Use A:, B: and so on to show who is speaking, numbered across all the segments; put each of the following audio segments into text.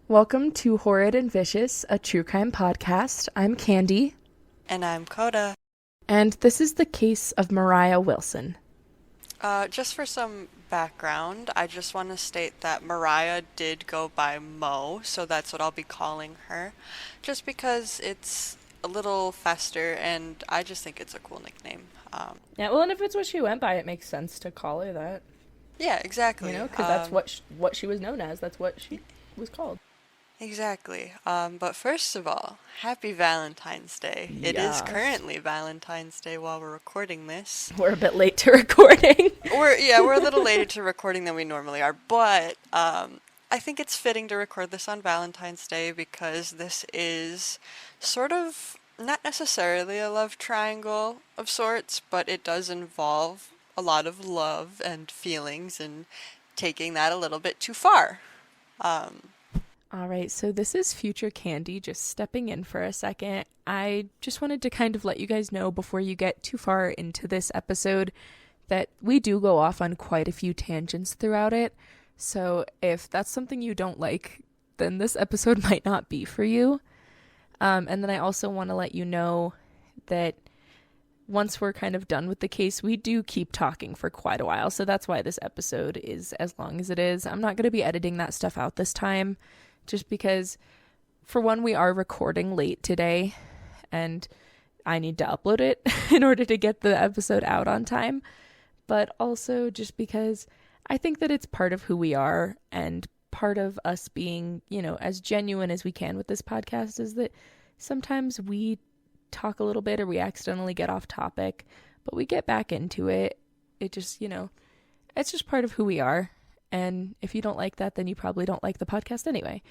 A: Welcome to Horrid and Vicious, a true crime podcast. I'm Candy.
B: And I'm Kota.
A: And this is the case of Moriah Wilson.
B: Just for some background, I just want to state that Moriah did go by Mo, so that's what I'll be calling her. Just because it's a little faster and I just think it's a cool nickname.
A: Yeah, well, and if it's what she went by, it makes sense to call her that.
B: Yeah, exactly.
A: Because that's what she was known as. That's what she was called.
B: Exactly. But first of all, happy Valentine's Day. It is
A: Yes.
B: currently Valentine's Day while we're recording this.
A: We're a bit late to recording.
B: We're a little later to recording than we normally are, but I think it's fitting to record this on Valentine's Day because this is sort of not necessarily a love triangle of sorts, but it does involve a lot of love and feelings and taking that a little bit too far.
A: All right, so this is future Candy just stepping in for a second. I just wanted to kind of let you guys know before you get too far into this episode that we do go off on quite a few tangents throughout it. So if that's something you don't like, then this episode might not be for you. And then I also want to let you know that once we're kind of done with the case, we do keep talking for quite a while. So that's why this episode is as long as it is. I'm not going to be editing that stuff out this time. Just because, for one, we are recording late today, and I need to upload it in order to get the episode out on time. But also just because I think that it's part of who we are, and part of us being, as genuine as we can with this podcast is that sometimes we talk a little bit or we accidentally get off topic, but we get back into it. It just, it's just part of who we are. And if you don't like that, then you probably don't like the podcast anyway.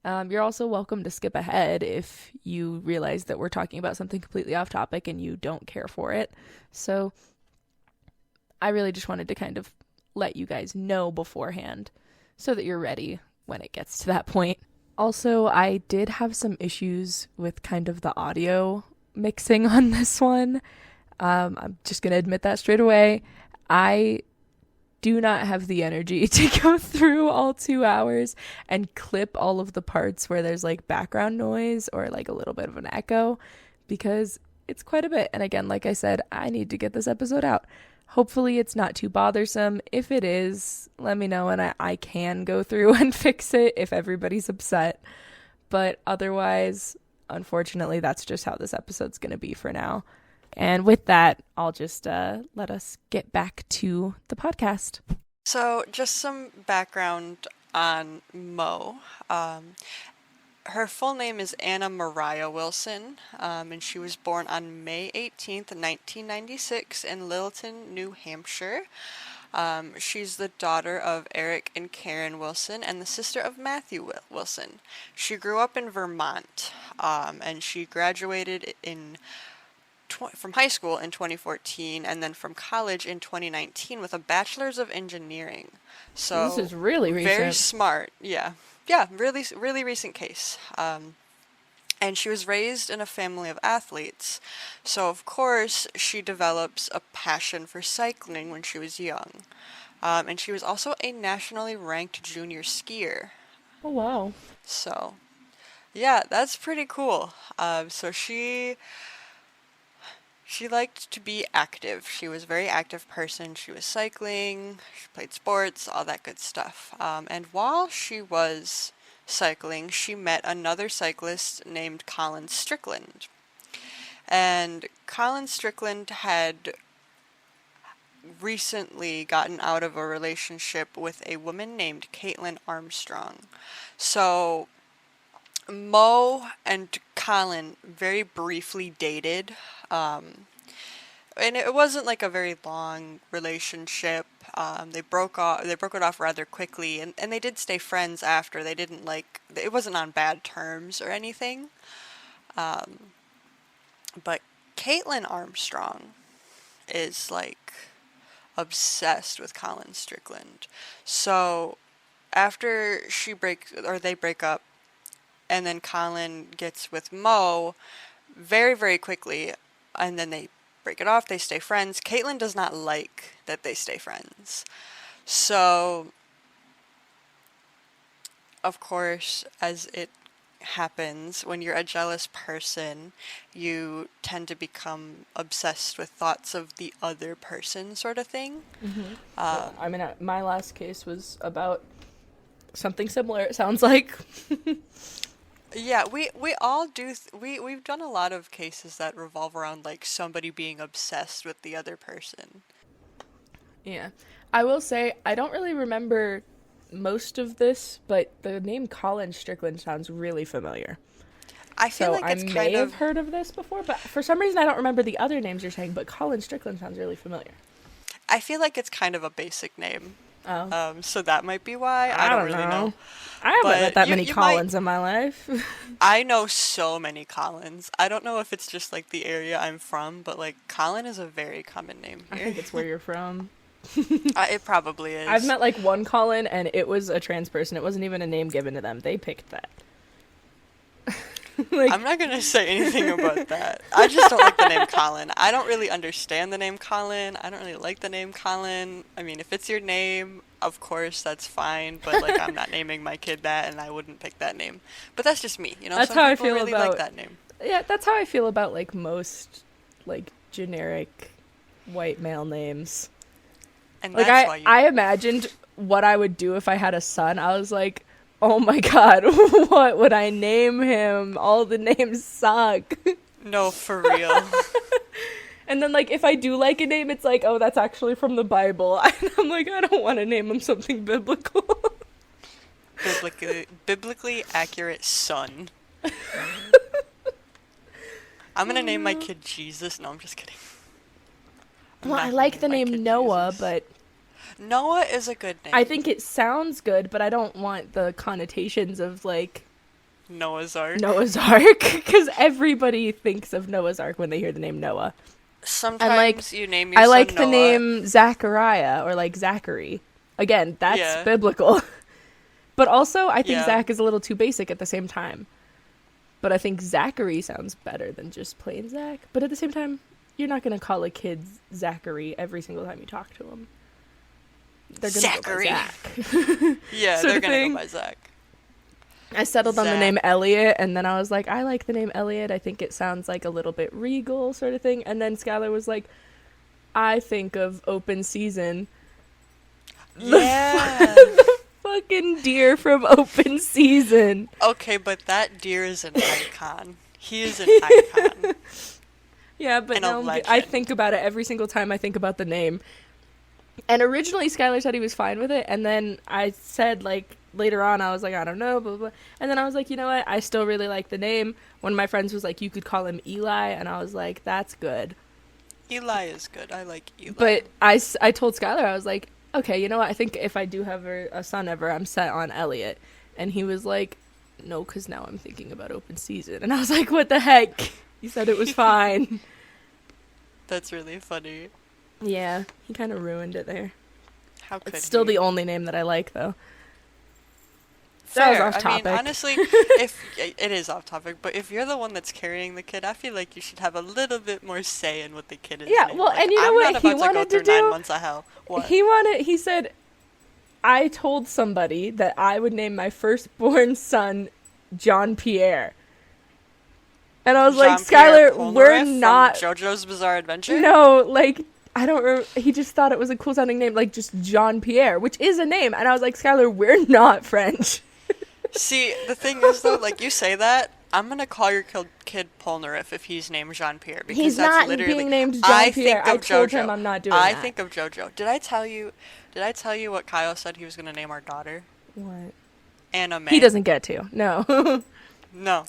A: You're also welcome to skip ahead if you realize that we're talking about something completely off topic and you don't care for it. So I really just wanted to kind of let you guys know beforehand so that you're ready when it gets to that point. Also, I did have some issues with kind of the audio mixing on this one. I'm just going to admit that straight away. I do not have the energy to go through all 2 hours and clip all of the parts where there's like background noise or like a little bit of an echo, because it's quite a bit. And again, like I said, I need to get this episode out. Hopefully it's not too bothersome. If it is, let me know and I can go through and fix it if everybody's upset. But otherwise, unfortunately, that's just how this episode's going to be for now. And with that, I'll just let us get back to the podcast.
B: So, just some background on Mo. Her full name is Anna Moriah Wilson, and she was born on May 18th, 1996 in Littleton, New Hampshire. She's the daughter of Eric and Karen Wilson and the sister of Matthew Wilson. She grew up in Vermont, and she graduated from high school in 2014 and then from college in 2019 with a bachelor's of engineering. So
A: this is really recent.
B: Very smart. Yeah, really, really recent case. And she was raised in a family of athletes. So of course she develops a passion for cycling when she was young. And she was also a nationally ranked junior skier.
A: Oh, wow.
B: So yeah, that's pretty cool. So she liked to be active. She was a very active person. She was cycling, she played sports, all that good stuff. And while she was cycling, she met another cyclist named Colin Strickland. And Colin Strickland had recently gotten out of a relationship with a woman named Caitlin Armstrong. So Mo and Colin very briefly dated, and it wasn't like a very long relationship. They broke it off rather quickly, and they did stay friends after. They didn't it wasn't on bad terms or anything. But Caitlin Armstrong is like obsessed with Colin Strickland. So after they break up, and then Colin gets with Mo very, very quickly, and then they break it off, they stay friends. Caitlin does not like that they stay friends. So of course, as it happens, when you're a jealous person, you tend to become obsessed with thoughts of the other person, sort of thing.
A: Yeah, I mean, my last case was about something similar, it sounds like.
B: Yeah, we all do. We've done a lot of cases that revolve around like somebody being obsessed with the other person.
A: Yeah. I will say, I don't really remember most of this, but the name Colin Strickland sounds really familiar.
B: I feel
A: So
B: like
A: I
B: it's
A: may
B: kind
A: have
B: of.
A: heard of this before, but for some reason I don't remember the other names you're saying, but Colin Strickland sounds really familiar.
B: I feel like it's kind of a basic name.
A: Oh.
B: So that might be why. I
A: I
B: don't
A: don't
B: really
A: know.
B: know.
A: I haven't met
B: But
A: that
B: you
A: many
B: you might.
A: Collins in my life.
B: I know so many Collins. I don't know if it's just like the area I'm from, but like Colin is a very common name
A: I
B: here.
A: think it's where you're from.
B: It probably
A: I've
B: is.
A: met like one Colin, and it was a trans person. It wasn't even a name given to them. They picked that. Like,
B: I'm not gonna say anything about that. I just don't like the name Colin. I don't really understand the name Colin. I don't really like the name Colin. I mean, if it's your name, of course, that's fine. But like, I'm not naming my kid that, and I wouldn't pick that name. But that's just me.
A: that's
B: Some
A: how I
B: people
A: feel
B: really
A: about.
B: like that name.
A: Yeah, that's how I feel about like most like generic white male names.
B: And
A: Like
B: that's why
A: I imagined what I would do if I had a son. I was like, oh my god, what would I name him? All the names suck.
B: No, for real.
A: And then like if I do like a name, it's like, oh, that's actually from the Bible. And I'm like, I don't want to name him something biblical.
B: Biblically accurate son. I'm gonna name my kid Jesus. No, I'm just kidding. I'm
A: Well,
B: not
A: I
B: gonna
A: like the
B: my
A: name
B: kid
A: Noah,
B: Jesus.
A: but
B: Noah is a good name.
A: I think it sounds good, but I don't want the connotations of like
B: Noah's Ark.
A: Noah's Ark, because everybody thinks of Noah's Ark when they hear the name Noah.
B: Sometimes you name your
A: I
B: son
A: like the
B: Noah.
A: name Zachariah or like Zachary. Again, that's
B: Yeah.
A: biblical. But also, I think
B: Yeah.
A: Zach is a little too basic at the same time. But I think Zachary sounds better than just plain Zach. But at the same time, you're not going to call a kid Zachary every single time you talk to him. They're going to
B: Zachary.
A: go by Zach.
B: Yeah,
A: sort
B: they're
A: of
B: gonna
A: thing.
B: go by Zach.
A: I settled on the
B: Zach.
A: name Elliot, and then I was like, I like the name Elliot. I think it sounds like a little bit regal sort of thing. And then Skylar was like, I think of Open Season.
B: Yeah.
A: Fucking deer from Open Season.
B: Okay, but that deer is an icon. He is an icon.
A: Yeah, but
B: And a
A: now I
B: legend.
A: think about it every single time I think about the name. And originally Skylar said he was fine with it, and then I said, like, later on, I was like, I don't know, blah, blah, blah. And then I was like, you know what, I still really like the name. One of my friends was like, you could call him Eli, and I was like, that's good.
B: Eli is good. I like Eli.
A: But I told Skylar, I was like, okay, you know what, I think if I do have a son ever, I'm set on Elliot. And he was like, no, because now I'm thinking about Open Season. And I was like, what the heck? You said it was fine.
B: That's really funny.
A: Yeah, he kind of ruined it there.
B: How could
A: It's still
B: he?
A: the only name that I like, though.
B: Fair.
A: That was off
B: I mean,
A: topic.
B: honestly, if it is off topic, but if you're the one that's carrying the kid, I feel like you should have a little bit more say in what the kid is.
A: Yeah,
B: named.
A: well,
B: Like,
A: and you know
B: I'm
A: what
B: not
A: he
B: about to go
A: wanted to
B: through 9
A: do?
B: months of hell. What?
A: He said, I told somebody that I would name my firstborn son John Pierre. And I was like,
B: Jean-Pierre
A: Skylar, we're
B: Polnareff
A: not.
B: from JoJo's Bizarre Adventure.
A: No, like, I don't he just thought it was a cool sounding name, like just Jean Pierre, which is a name. And I was like, Skylar, we're not French.
B: See, the thing is though, like you say that, I'm gonna call your kid Polnareff if he's named Jean Pierre because
A: He's
B: that's
A: not
B: literally
A: being named
B: I
A: Jean Pierre.
B: think
A: I
B: of
A: told
B: JoJo.
A: him I'm not doing
B: I
A: that.
B: think of JoJo. Did I tell you? Did I tell you what Kyle said he was gonna name our daughter?
A: What?
B: Anna May.
A: He doesn't get to. No.
B: No.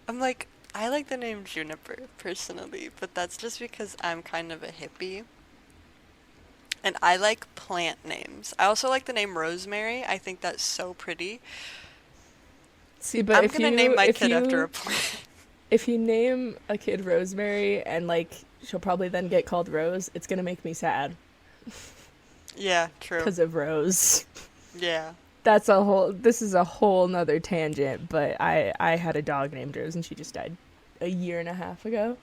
B: I'm like, I like the name Juniper personally, but that's just because I'm kind of a hippie. And I like plant names. I also like the name Rosemary. I think that's so pretty.
A: See, but
B: I'm
A: if
B: gonna
A: you
B: name my
A: if
B: kid
A: you,
B: after a plant.
A: if you name a kid Rosemary and like she'll probably then get called Rose, it's gonna make me sad
B: Yeah, true.
A: because of Rose.
B: Yeah.
A: This is a whole nother tangent, but I had a dog named Rose and she just died a year and a half ago.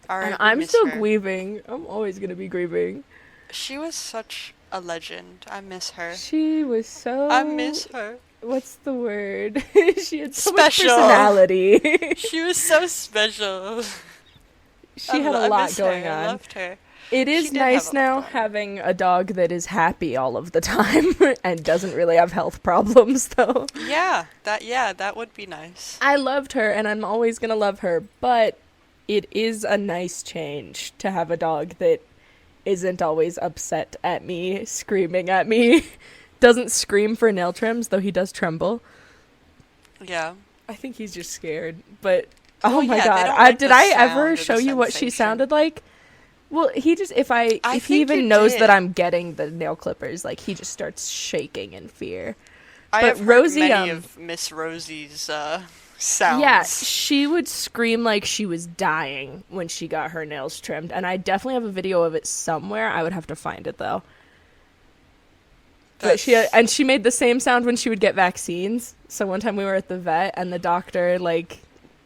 B: Alright,
A: And I'm
B: miss
A: still
B: her.
A: grieving. I'm always gonna be grieving.
B: She was such a legend. I miss her.
A: She was so
B: I miss her.
A: what's the word? She had so much
B: Special.
A: personality.
B: She was so special.
A: She had a
B: I
A: lot
B: miss
A: going
B: her. I
A: on.
B: loved her.
A: It
B: She
A: is
B: did have
A: nice
B: a lot
A: now
B: going on.
A: having a dog that is happy all of the time and doesn't really have health problems, though.
B: Yeah, that would be nice.
A: I loved her and I'm always going to love her, but it is a nice change to have a dog that isn't always upset at me, screaming at me. Doesn't scream for nail trims, though he does tremble.
B: Yeah.
A: I think he's just scared, but
B: Oh,
A: oh my
B: yeah, they
A: god.
B: don't like
A: Did
B: the
A: I
B: sound
A: ever
B: or
A: show
B: the
A: you what she
B: sensation.
A: sounded like? Well, he just if
B: I
A: he
B: think
A: even
B: you
A: knows
B: did.
A: that I'm getting the nail clippers, like he just starts shaking in fear.
B: I
A: But
B: have heard
A: Rosie,
B: many of Miss Rosie's sounds.
A: Yeah, she would scream like she was dying when she got her nails trimmed, and I definitely have a video of it somewhere. I would have to find it though. But she made the same sound when she would get vaccines. So one time we were at the vet and the doctor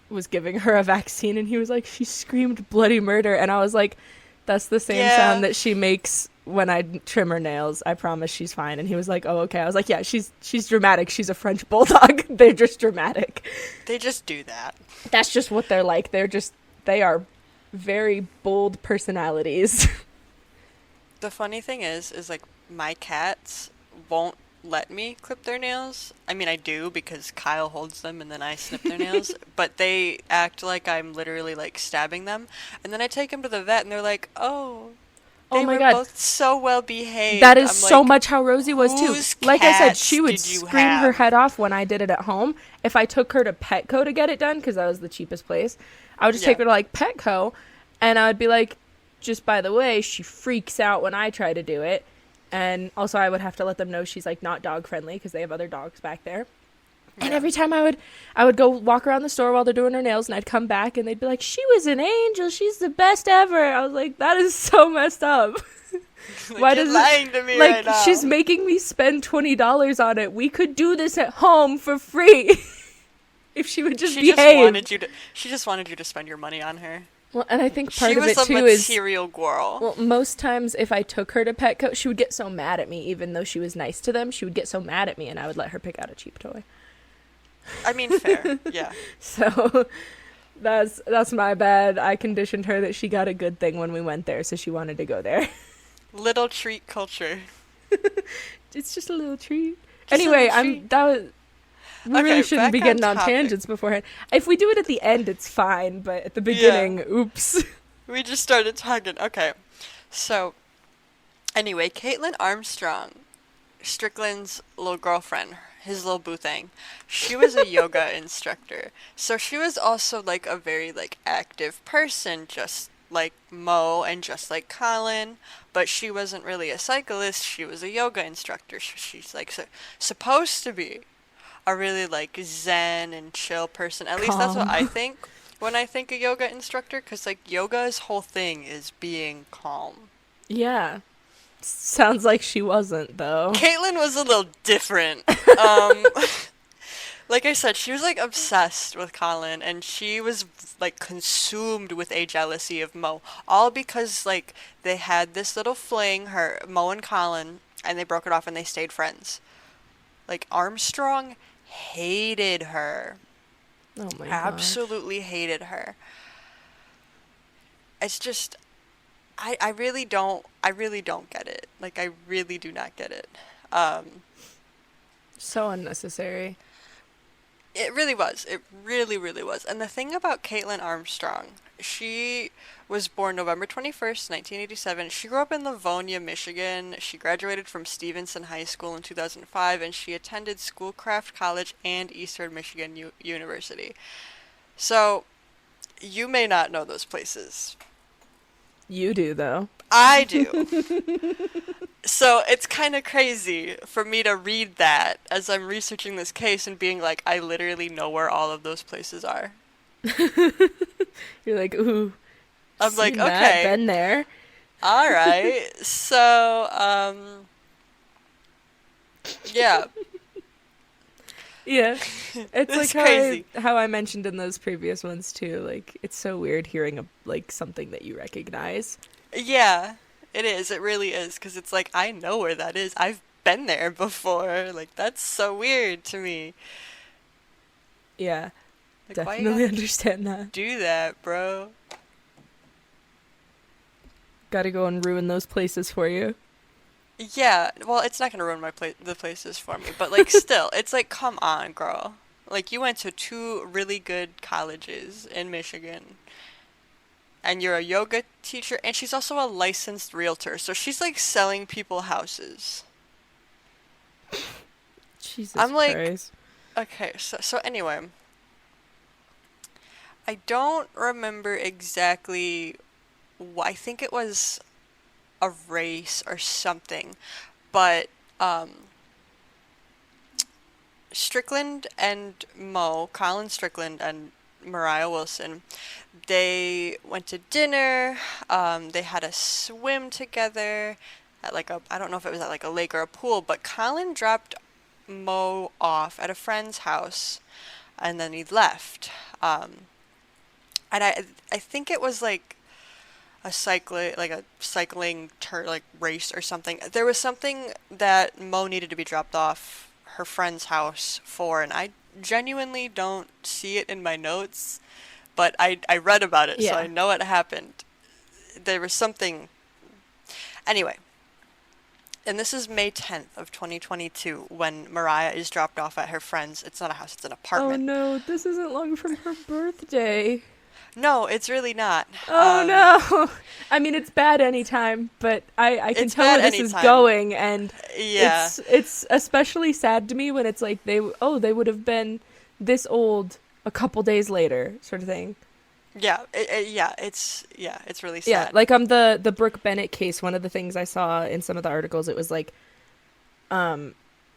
A: was giving her a vaccine and he was like, she screamed bloody murder, and I was like, that's the same sound that she makes when I trim her nails. I promise she's fine. And he was like, oh, okay. I was like, yeah, she's dramatic. She's a French bulldog. They're just dramatic.
B: They just do that.
A: That's just what they're like. They are very bold personalities.
B: The funny thing is like my cats won't let me clip their nails. I mean, I do because Kyle holds them and then I snip their nails, but they act like I'm literally like stabbing them. And then I take them to the vet and they're like, "Oh,
A: Oh
B: they
A: my
B: were
A: God.
B: both so well behaved."
A: That is
B: I'm
A: so
B: like,
A: much how Rosie was too.
B: whose
A: Like I said,
B: cats
A: she would
B: did you
A: scream her
B: have?
A: head off when I did it at home. If I took her to Petco to get it done, because that was the cheapest place, I would just take
B: Yeah.
A: her to like Petco, and I would be like, just by the way, she freaks out when I try to do it. And also I would have to let them know she's like not dog friendly because they have other dogs back there. And
B: Yeah.
A: every time I would go walk around the store while they're doing her nails, and I'd come back and they'd be like, she was an angel, she's the best ever. I was like, that is so messed up.
B: Like,
A: Why
B: you're
A: does
B: lying to me
A: like
B: right now.
A: she's making me spend $20 on it. We could do this at home for free if she would just
B: She just
A: behave.
B: wanted you to spend your money on her.
A: Well, and I think part
B: She
A: of
B: was
A: it
B: a
A: too is
B: material girl.
A: well, most times if I took her to Petco, she would get so mad at me, even though she was nice to them. She would get so mad at me, and I would let her pick out a cheap toy.
B: I mean, fair. Yeah.
A: So that's my bad. I conditioned her that she got a good thing when we went there, so she wanted to go there.
B: Little treat culture.
A: It's just a little treat.
B: Just a
A: Anyway,
B: little treat.
A: We really
B: Okay,
A: shouldn't be
B: back on
A: getting on
B: topic.
A: tangents beforehand. If we do it at the end, it's fine, but at the beginning, oops.
B: We just started talking. Okay. So, anyway, Caitlin Armstrong, Strickland's little girlfriend, his little boo thing, she was a yoga instructor. So she was also like a very like active person, just like Mo and just like Colin, but she wasn't really a cyclist. She was a yoga instructor. She's like supposed to be a really like zen and chill person. At least that's what
A: Calm.
B: I think when I think a yoga instructor, because like yoga's whole thing is being calm.
A: Yeah. Sounds like she wasn't, though.
B: Caitlin was a little different. Like I said, she was like obsessed with Colin, and she was like consumed with a jealousy of Mo, all because like they had this little fling, her Mo and Colin, and they broke it off and they stayed friends. Like Armstrong hated her.
A: Oh my god.
B: Absolutely hated her. It's just I really don't get it. Like I really do not get it.
A: So unnecessary.
B: It really was. It really, really was. And the thing about Caitlin Armstrong, she was born November 21st, 1987. She grew up in Livonia, Michigan. She graduated from Stevenson High School in 2005, and she attended Schoolcraft College and Eastern Michigan University. So, you may not know those places.
A: You do, though.
B: I do. So it's kind of crazy for me to read that as I'm researching this case and being like, I literally know where all of those places are.
A: You're like, ooh.
B: I'm like,
A: seen that,
B: okay.
A: been there.
B: All right. So, yeah.
A: Yeah. It's
B: It's
A: like
B: crazy.
A: how I mentioned in those previous ones, too. Like, it's so weird hearing, like, something that you recognize.
B: Yeah, it is. It really is. Because it's like, I know where that is. I've been there before. Like, that's so weird to me.
A: Yeah,
B: Like, why you
A: definitely
B: gotta
A: understand that.
B: do that, bro?
A: Gotta go and ruin those places for you.
B: Yeah, well, it's not gonna ruin the places for me, but like, still, it's like, come on, girl. Like, you went to two really good colleges in Michigan, and you're a yoga teacher, and she's also a licensed realtor, so she's like selling people houses.
A: Jesus
B: I'm like,
A: Christ.
B: okay, so anyway, I don't remember exactly I think it was a race or something, but um, Strickland and Colin Strickland and Moriah Wilson, they went to dinner. They had a swim together at like I don't know if it was at like a lake or a pool, but Colin dropped Mo off at a friend's house, and then he left. And I think it was like a cycling like race or something. There was something that Mo needed to be dropped off her friend's house for, and I genuinely don't see it in my notes, but I read about it, so
A: Yeah.
B: I know it happened. There was something anyway. And this is May 10th of 2022 when Mariah is dropped off at her friend's. It's not a house, it's an
A: Oh
B: apartment.
A: no, this isn't long from her birthday.
B: No, it's really not.
A: Oh no. I mean, it's bad anytime, but I can
B: It's
A: tell
B: bad
A: where this is
B: anytime.
A: going, and
B: Yeah.
A: it's especially sad to me when it's like they would have been this old a couple days later, sort of thing.
B: It's really
A: Yeah,
B: sad.
A: like the Brooke Bennett case. One of the things I saw in some of the articles, it was like,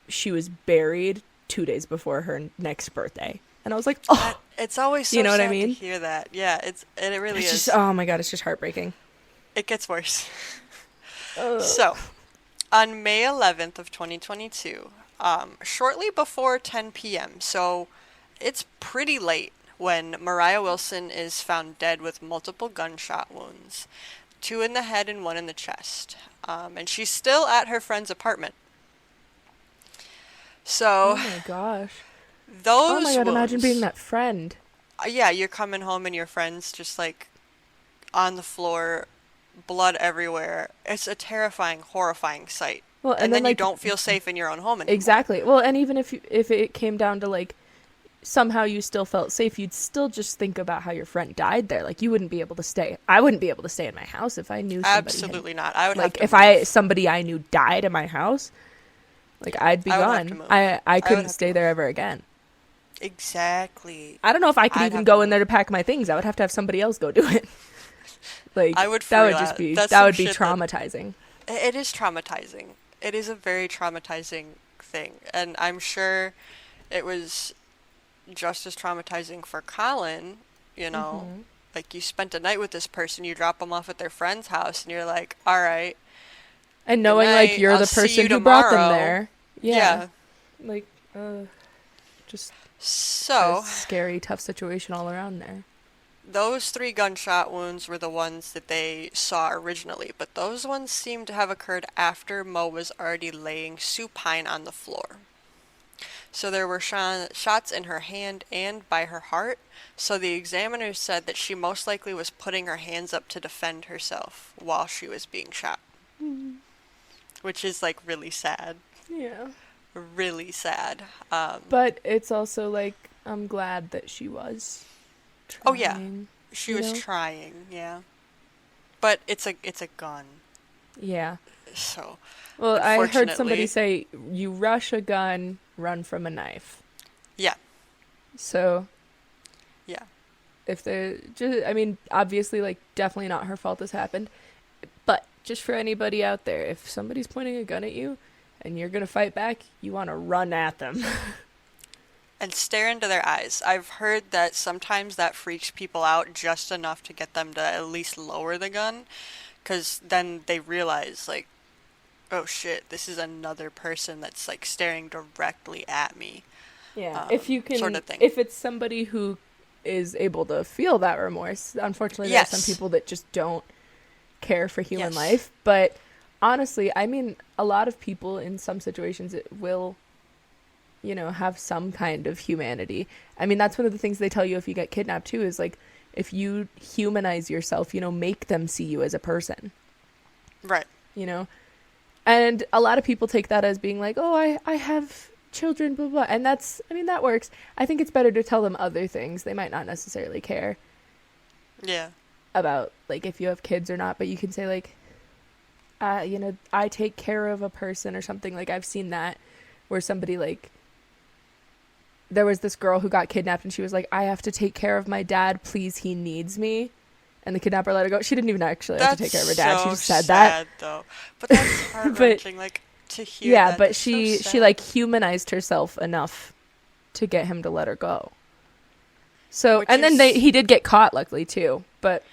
A: she was buried 2 days before her next birthday, and I was like, oh,
B: It's always so
A: you know what I
B: sad to
A: mean?
B: hear that. Yeah, it really
A: It's
B: is.
A: just, oh my god, it's just heartbreaking.
B: It gets worse.
A: Ugh.
B: So, on May 11th of 2022, shortly before 10 p.m., so it's pretty late when Moriah Wilson is found dead with multiple gunshot wounds, two in the head and one in the chest. And she's still at her friend's apartment.
A: Oh
B: So,
A: my gosh.
B: those
A: Oh my god, imagine
B: wounds,
A: being that friend.
B: yeah, you're coming home and your friend's just like on the floor, blood everywhere. It's a terrifying, horrifying sight.
A: Well,
B: And
A: then
B: then you
A: like
B: don't feel safe in your own home anymore.
A: exactly. Well, and even if it came down to like somehow you still felt safe, you'd still just think about how your friend died there. Like you wouldn't be able to stay. I wouldn't be able to stay in my house if I knew somebody
B: Absolutely not. I would have
A: like
B: to
A: if
B: move.
A: somebody I knew died in my house, like I'd be
B: I would have to
A: gone.
B: move.
A: I
B: I would
A: couldn't
B: have to
A: stay there ever again.
B: Exactly.
A: I don't know if I could
B: I'd
A: even
B: have
A: go
B: to
A: in there
B: move.
A: to pack my things. I would have to have somebody else go do it. Like
B: I would
A: that would
B: freelance.
A: just be
B: That's
A: that
B: some
A: would be
B: shit that
A: traumatizing.
B: it is traumatizing. It is a very traumatizing thing, and I'm sure it was just as traumatizing for Colin. You know,
A: Mhm.
B: like you spent a night with this person, you drop them off at their friend's house, and you're like, "All right,
A: And
B: good
A: knowing like
B: night.
A: you're
B: I'll
A: the
B: see
A: person
B: you
A: who brought them
B: tomorrow."
A: there. Yeah.
B: Yeah.
A: Like just a
B: So
A: scary, tough situation all around there.
B: those three gunshot wounds were the ones that they saw originally, but those ones seem to have occurred after Mo was already laying supine on the floor. So there were shots in her hand and by her heart, so the examiner said that she most likely was putting her hands up to defend herself while she was being shot, which is like really sad.
A: Yeah.
B: Really sad.
A: But it's also like I'm glad that she was
B: Oh yeah,
A: trying,
B: she
A: you
B: was
A: know?
B: trying, yeah. But it's a gun,
A: Yeah.
B: so
A: Well, I heard somebody
B: unfortunately,
A: say you rush a gun, run from a knife.
B: yeah,
A: So
B: yeah.
A: if I mean, obviously, like, definitely not her fault this happened. But just for anybody out there, if somebody's pointing a gun at you and you're gonna fight back, you want to run at them.
B: And stare into their eyes. I've heard that sometimes that freaks people out just enough to get them to at least lower the gun, because then they realize, like, oh shit, this is another person that's, like, staring directly at me,
A: Yeah, if you
B: sort
A: can,
B: of thing.
A: if it's somebody who is able to feel that remorse. Unfortunately, there are some
B: Yes.
A: people that just don't care for human
B: Yes.
A: life, but honestly, I mean, a lot of people in some situations it will, have some kind of humanity. I mean, that's one of the things they tell you if you get kidnapped too, is like, if you humanize yourself, make them see you as a person,
B: Right.
A: And a lot of people take that as being like, oh, I have children, blah, blah. And that works. I think it's better to tell them other things. They might not necessarily care.
B: Yeah.
A: About, like, if you have kids or not. But you can say, like, I take care of a person or something. Like, I've seen that where somebody, like, there was this girl who got kidnapped and she was like, I have to take care of my dad. Please, he needs me. And the kidnapper let her go. She didn't even actually have to take care of her dad. She just said that.
B: Though. But that's heart-wrenching, like, to hear that.
A: Yeah, but she like humanized herself enough to get him to let her go. So, and then he did get caught, luckily, too. But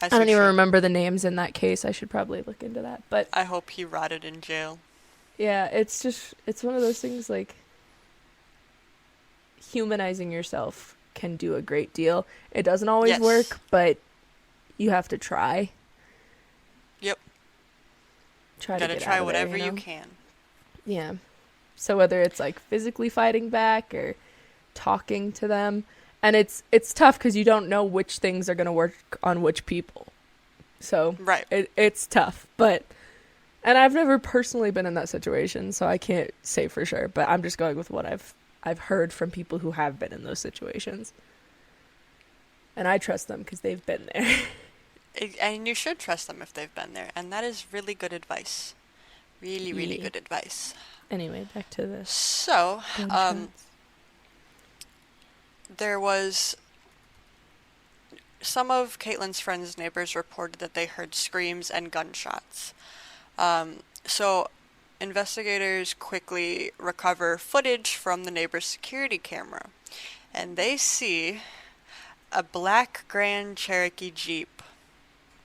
A: I don't even remember the names in that case. I should probably look into that. But
B: I hope he rotted in jail.
A: Yeah, it's one of those things, like, humanizing yourself can do a great deal. It doesn't always work, but you have to try.
B: Yep.
A: Gotta
B: try whatever you can.
A: Yeah. So whether it's like physically fighting back or talking to them, and it's tough because you don't know which things are gonna work on which people. So
B: right.
A: It's tough, and I've never personally been in that situation, so I can't say for sure. But I'm just going with what I've heard from people who have been in those situations. And I trust them because they've been there.
B: And you should trust them if they've been there. And that is really good advice. Really, really good advice.
A: Anyway, back to this.
B: So, there was... Some of Caitlin's friends' neighbors reported that they heard screams and gunshots. So, investigators quickly recover footage from the neighbor's security camera. And they see a black Grand Cherokee Jeep,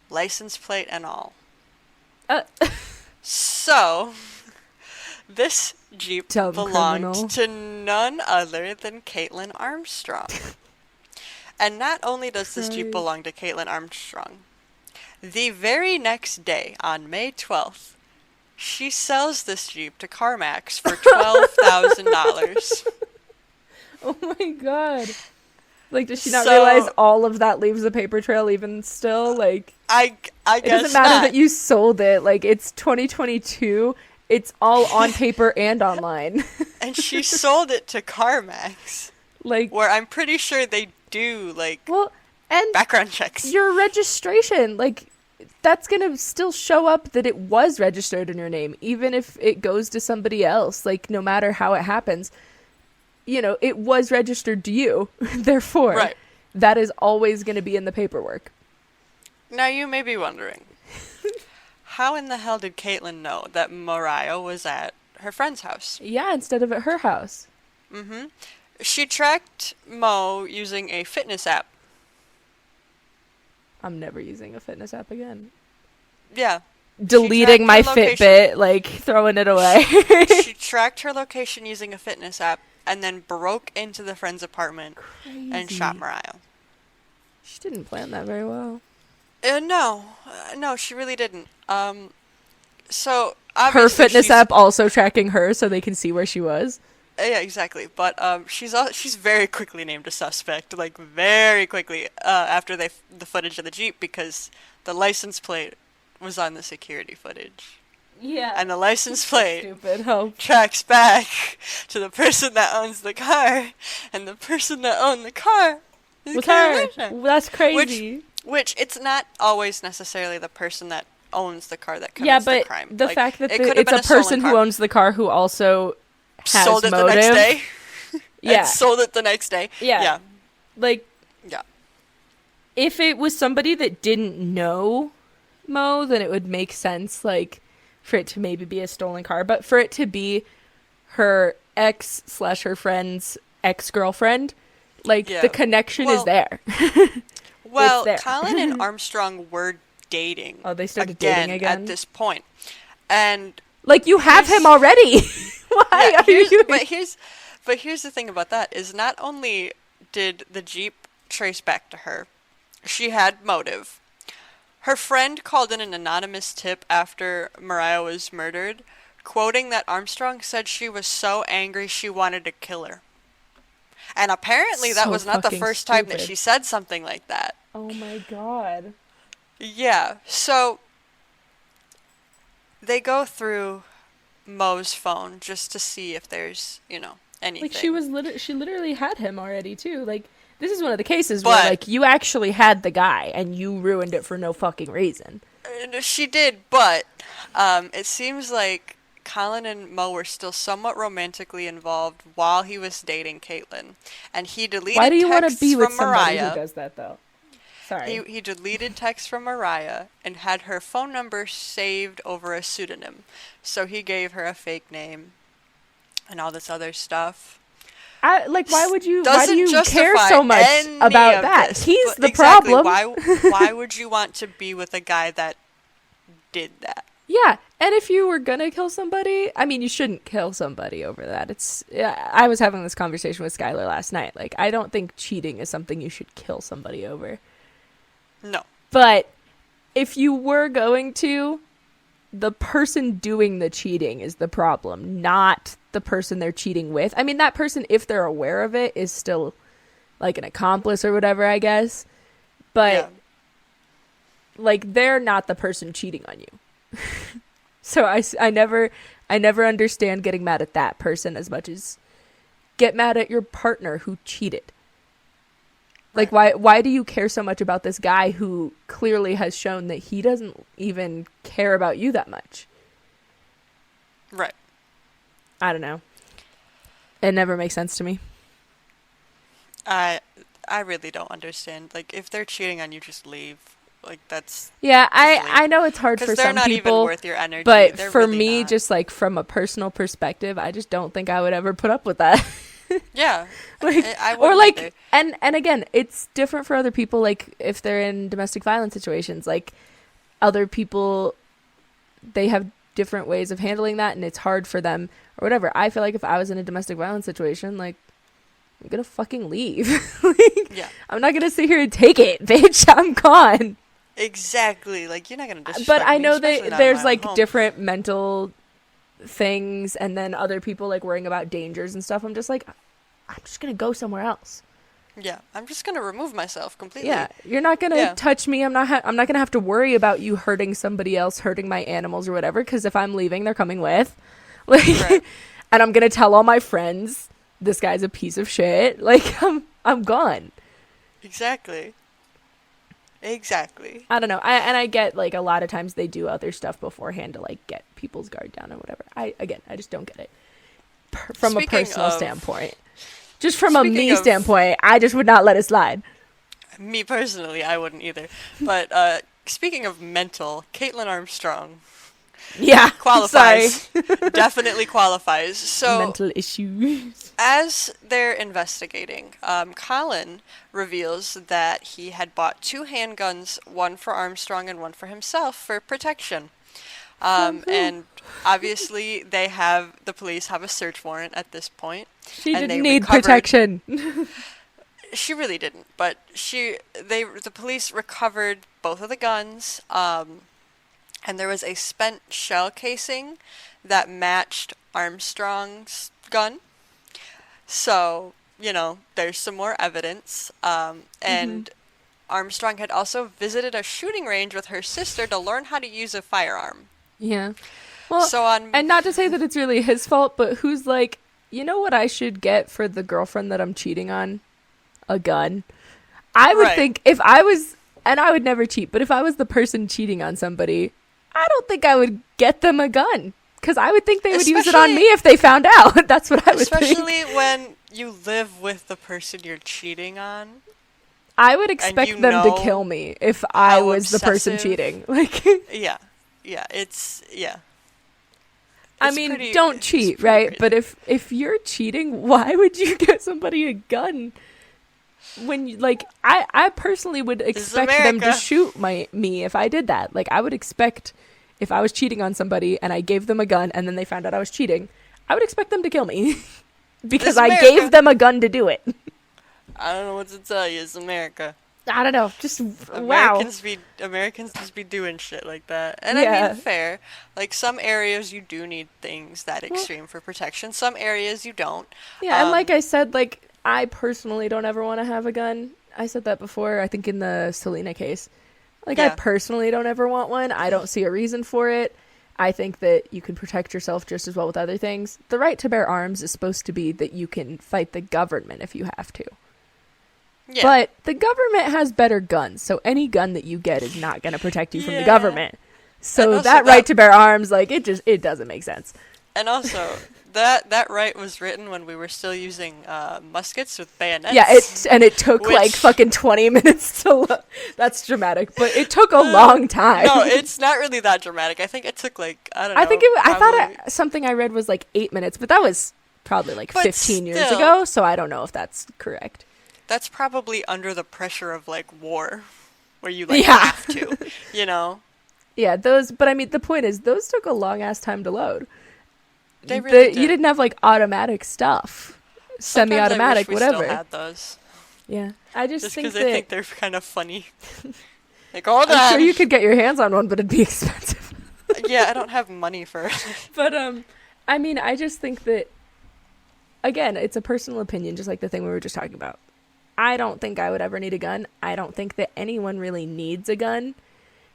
B: license plate and all. So, this Jeep belonged to none other than Caitlin Armstrong. And not only does this Jeep belong to Caitlin Armstrong, the very next day, on May 12th, she sells this Jeep to CarMax for $12,000.
A: Oh my god. Like, does she not realize all of that leaves a paper trail even still? Like,
B: I guess
A: it doesn't matter that you sold it. Like, it's 2022. It's all on paper and online.
B: And she sold it to CarMax.
A: Like,
B: where I'm pretty sure they do, like,
A: and
B: background checks.
A: Your registration, like, that's going to still show up that it was registered in your name, even if it goes to somebody else. Like, no matter how it happens. It was registered to you, therefore, that is always going to be in the paperwork.
B: Now, you may be wondering, how in the hell did Caitlin know that Moriah was at her friend's house?
A: Yeah, instead of at her house.
B: Mm-hmm. She tracked Mo using a fitness app.
A: I'm never using a fitness app again.
B: Yeah.
A: Deleting my Fitbit, like, throwing it away.
B: She tracked her location using a fitness app, and then broke into the friend's apartment and shot Moriah.
A: She didn't plan that very well.
B: No, she really didn't. So
A: her fitness app also tracking her so they can see where she was.
B: Yeah, exactly. But she's very quickly named a suspect, like very quickly after the footage of the Jeep, because the license plate was on the security footage.
A: Yeah.
B: And the license plate tracks back to the person that owns the car, and the person that owned the car is her.
A: That's crazy.
B: Which it's not always necessarily the person that owns the car that commits the crime.
A: The fact that it's a person who owns the car who also has
B: sold it
A: motive.
B: The next day.
A: Yeah.
B: Sold it the next day.
A: Yeah. Like,
B: yeah.
A: If it was somebody that didn't know Mo, then it would make sense, like, for it to maybe be a stolen car. But for it to be her ex/her friend's ex-girlfriend, like, the connection is there.
B: Well, Colin and Armstrong were dating.
A: Oh, they started dating again?
B: At this point. And...
A: like, you have him already! Why are you doing...
B: But here's the thing about that, is not only did the Jeep trace back to her, she had motive, Her friend called in an anonymous tip after Moriah was murdered, quoting that Armstrong said she was so angry she wanted to kill her. And apparently that
A: So
B: was not the
A: fucking
B: first time that
A: stupid.
B: she said something like that.
A: Oh my god.
B: Yeah, so they go through Mo's phone just to see if there's, anything.
A: Like she literally had him already too. Like this is one of the cases where
B: But
A: like you actually had the guy and you ruined it for no fucking reason.
B: she did, but it seems like Colin and Mo were still somewhat romantically involved while he was dating Caitlin. And he deleted
A: Why do you want to
B: texts
A: be with
B: from
A: somebody who
B: Moriah.
A: does that though? Sorry.
B: He deleted texts from Moriah and had her phone number saved over a pseudonym. So he gave her a fake name and all this other stuff.
A: Why do you
B: Doesn't
A: care so much
B: any
A: about
B: of
A: that?
B: this.
A: He's
B: But
A: the
B: exactly,
A: problem.
B: why would you want to be with a guy that did that?
A: Yeah, and if you were gonna kill somebody, I mean, you shouldn't kill somebody over that. I was having this conversation with Skylar last night. Like, I don't think cheating is something you should kill somebody over.
B: No.
A: But if you were going to, the person doing the cheating is the problem, not the person they're cheating with. I mean, that person, if they're aware of it, is still like an accomplice or whatever, I guess. But
B: Yeah.
A: like, they're not the person cheating on you. So I never understand getting mad at that person as much as get mad at your partner who cheated. Like, why do you care so much about this guy who clearly has shown that he doesn't even care about you that much?
B: Right.
A: I don't know. It never makes sense to me.
B: I really don't understand. Like, if they're cheating on you, just leave. Like, that's...
A: Yeah,
B: Just leave.
A: I know it's hard for
B: Because they're
A: some
B: not
A: people,
B: even worth your energy.
A: but
B: They're
A: for
B: really
A: me,
B: not.
A: just like from a personal perspective, I just don't think I would ever put up with that.
B: Yeah.
A: Like,
B: I
A: or
B: wouldn't
A: like,
B: either.
A: and again, it's different for other people. Like if they're in domestic violence situations, like other people, they have different ways of handling that, and it's hard for them or whatever. I feel like if I was in a domestic violence situation, like I'm gonna fucking leave. Like,
B: Yeah.
A: I'm not gonna sit here and take it, bitch. I'm gone.
B: Exactly. Like, you're not going to disrespect
A: But I
B: me,
A: know
B: especially
A: that
B: not in
A: there's
B: my
A: like
B: home.
A: different mental things, and then other people like worrying about dangers and stuff. I'm just like, I'm just gonna go somewhere else.
B: Yeah. I'm just going to remove myself completely.
A: Yeah, you're not gonna
B: Yeah.
A: touch me. I'm not gonna have to worry about you hurting somebody else, hurting my animals or whatever. Because if I'm leaving, they're coming with. Like,
B: Right.
A: and I'm gonna tell all my friends this guy's a piece of shit. Like, I'm gone.
B: Exactly. Exactly.
A: I don't know. I get like a lot of times they do other stuff beforehand to like get people's guard down or whatever. I just don't get it from a
B: Speaking
A: personal
B: of-
A: standpoint. Just from a
B: Speaking
A: me
B: of-
A: standpoint, I just would not let it slide.
B: Me personally, I wouldn't either. But speaking of mental, Caitlin Armstrong
A: Yeah,
B: qualifies.
A: Sorry.
B: Definitely qualifies. So
A: Mental issues.
B: as they're investigating, Colin reveals that he had bought 2 handguns, one for Armstrong and one for himself for protection. And obviously the police have a search warrant at this point.
A: She
B: and
A: didn't
B: they
A: need
B: recovered-
A: protection.
B: She really didn't, but the police recovered both of the guns, and there was a spent shell casing that matched Armstrong's gun. So, there's some more evidence. And Armstrong had also visited a shooting range with her sister to learn how to use a firearm.
A: Yeah. Well,
B: So
A: and not to say that it's really his fault, but who's like, you know what I should get for the girlfriend that I'm cheating on? A gun. I would
B: Right.
A: think if I was, and I would never cheat, but if I was the person cheating on somebody, I don't think I would get them a gun. Because I would think they would use it on me if they found out. That's what I would think.
B: Especially when you live with the person you're cheating on.
A: I would expect
B: you
A: them
B: know
A: to kill me if I
B: how
A: was the person
B: obsessive-
A: cheating. Like,
B: Yeah. Yeah, yeah.
A: I
B: It's
A: mean,
B: pretty-
A: don't
B: it's
A: cheat,
B: pretty
A: right?
B: crazy.
A: But if you're cheating, why would you get somebody a gun? When you, like, I personally would
B: is
A: expect them to
B: America.
A: shoot me if I did that. Like, I would expect if I was cheating on somebody and I gave them a gun and then they found out I was cheating, I would expect them to kill me because
B: This
A: I
B: America.
A: gave them a gun to do it.
B: I don't know what to tell you. It's America.
A: I don't know, just wow.
B: Americans just be doing shit like that. And I mean,
A: Yeah.
B: fair. Like some areas you do need things that
A: Well,
B: extreme for protection. Some areas you don't.
A: yeah, and like
B: Um,
A: I said, like I personally don't ever want to have a gun. I said that before, I think in the Selena case. Like I
B: yeah.
A: personally don't ever want one. I don't see a reason for it. I think that you can protect yourself just as well with other things. The right to bear arms is supposed to be that you can fight the government if you have to.
B: Yeah.
A: But the government has better guns, so any gun that you get is not going to protect you from the
B: Yeah.
A: government.
B: And
A: So
B: also
A: that right to bear arms, like it doesn't make sense.
B: and also that right was written when we were still using muskets with
A: Yeah,
B: bayonets,
A: it took like
B: which
A: fucking 20 minutes to that's dramatic, but it took a long time.
B: no, it's not really that dramatic. I think it took like I don't
A: I
B: know.
A: think I
B: Probably,
A: thought something I read was like 8 minutes, but that was probably like
B: but
A: 15 years
B: still,
A: ago, so I don't know if that's correct.
B: that's probably under the pressure of like war, where you like
A: Yeah.
B: have to, you know.
A: Yeah, but I mean, the point is, those took a long ass time to load.
B: They really
A: You
B: did.
A: didn't have like automatic stuff,
B: Sometimes
A: semi-automatic,
B: I wish we
A: whatever.
B: still had those,
A: Yeah, I just
B: just
A: think
B: because
A: that
B: I think they're kind of funny. Like, hold
A: I'm sure
B: on.
A: you could get your hands on one, but it'd be expensive.
B: Yeah, I don't have money for it.
A: But I mean, I just think that again, it's a personal opinion, just like the thing we were just talking about. I don't think I would ever need a gun. I don't think that anyone really needs a gun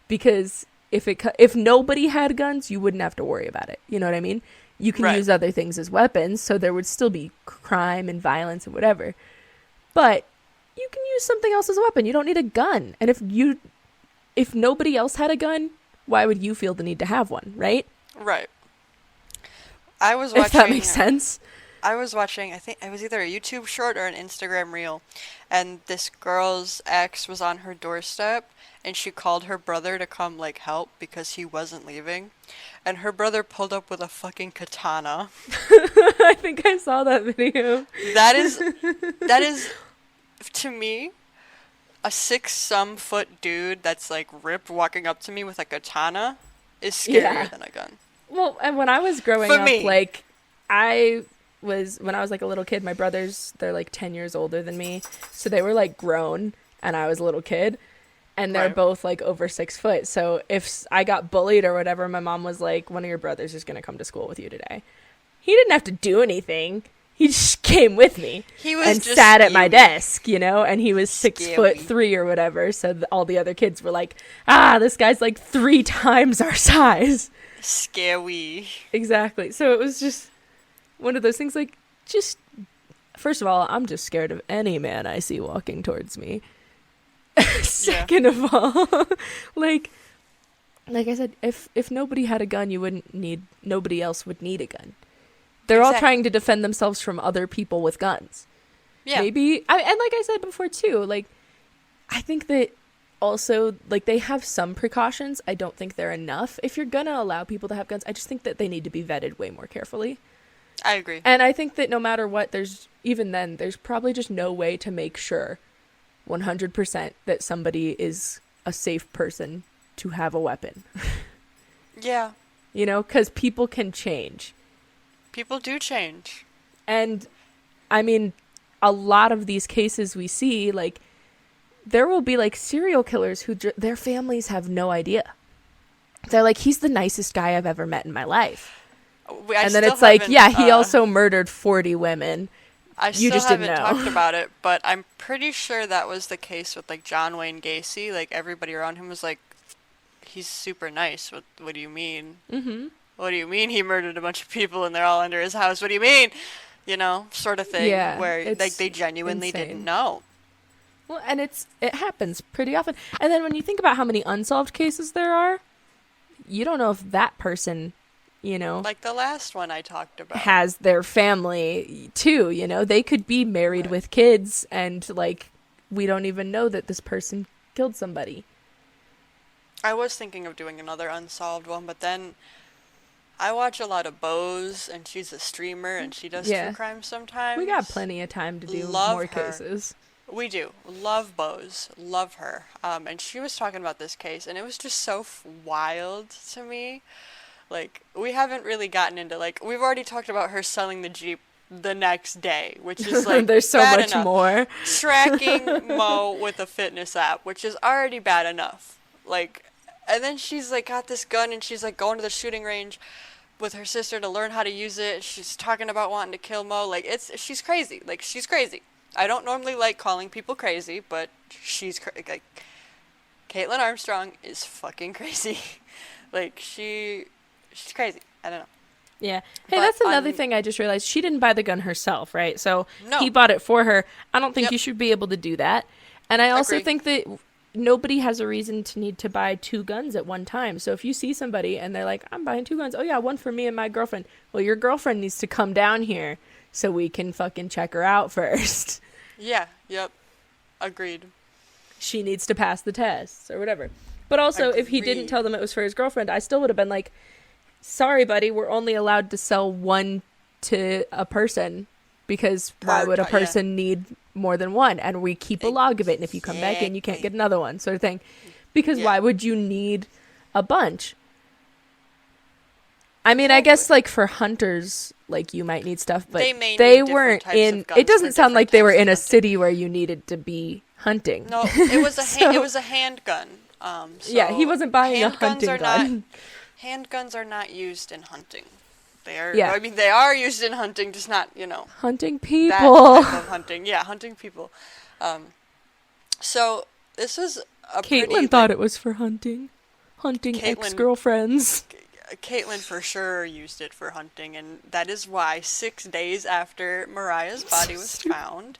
A: because if nobody had guns, you wouldn't have to worry about it. You know what I mean? You can
B: Right.
A: use other things as weapons, so there would still be crime and violence and whatever. But you can use something else as a weapon. You don't need a gun. And if nobody else had a gun, why would you feel the need to have one, right?
B: Right. I was watching.
A: If that makes sense.
B: I was watching, I think it was either a YouTube short or an Instagram reel, and this girl's ex was on her doorstep, and she called her brother to come, like, help because he wasn't leaving. And her brother pulled up with a fucking katana.
A: I think I saw that video.
B: That is, to me, a 6-some foot dude that's, like, ripped walking up to me with a katana is scarier
A: Yeah.
B: than a gun.
A: Well, and when I was growing
B: For
A: up,
B: me.
A: like, when I was like a little kid, my brothers, they're like 10 years older than me. So they were like grown and I was a little kid. And they're
B: Right.
A: both like over 6 foot. So if I got bullied or whatever, my mom was like, one of your brothers is going to come to school with you today. He didn't have to do anything. He just came with me
B: He was
A: and
B: just
A: sat at my
B: scary.
A: desk, and he was 6'3"
B: Scary.
A: or whatever. So all the other kids were like, this guy's like 3 times our size.
B: Scary.
A: Exactly. So it was just one of those things like, just, first of all, I'm just scared of any man I see walking towards me. Second of all, like I said, if nobody had a gun, nobody else would need a gun. They're all
B: Exactly.
A: trying to defend themselves from other people with guns.
B: Yeah.
A: Maybe, and like I said before too, like, I think that also, like, they have some precautions. I don't think they're enough. If you're gonna allow people to have guns, I just think that they need to be vetted way more carefully.
B: I agree.
A: And I think that no matter what, there's probably just no way to make sure 100% that somebody is a safe person to have a weapon.
B: Yeah.
A: Because people can change.
B: People do change.
A: And, I mean, a lot of these cases we see, like, there will be, like, serial killers who their families have no idea. They're like, he's the nicest guy I've ever met in my life. And then it's like, yeah, he also murdered 40 women.
B: I
A: You
B: still
A: just didn't
B: haven't
A: know.
B: talked about it, but I'm pretty sure that was the case with, like, John Wayne Gacy. Like, everybody around him was like, he's super nice. What do you mean?
A: Mm-hmm.
B: What do you mean he murdered a bunch of people and they're all under his house? What do you mean? Sort of thing.
A: Yeah,
B: where,
A: it's
B: like, they genuinely
A: insane.
B: didn't know.
A: Well, and it happens pretty often. And then when you think about how many unsolved cases there are, you don't know if that person,
B: Like the last one I talked about.
A: has their family too, They could be married
B: Right.
A: with kids and, like, we don't even know that this person killed somebody.
B: I was thinking of doing another unsolved one, but then I watch a lot of Bose, and she's a streamer, and she does
A: Yeah.
B: true crime sometimes.
A: We got plenty of time to do
B: Love
A: more
B: her.
A: cases.
B: We do. Love Bose. Love her. And she was talking about this case, and it was just so wild to me. Like, we haven't really gotten into, like, we've already talked about her selling the Jeep the next day, which is like
A: There's so
B: bad
A: much
B: enough.
A: more.
B: Tracking Mo with a fitness app, which is already bad enough. Like, and then she's like got this gun and she's like going to the shooting range with her sister to learn how to use it. She's talking about wanting to kill Mo. Like, she's crazy. Like, she's crazy. I don't normally like calling people crazy, but she's like, Caitlin Armstrong is fucking crazy. Like, she's crazy. I don't know.
A: Yeah. Hey,
B: But
A: that's another thing I just realized. She didn't buy the gun herself, right? So
B: No.
A: he bought it for her. I don't think
B: Yep.
A: you should be able to do that. And I also
B: Agree.
A: think that nobody has a reason to need to buy 2 guns at one time. So if you see somebody and they're like, I'm buying 2 guns. Oh, yeah, one for me and my girlfriend. Well, your girlfriend needs to come down here so we can fucking check her out first.
B: Yeah, yep. Agreed.
A: She needs to pass the tests or whatever. But also, if he didn't
B: Agreed.
A: tell them it was for his girlfriend, I still would have been like, sorry, buddy, we're only allowed to sell 1 to a person because why would a
B: yeah.
A: person need more than 1? And we keep a log of it, and if you come back in, you can't get another one, sort of thing. Because
B: Yeah.
A: why would you need a bunch? I mean, I guess like for hunters, like you might need stuff, but
B: They may
A: they
B: need different
A: weren't
B: types of
A: in.
B: guns
A: It doesn't
B: for
A: sound like
B: different
A: they were
B: types of
A: in a
B: hunting.
A: city where you needed to be hunting.
B: No, it was a
A: So-
B: it was a handgun.
A: Yeah, he wasn't buying a
B: handguns
A: hunting
B: are
A: gun.
B: Handguns are not used in hunting. They are.
A: Yeah.
B: I mean, they are used in hunting, just not
A: Hunting
B: that
A: people.
B: type of hunting. Yeah, hunting people. So this was a
A: Caitlin
B: pretty,
A: thought
B: like,
A: it was for hunting. Hunting
B: Caitlin-
A: ex-girlfriends.
B: Caitlin for sure used it for hunting, and that is why 6 days after Mariah's body was found,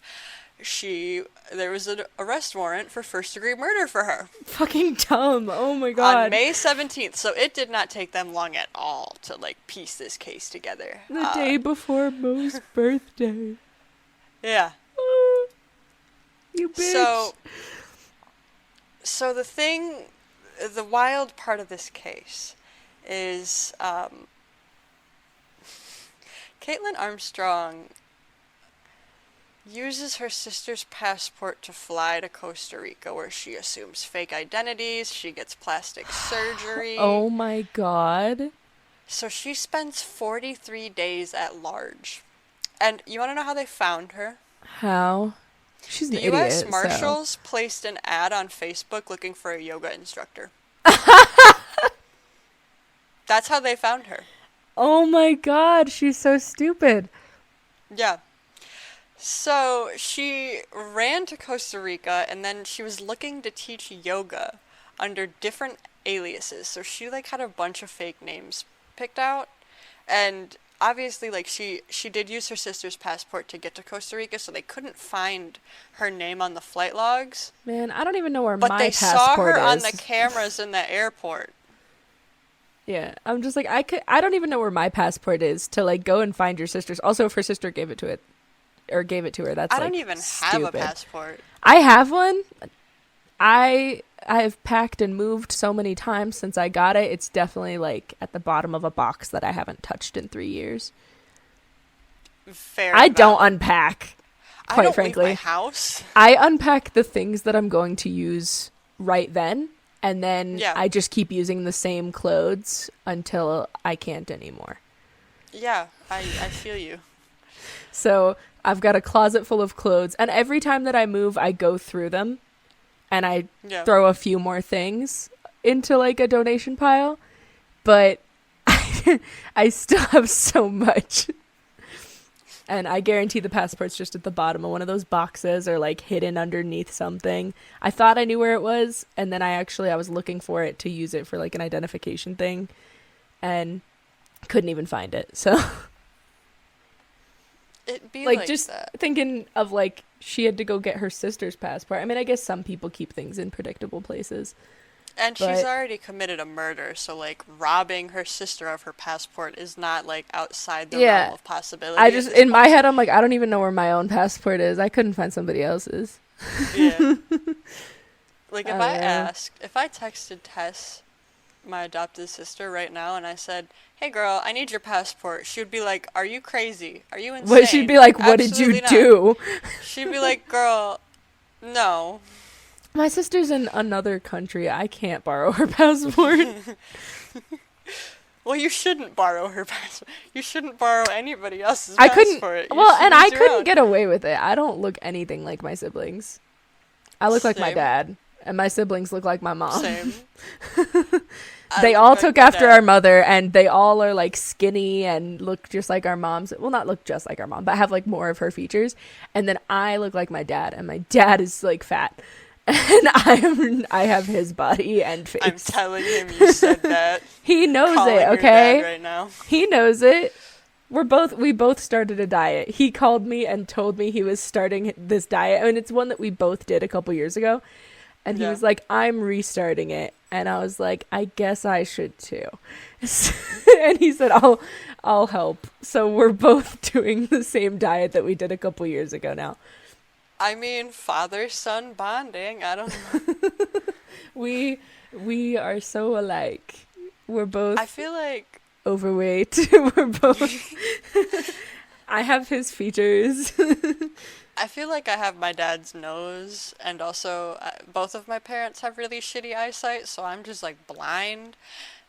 B: there was an arrest warrant for first-degree murder for her
A: Fucking dumb. Oh my god.
B: on May 17th. So it did not take them long at all to like piece this case together.
A: The day before Mo's birthday.
B: Yeah.
A: You bitch.
B: So the wild part of this case is Caitlin Armstrong uses her sister's passport to fly to Costa Rica, where she assumes fake identities. She gets plastic surgery.
A: Oh my god.
B: So she spends 43 days at large. And you want to know how they found her?
A: How? She's an
B: The
A: idiot.
B: U.S.
A: so-
B: Marshals placed an ad on Facebook looking for a yoga instructor. That's how they found her.
A: Oh my god, she's so stupid.
B: Yeah. So she ran to Costa Rica, and then she was looking to teach yoga under different aliases. So she like had a bunch of fake names picked out, and obviously like she did use her sister's passport to get to Costa Rica, so they couldn't find her name on the flight logs.
A: Man, I don't even know where
B: But
A: my
B: they
A: passport
B: saw her
A: is.
B: on the cameras in the airport.
A: Yeah, I'm just like I don't even know where my passport is to like go and find your sister's. Also, if her sister gave it to her, that's
B: I
A: like
B: don't even have a
A: stupid.
B: passport.
A: I have one. I've packed and moved so many times since I got it. It's definitely like at the bottom of a box that I haven't touched in 3 years.
B: Fair
A: I don't
B: enough.
A: unpack.
B: I
A: Quite
B: don't
A: frankly,
B: leave my house.
A: I unpack the things that I'm going to use right then, and then
B: Yeah.
A: I just keep using the same clothes until I can't anymore.
B: Yeah, I feel you.
A: So I've got a closet full of clothes, and every time that I move, I go through them, and I
B: Yeah.
A: throw a few more things into like a donation pile, but I still have so much. And I guarantee the passport's just at the bottom of one of those boxes or like hidden underneath something. I thought I knew where it was, and then I was looking for it to use it for like an identification thing and couldn't even find it. So
B: It'd be
A: like
B: like
A: just
B: that.
A: thinking of like she had to go get her sister's passport. I mean, I guess some people keep things in predictable places.
B: And she's
A: but-
B: already committed a murder, so like robbing her sister of her passport is not like outside the
A: Yeah.
B: realm of possibility.
A: I
B: at
A: just
B: this
A: in my
B: point.
A: head I'm like I don't even know where my own passport is. I couldn't find somebody else's.
B: Yeah. Like if
A: Oh, yeah.
B: if I texted Tess, my adopted sister, right now, and I said, "Hey girl, I need your passport," she would be like, "Are you crazy? Are you insane?"
A: What she'd be like, "What did you
B: Absolutely not."
A: do?"
B: She'd be like, "Girl, no."
A: My sister's in another country. I can't borrow her passport.
B: Well, you shouldn't borrow her passport. You shouldn't borrow anybody else's
A: I couldn't.
B: passport.
A: Well, and I couldn't get away with it. I don't look anything like my siblings. I look like my
B: Same.
A: dad, and my siblings look like my mom.
B: Same.
A: They
B: look
A: all
B: like
A: took
B: my
A: after
B: dad.
A: our mother, and they all are like skinny and look just like our mom's. Well, not look just like our mom, but have like more of her features. And then I look like my dad, and my dad is like fat, and I have his body and face.
B: I'm telling him you said that.
A: He knows
B: Calling
A: it,
B: your
A: okay?
B: dad right now.
A: He knows it. We both started a diet. He called me and told me he was starting this diet, and it's one that we both did a couple years ago. And he
B: Yeah.
A: was like, I'm restarting it. And I was like, I guess I should too. And he said, I'll help. So we're both doing the same diet that we did a couple years ago now.
B: I mean, father-son bonding. I don't know.
A: We are so alike. We're both
B: I feel like
A: overweight. We're both I have his features.
B: I feel like I have my dad's nose, and also both of my parents have really shitty eyesight, so I'm just like blind.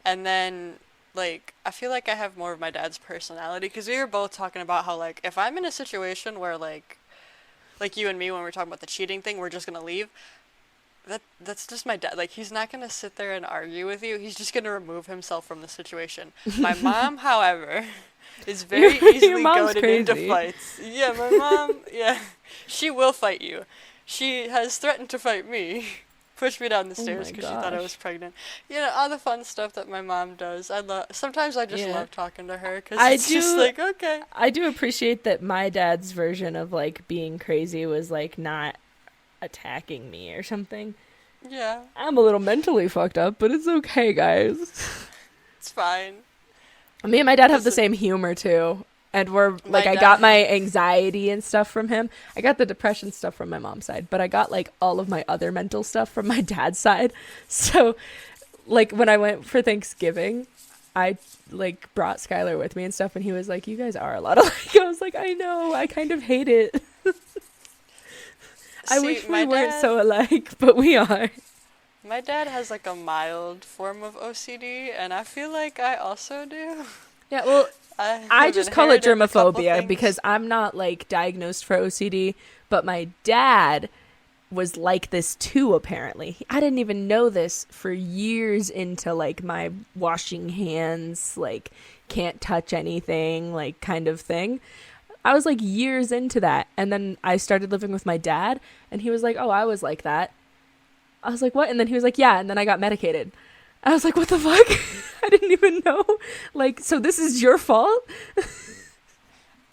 B: And then, like, I feel like I have more of my dad's personality, because we were both talking about how, like, if I'm in a situation where, like you and me, when we're talking about the cheating thing, we're just gonna leave. That's just my dad. Like, he's not gonna sit there and argue with you. He's just gonna remove himself from the situation. My mom, however, is very
A: Your
B: easily
A: mom's
B: goaded into
A: crazy.
B: fights. Yeah, my mom, yeah, she will fight you. She has threatened to fight me. Push me down the stairs
A: my
B: because she thought I
A: gosh.
B: was pregnant. You know, all the fun stuff that my mom does. Sometimes I just
A: Yeah.
B: love talking to her because
A: I
B: it's just
A: do-
B: like, okay.
A: I do appreciate that my dad's version of like being crazy was like not attacking me or something.
B: Yeah,
A: I'm a little mentally fucked up, but it's okay, guys.
B: it's fine.
A: Me and my dad have the
B: Listen.
A: same humor too. And we're like,
B: My
A: I
B: dad-
A: got my anxiety and stuff from him. I got the depression stuff from my mom's side, but I got like all of my other mental stuff from my dad's side. So like when I went for Thanksgiving, I like brought Skylar with me and stuff, and he was like, you guys are a lot alike. I was like, I know, I kind of hate it. I
B: See,
A: wish we
B: my
A: weren't
B: dad-
A: so alike, but we are.
B: My dad has like a mild form of OCD, and I feel like I also do.
A: Yeah, well, I
B: have
A: just call it
B: inherited a couple
A: germophobia
B: things.
A: because I'm not like diagnosed for OCD, but my dad was like this too, apparently. I didn't even know this for years into like my washing hands, like can't touch anything, like kind of thing. I was like years into that. And then I started living with my dad, and he was like, oh, I was like that. I was like, what? And then he was like, yeah. And then I got medicated. I was like, what the fuck? I didn't even know. Like, so this is your fault?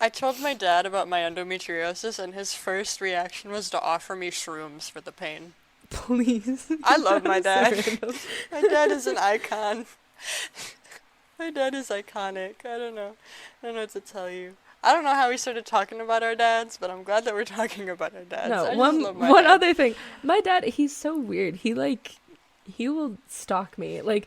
B: I told my dad about my endometriosis, and his first reaction was to offer me shrooms for the pain.
A: Please.
B: I love my
A: That
B: dad.
A: is so random.
B: My dad is an icon. My dad is iconic. I don't know what to tell you. I don't know how we started talking about our dads, but I'm glad that we're talking about our dads. I
A: No,
B: just
A: one
B: love my
A: one
B: dad.
A: other thing. My dad, he's so weird. He will stalk me. Like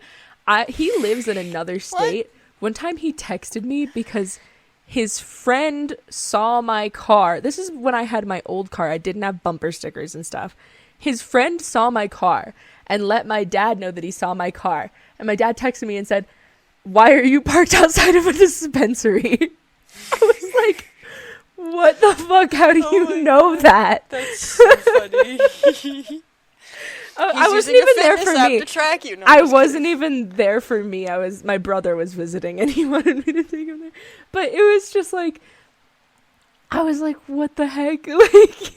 A: he lives in another state. One time he texted me because his friend saw my car. This is when I had my old car. I didn't have bumper stickers and stuff. His friend saw my car and let my dad know that he saw my car. And my dad texted me and said, "Why are you parked outside of a dispensary?" I was like, what the fuck? How do
B: Oh
A: you
B: my
A: know
B: God.
A: that?
B: That's so funny.
A: I
B: He's
A: wasn't
B: using a
A: even there
B: fitness
A: for
B: app
A: me.
B: to track you. No,
A: I
B: I'm just
A: wasn't
B: kidding.
A: even there for me. My brother was visiting and he wanted me to take him there. But it was just like, I was like, what the heck? Like,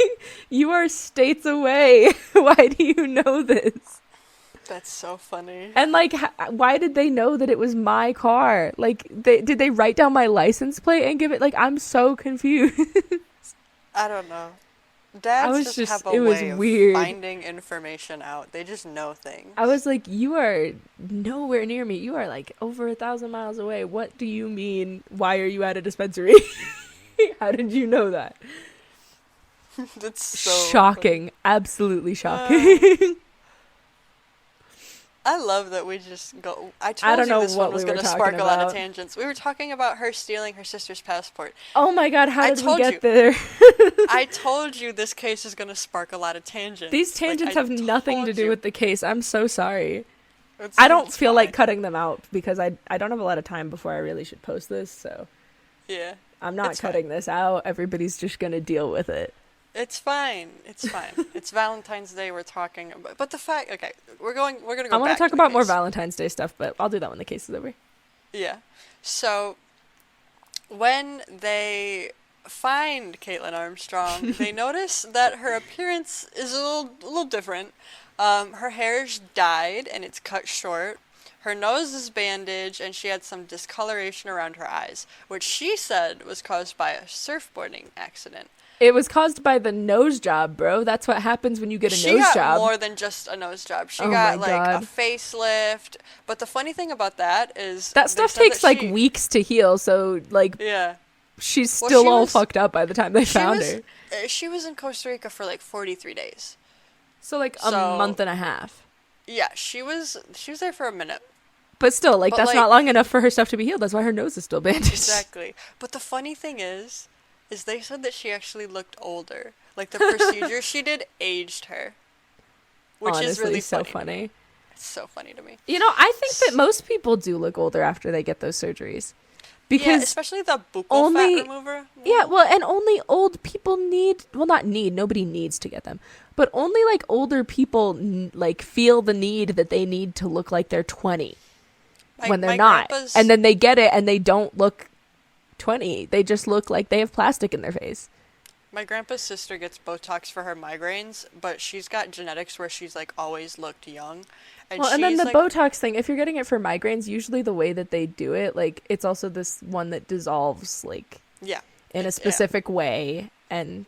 A: you are states away. Why do you know this?
B: That's so funny.
A: And like, why did they know that it was my car? Like, did they write down my license plate and give it? Like, I'm so confused.
B: I don't know. Dads
A: was just-
B: have a
A: it was
B: way of
A: weird.
B: finding information out. They just know things.
A: I was like, you are nowhere near me. You are like over 1,000 miles away. What do you mean? Why are you at a dispensary? How did you know that?
B: That's so
A: Shocking. Absolutely shocking.
B: I love that we just go. I
A: I
B: told
A: don't
B: you
A: know
B: this
A: what
B: one was
A: we were
B: going to
A: talking
B: spark a lot of
A: about.
B: tangents. We were talking about her stealing her sister's passport.
A: Oh my god, how
B: I
A: did we
B: told
A: get
B: you.
A: there?
B: I told you this case is going to spark a lot of tangents.
A: These tangents have nothing to do with the case. I'm so sorry. I don't feel like
B: fine.
A: cutting them out because I don't have a lot of time before I really should post this, so
B: Yeah.
A: I'm not
B: It's
A: cutting
B: fine.
A: this out. Everybody's just gonna deal with it.
B: It's fine. It's fine. It's Valentine's Day we're talking about. But the fact, okay, we're gonna
A: I
B: go
A: want to
B: back
A: talk
B: to the
A: about more
B: case.
A: Valentine's Day stuff, but I'll do that when the case is over.
B: Yeah. So when they find Caitlin Armstrong, they notice that her appearance is a little different. Her hair's dyed and it's cut short. Her nose is bandaged and she had some discoloration around her eyes, which she said was caused by a surfboarding accident.
A: It was caused by the nose job, bro. That's what happens when you get a
B: She
A: nose
B: got
A: job.
B: more than just a nose job. She
A: Oh my
B: got like a
A: God.
B: facelift. But the funny thing about that is
A: That
B: they
A: stuff
B: said
A: takes
B: that
A: like
B: she,
A: weeks to heal, so like
B: yeah.
A: she's
B: Well,
A: still all fucked up by the time they found her.
B: She was in Costa Rica for like 43 days.
A: So like a
B: So
A: month and a half.
B: yeah, she was there for a minute.
A: But still, like
B: But,
A: that's
B: like-
A: not long enough for her stuff to be healed. That's why her nose is still bandaged.
B: Exactly. But the funny thing is they said that she actually looked older. Like the procedure she did aged her. Which
A: Honestly,
B: is really
A: so
B: funny. To me.
A: funny.
B: It's so funny to me.
A: You know, I think that most people do look older after they get those surgeries.
B: Yeah,
A: Because
B: especially the buccal
A: only-
B: fat remover.
A: yeah, well, and only old people need, well, not need, nobody needs to get them, but only like older people like feel the need that they need to look like they're 20 when they're
B: my
A: not.
B: grandpa's-
A: And then they get it and they don't look 20. They just look like they have plastic in their face.
B: My grandpa's sister gets Botox for her migraines, but she's got genetics where she's like always looked young. And
A: Well, and then
B: she's,
A: the
B: like,
A: Botox thing, if you're getting it for migraines, usually the way that they do it, like, it's also this one that dissolves, like,
B: yeah.
A: in a
B: Yeah.
A: specific way. And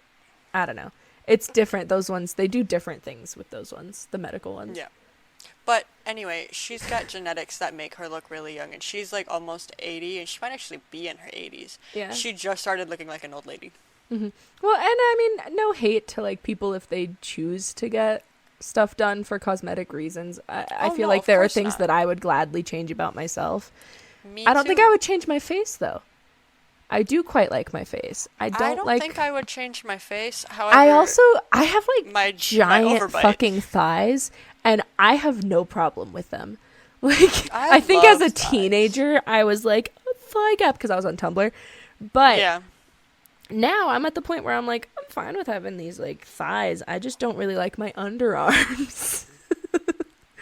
A: I don't know. It's different. Those ones, they do different things with those ones, the medical ones.
B: Yeah. But anyway, she's got genetics that make her look really young, and she's like almost 80, and she might actually be in her 80s.
A: Yeah.
B: She just started looking like an old lady.
A: Hmm. Well, and I mean, no hate to, like, people if they choose to get stuff done for cosmetic reasons. I
B: Oh,
A: feel
B: no,
A: like
B: of
A: there are
B: course
A: things
B: not.
A: that I would gladly change about myself.
B: Me
A: I don't think
B: too.
A: I would change my face, though. I do quite like my face. I don't like...
B: think I would change my face. However,
A: I have like
B: my
A: giant
B: overbite.
A: fucking thighs, and I have no problem with them. Like,
B: I
A: I think as a
B: love thighs.
A: teenager, I was like, a thigh gap, because I was on Tumblr. But
B: yeah.
A: now I'm at the point where I'm like, I'm fine with having these like thighs. I just don't really like my underarms.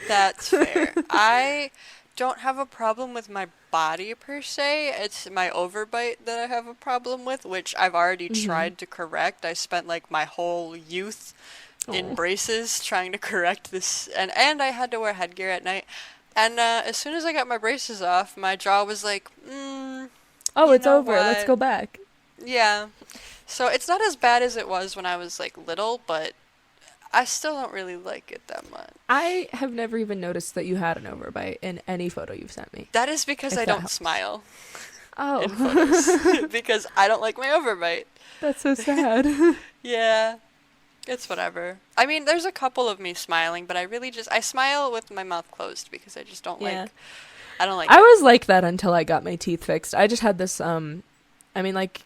B: That's fair. I don't have a problem with my body per se. It's my overbite that I have a problem with, which I've already tried to correct. I spent like my whole youth in
A: Aw.
B: braces trying to correct this, and I had to wear headgear at night. And as soon as I got my braces off, my jaw was like,
A: Oh,
B: You
A: it's
B: know
A: over. Let's
B: what?
A: go back.
B: yeah. So it's not as bad as it was when I was like little, but I still don't really like it that much.
A: I have never even noticed that you had an overbite in any photo you've sent me.
B: That is because
A: If
B: I
A: that
B: don't
A: helps.
B: smile in
A: Oh,
B: photos because I don't like my overbite.
A: that's so sad.
B: Yeah, it's whatever. I mean, there's a couple of me smiling, but I smile with my mouth closed because I just don't
A: Yeah.
B: like. I don't like.
A: I
B: it.
A: was like that until I got my teeth fixed. I just had this, I mean, like,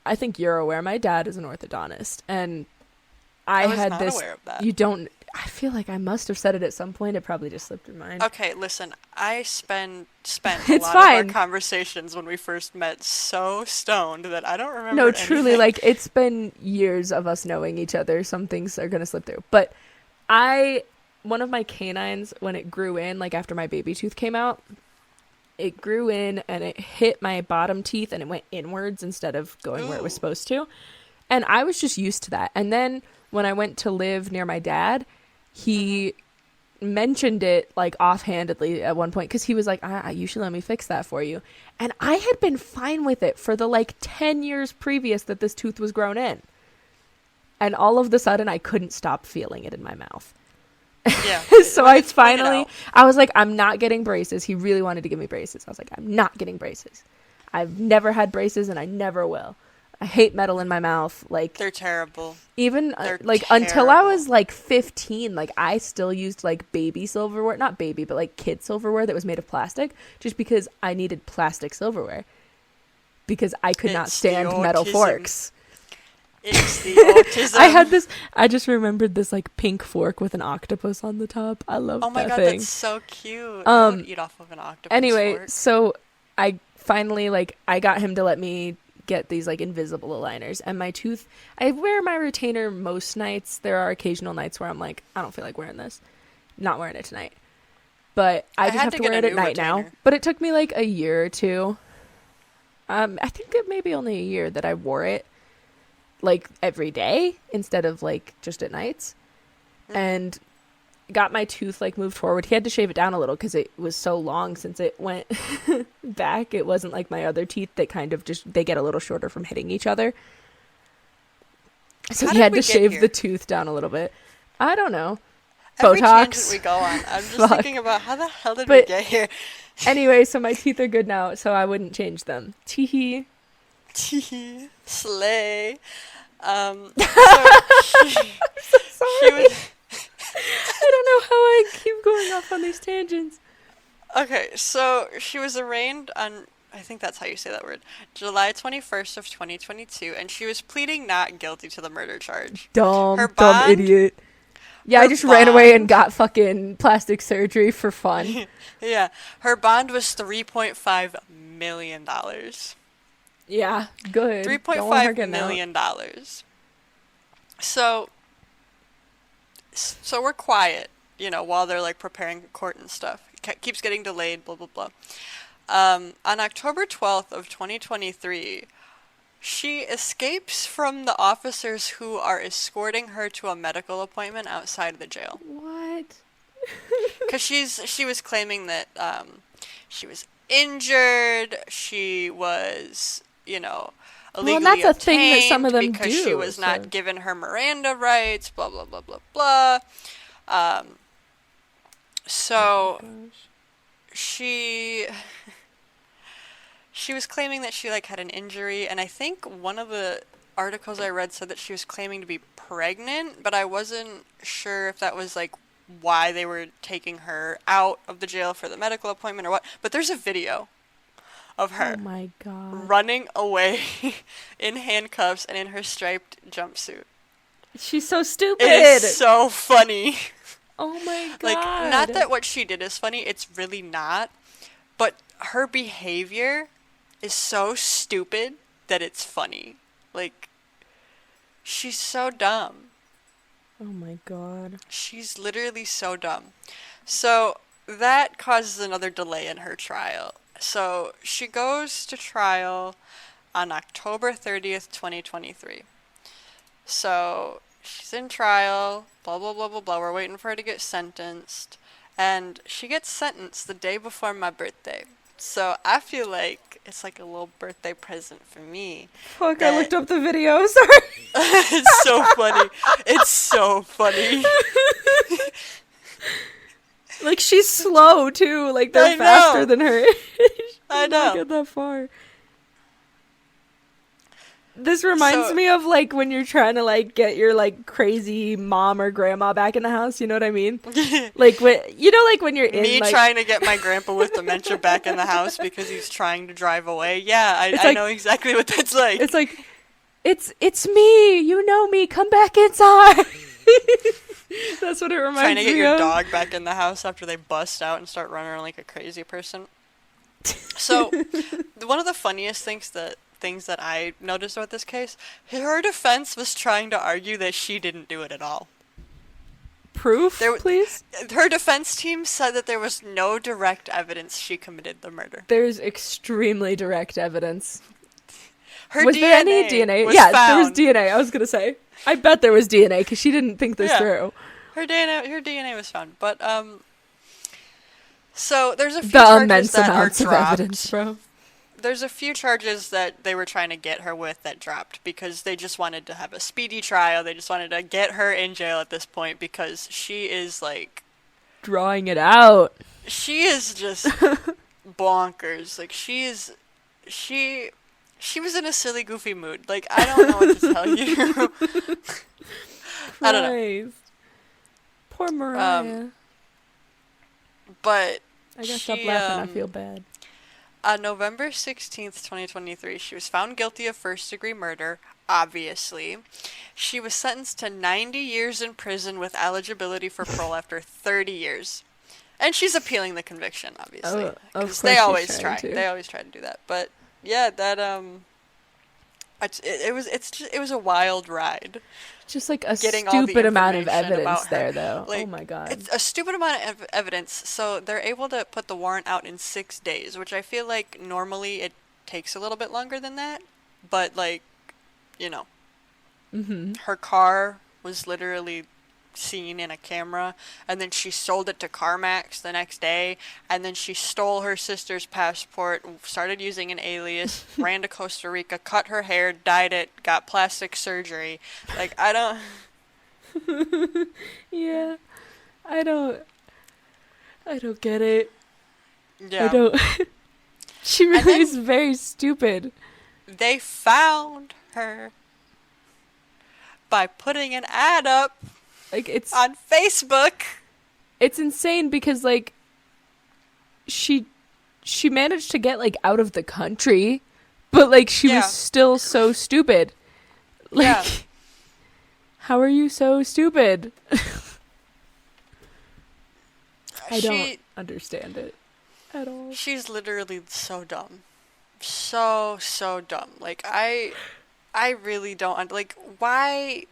A: I think you're aware, my dad is an orthodontist, and I
B: was
A: had
B: not
A: this,
B: aware of that.
A: you don't, I feel like I must have said it at some point, it probably just slipped your mind.
B: Okay, listen. I spent a
A: It's
B: lot
A: fine.
B: of our conversations when we first met so stoned that I don't remember.
A: No, truly,
B: anything.
A: like, it's been years of us knowing each other, some things are gonna slip through, but one of my canines, when it grew in, like, after my baby tooth came out, it grew in and it hit my bottom teeth and it went inwards instead of going where it was
B: Ooh.
A: supposed to. And I was just used to that. And then when I went to live near my dad, he mentioned it like offhandedly at one point because he was like, you should let me fix that for you. And I had been fine with it for the like 10 years previous that this tooth was grown in. And all of the sudden I couldn't stop feeling it in my mouth.
B: Yeah.
A: So
B: when
A: I
B: it's pointed
A: finally,
B: out.
A: I was like, I'm not getting braces. He really wanted to give me braces. I was like, I'm not getting braces. I've never had braces and I never will. I hate metal in my mouth. Like,
B: They're terrible.
A: even
B: they're
A: like until I
B: terrible.
A: was like 15, like I still used like baby silverware, not baby, but like kid silverware that was made of plastic just because I needed plastic silverware because I could not
B: It's
A: stand
B: the
A: metal
B: autism.
A: forks.
B: It's the autism.
A: I just remembered this like pink fork with an octopus on the top. I love
B: Oh my
A: that
B: god,
A: thing.
B: that's so cute. I would eat off of an octopus
A: Anyway,
B: fork.
A: so I finally I got him to let me get these like invisible aligners, and my tooth, I wear my retainer most nights. There are occasional nights where I'm like, I don't feel like wearing this. Not wearing it tonight. But I just have to wear it at night now. But it took me like a year or two. I think it maybe only a year that I wore it like every day instead of like just at nights. And got my tooth like moved forward. He had to shave it down a little because it was so long since it went back. It wasn't like my other teeth that kind of just, they get a little shorter from hitting each other. So he had to shave the tooth down a little bit. I don't know.
B: Every
A: Botox.
B: tangent we go on, I'm just thinking about how the hell did we get here?
A: Anyway, so my teeth are good now, so I wouldn't change them. Teehee.
B: Teehee. Slay. So
A: Sorry. I don't know how I keep going off on these tangents.
B: Okay, so she was arraigned on, I think that's how you say that word, July 21st of 2022, and she was pleading not guilty to the murder charge.
A: Dumb idiot. Yeah, I just ran away and got fucking plastic surgery for fun.
B: Yeah, her bond was $3.5 million.
A: Yeah, good.
B: $3.5 million. So we're quiet, while they're like preparing court and stuff. It keeps getting delayed, blah, blah, blah. On October 12th of 2023, she escapes from the officers who are escorting her to a medical appointment outside of the jail.
A: What?
B: Because she was claiming that she was injured, she was, illegally
A: that's a
B: obtained
A: thing that some of them
B: because
A: do,
B: she was not given her Miranda rights, blah, blah, blah, blah, blah. So she was claiming that she had an injury, and I think one of the articles I read said that she was claiming to be pregnant, but I wasn't sure if that was why they were taking her out of the jail for the medical appointment or what. But there's a video of her
A: oh my God.
B: running away in handcuffs and in her striped jumpsuit.
A: She's so stupid.
B: It is so funny.
A: Oh my God.
B: Not that what she did is funny, it's really not, but her behavior is so stupid that it's funny. She's so dumb.
A: Oh my God.
B: She's literally so dumb. So that causes another delay in her trial. So she goes to trial on October 30th, 2023. So she's in trial, blah, blah, blah, blah, blah. We're waiting for her to get sentenced. And she gets sentenced the day before my birthday. So I feel like it's like a little birthday present for me.
A: Fuck, I looked up the video. Sorry.
B: It's so funny. It's so funny.
A: She's slow, too. They're faster than her.
B: I know.
A: Get that far. This reminds me of when you're trying to get your crazy mom or grandma back in the house, you know what I mean? When you're in
B: me trying to get my grandpa with dementia back in the house because he's trying to drive away. Yeah, I know exactly what that's like.
A: It's it's me, you know me, come back inside. That's what it reminds me of.
B: Trying to get your dog back in the house after they bust out and start running around like a crazy person. So, one of the funniest things that I noticed about this case, her defense was trying to argue that she didn't do it at all.
A: Proof, please?
B: Her defense team said that there was no direct evidence she committed the murder.
A: There's extremely direct evidence.
B: Was
A: there any DNA?
B: Found.
A: There was DNA. I was going to say. I bet there was DNA because she didn't think this through.
B: Her DNA was found. But, so there's a few charges that are dropped.
A: Of evidence, bro.
B: There's a few charges that they were trying to get her with that dropped because they just wanted to have a speedy trial. They just wanted to get her in jail at this point because she is
A: drawing it out.
B: She is just bonkers. She was in a silly, goofy mood. I don't know what to tell you. I don't know.
A: Poor Moriah.
B: But
A: I gotta stop laughing. I feel bad.
B: On November 16th, 2023, she was found guilty of first-degree murder, obviously. She was sentenced to 90 years in prison with eligibility for parole after 30 years. And she's appealing the conviction, obviously.
A: Oh, of
B: Because
A: course
B: they
A: she's
B: always
A: trying
B: try.
A: to.
B: They always try to do that. But yeah, that it was a wild ride.
A: Just like a
B: Getting all the
A: stupid amount of
B: information
A: evidence
B: about her.
A: there, though. Oh
B: Like,
A: my god.
B: it's a stupid amount of evidence. So they're able to put the warrant out in 6 days, which I feel like normally it takes a little bit longer than that. But like, you know, her car was literally seen in a camera, and then she sold it to CarMax the next day, and then she stole her sister's passport, started using an alias, ran to Costa Rica, cut her hair, dyed it, got plastic surgery. Like, I don't...
A: Yeah. I don't get it.
B: Yeah.
A: I don't. She
B: And
A: really
B: then
A: is very stupid.
B: they found her by putting an ad up
A: Like it's
B: on Facebook.
A: insane because like she managed to get like out of the country, but like she
B: Yeah.
A: was still so stupid. Like
B: Yeah.
A: how are you so stupid? I don't
B: She
A: understand it at all.
B: She's literally so dumb. So dumb. Like, I really don't, like, why,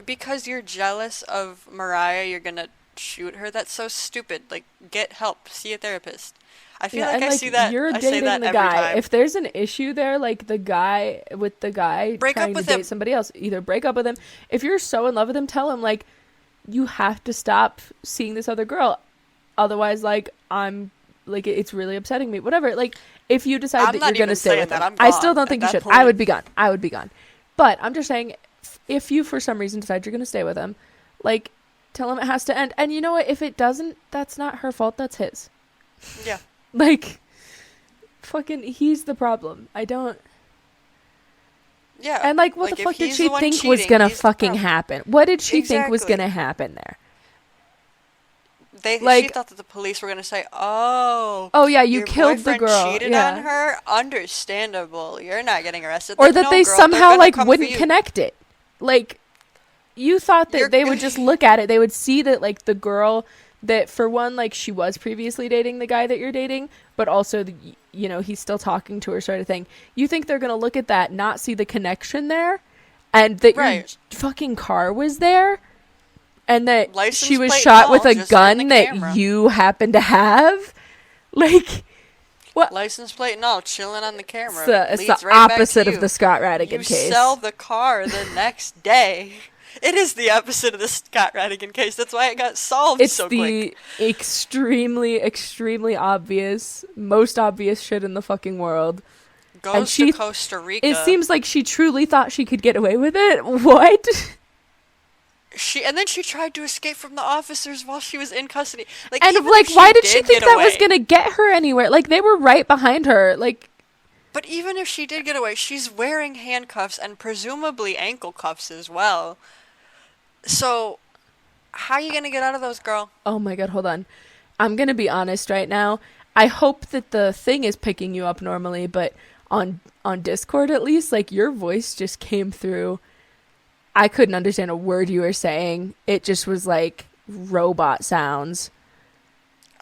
B: because you're jealous of Moriah, you're gonna shoot her? That's so stupid. Like, get help. See a therapist. I feel like
A: and
B: I
A: like
B: see that,
A: you're
B: I say
A: dating
B: that
A: the
B: every
A: guy.
B: time.
A: If there's an issue there, like the guy
B: Break up
A: trying to
B: with
A: date
B: him.
A: somebody else, either break up with him. If you're so in love with him, tell him like you have to stop seeing this other girl. Otherwise, like I'm like it's really upsetting me. Whatever. Like if you decide
B: I'm
A: that
B: not
A: you're gonna
B: even
A: stay
B: saying
A: with
B: that.
A: him,
B: I'm
A: I still
B: gone
A: don't think you
B: at
A: should.
B: that
A: I
B: point.
A: would be gone. I would be gone. But I'm just saying, if you for some reason decide you're gonna stay with him, like tell him it has to end. And you know what? If it doesn't, that's not her fault. That's his.
B: Yeah.
A: Like fucking he's the problem. I don't.
B: Yeah.
A: And like what
B: Like,
A: the
B: if
A: fuck did
B: he's
A: she
B: the one
A: think was
B: cheating,
A: gonna
B: he's the
A: fucking
B: problem.
A: happen? What did she think was
B: Exactly.
A: gonna happen there?
B: She
A: Like
B: thought that the police were gonna say, "Oh,
A: oh yeah, you
B: your
A: killed the
B: boyfriend
A: girl.
B: cheated
A: Yeah.
B: on her. Understandable. You're not getting arrested."
A: Or
B: Like,
A: that
B: no,
A: they
B: girl, they're
A: somehow
B: gonna
A: like
B: come for
A: wouldn't
B: you.
A: connect it. Like you thought that
B: You're-
A: they would just look at it, they would see that like the girl that for one like she was previously dating the guy that you're dating, but also you know he's still talking to her sort of thing. You think they're gonna look at that, not see the connection there, and that your
B: Right.
A: fucking car was there, and that
B: License
A: she was
B: plate
A: shot
B: and
A: with
B: all,
A: a
B: just in
A: gun
B: the
A: that
B: camera.
A: you happen to have? Like what?
B: License plate and all, chilling on the camera.
A: It's
B: Leads
A: the
B: right back to
A: opposite of
B: you.
A: the Scott Radigan
B: You
A: case.
B: sell the car the next day. It is the opposite of the Scott Radigan case. That's why it got solved
A: It's
B: so
A: the
B: quick.
A: extremely obvious, most obvious shit in the fucking world.
B: Goes
A: and she-
B: to Costa Rica.
A: It seems like she truly thought she could get away with it. What?
B: And then she tried to escape from the officers while she was in custody. Like,
A: And
B: even
A: like,
B: if
A: why did she think
B: get
A: that was
B: away-
A: gonna get her anywhere? Like, they were right behind her. Like,
B: But even if she did get away, she's wearing handcuffs and presumably ankle cuffs as well. So, how are you gonna get out of those, girl?
A: oh my god, hold on. I'm gonna be honest right now. I hope that the thing is picking you up normally, but on Discord at least, like your voice just came through. I couldn't understand a word you were saying. It just was like robot sounds.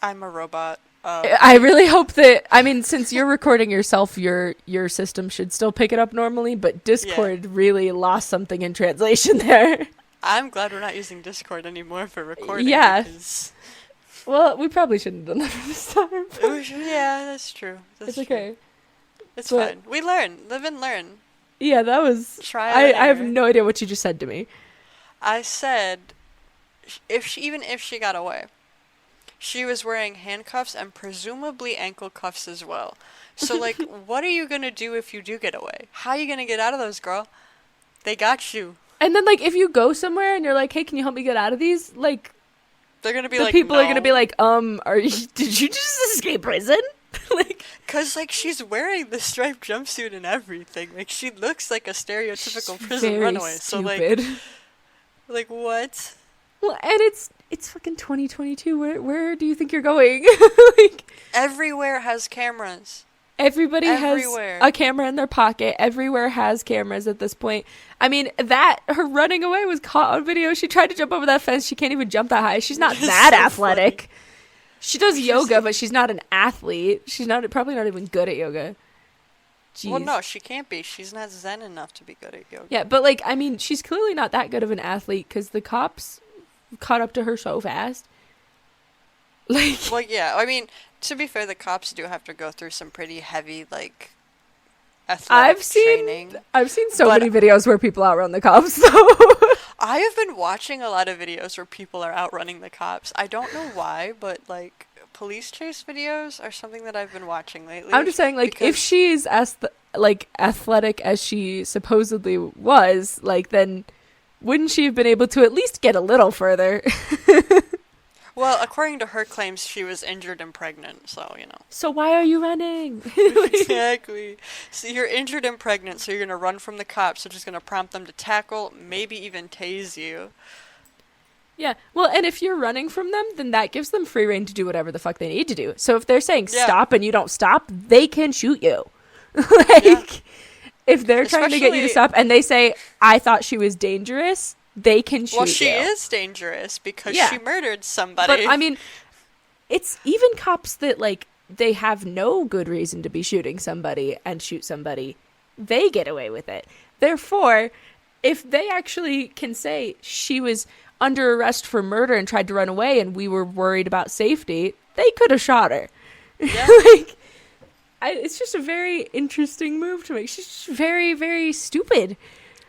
B: I'm a robot.
A: I really hope that, I mean, since you're recording yourself, your system should still pick it up normally, but Discord really lost something in translation there.
B: I'm glad we're not using Discord anymore for recording.
A: Yeah.
B: Because
A: Well, we probably shouldn't have done that this time.
B: yeah, that's true.
A: It's
B: True.
A: okay.
B: It's
A: But-
B: fine. We learn. Live and learn.
A: Yeah, that was...
B: Try
A: I have no idea what you just said to me.
B: I said, even if she got away, she was wearing handcuffs and presumably ankle cuffs as well. So, like, what are you gonna do if you do get away? How are you gonna get out of those, girl? They got you.
A: And then, like, if you go somewhere and you're like, hey, can you help me get out of these? Like,
B: They're gonna be
A: the
B: like,
A: people are
B: no.
A: gonna be like, did you just escape prison? Like,
B: Cause like she's wearing the striped jumpsuit and everything. Like she looks like a stereotypical prison
A: very
B: runaway. So
A: stupid.
B: like what?
A: Well, and it's fucking 2022. Where do you think you're going? Like,
B: Everywhere has cameras.
A: Everybody
B: everywhere.
A: has a camera in their pocket. Everywhere has cameras at this point. I mean, her running away was caught on video. She tried to jump over that fence. She can't even jump that high. She's not that
B: so
A: athletic.
B: Funny.
A: She does yoga, but she's not an athlete. She's probably not even good at yoga. Jeez.
B: Well, no, she can't be. She's not zen enough to be good at yoga.
A: Yeah, but like, I mean, she's clearly not that good of an athlete because the cops caught up to her so fast. Like,
B: well, yeah. I mean, to be fair, the cops do have to go through some pretty heavy, like, athletic training.
A: I've seen so many videos where people outrun the cops, though.
B: I have been watching a lot of videos where people are outrunning the cops. I don't know why, but, like, police chase videos are something that I've been watching lately.
A: I'm just saying, like, if she's as athletic as she supposedly was, like, then wouldn't she have been able to at least get a little further?
B: Well, according to her claims, she was injured and pregnant, so, you know.
A: So why are you running?
B: Exactly. So you're injured and pregnant, so you're going to run from the cops, which is going to prompt them to tackle, maybe even tase you.
A: Yeah, well, and if you're running from them, then that gives them free rein to do whatever the fuck they need to do. So if they're saying stop and you don't stop, they can shoot you. If they're trying to get you to stop and they say, I thought she was dangerous, they can shoot you.
B: Well, she is dangerous because she murdered somebody.
A: But, I mean, it's even cops that, like, they have no good reason to be shooting somebody and shoot somebody. They get away with it. Therefore, if they actually can say she was under arrest for murder and tried to run away and we were worried about safety, they could have shot her. Yeah. It's just a very interesting move to make. She's just very, very stupid.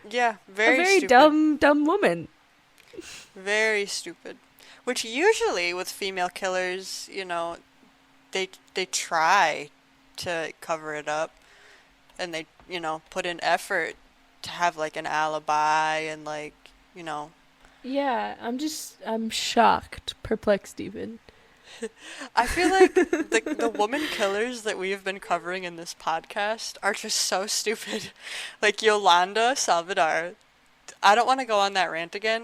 B: Yeah, very
A: stupid. dumb woman.
B: Very stupid. Which usually with female killers, you know, they try to cover it up and they, you know, put in effort to have like an alibi and like, you know.
A: Yeah, I'm shocked, perplexed even.
B: I feel like the woman killers that we have been covering in this podcast are just so stupid. Like Yolanda Salvador. I don't want to go on that rant again,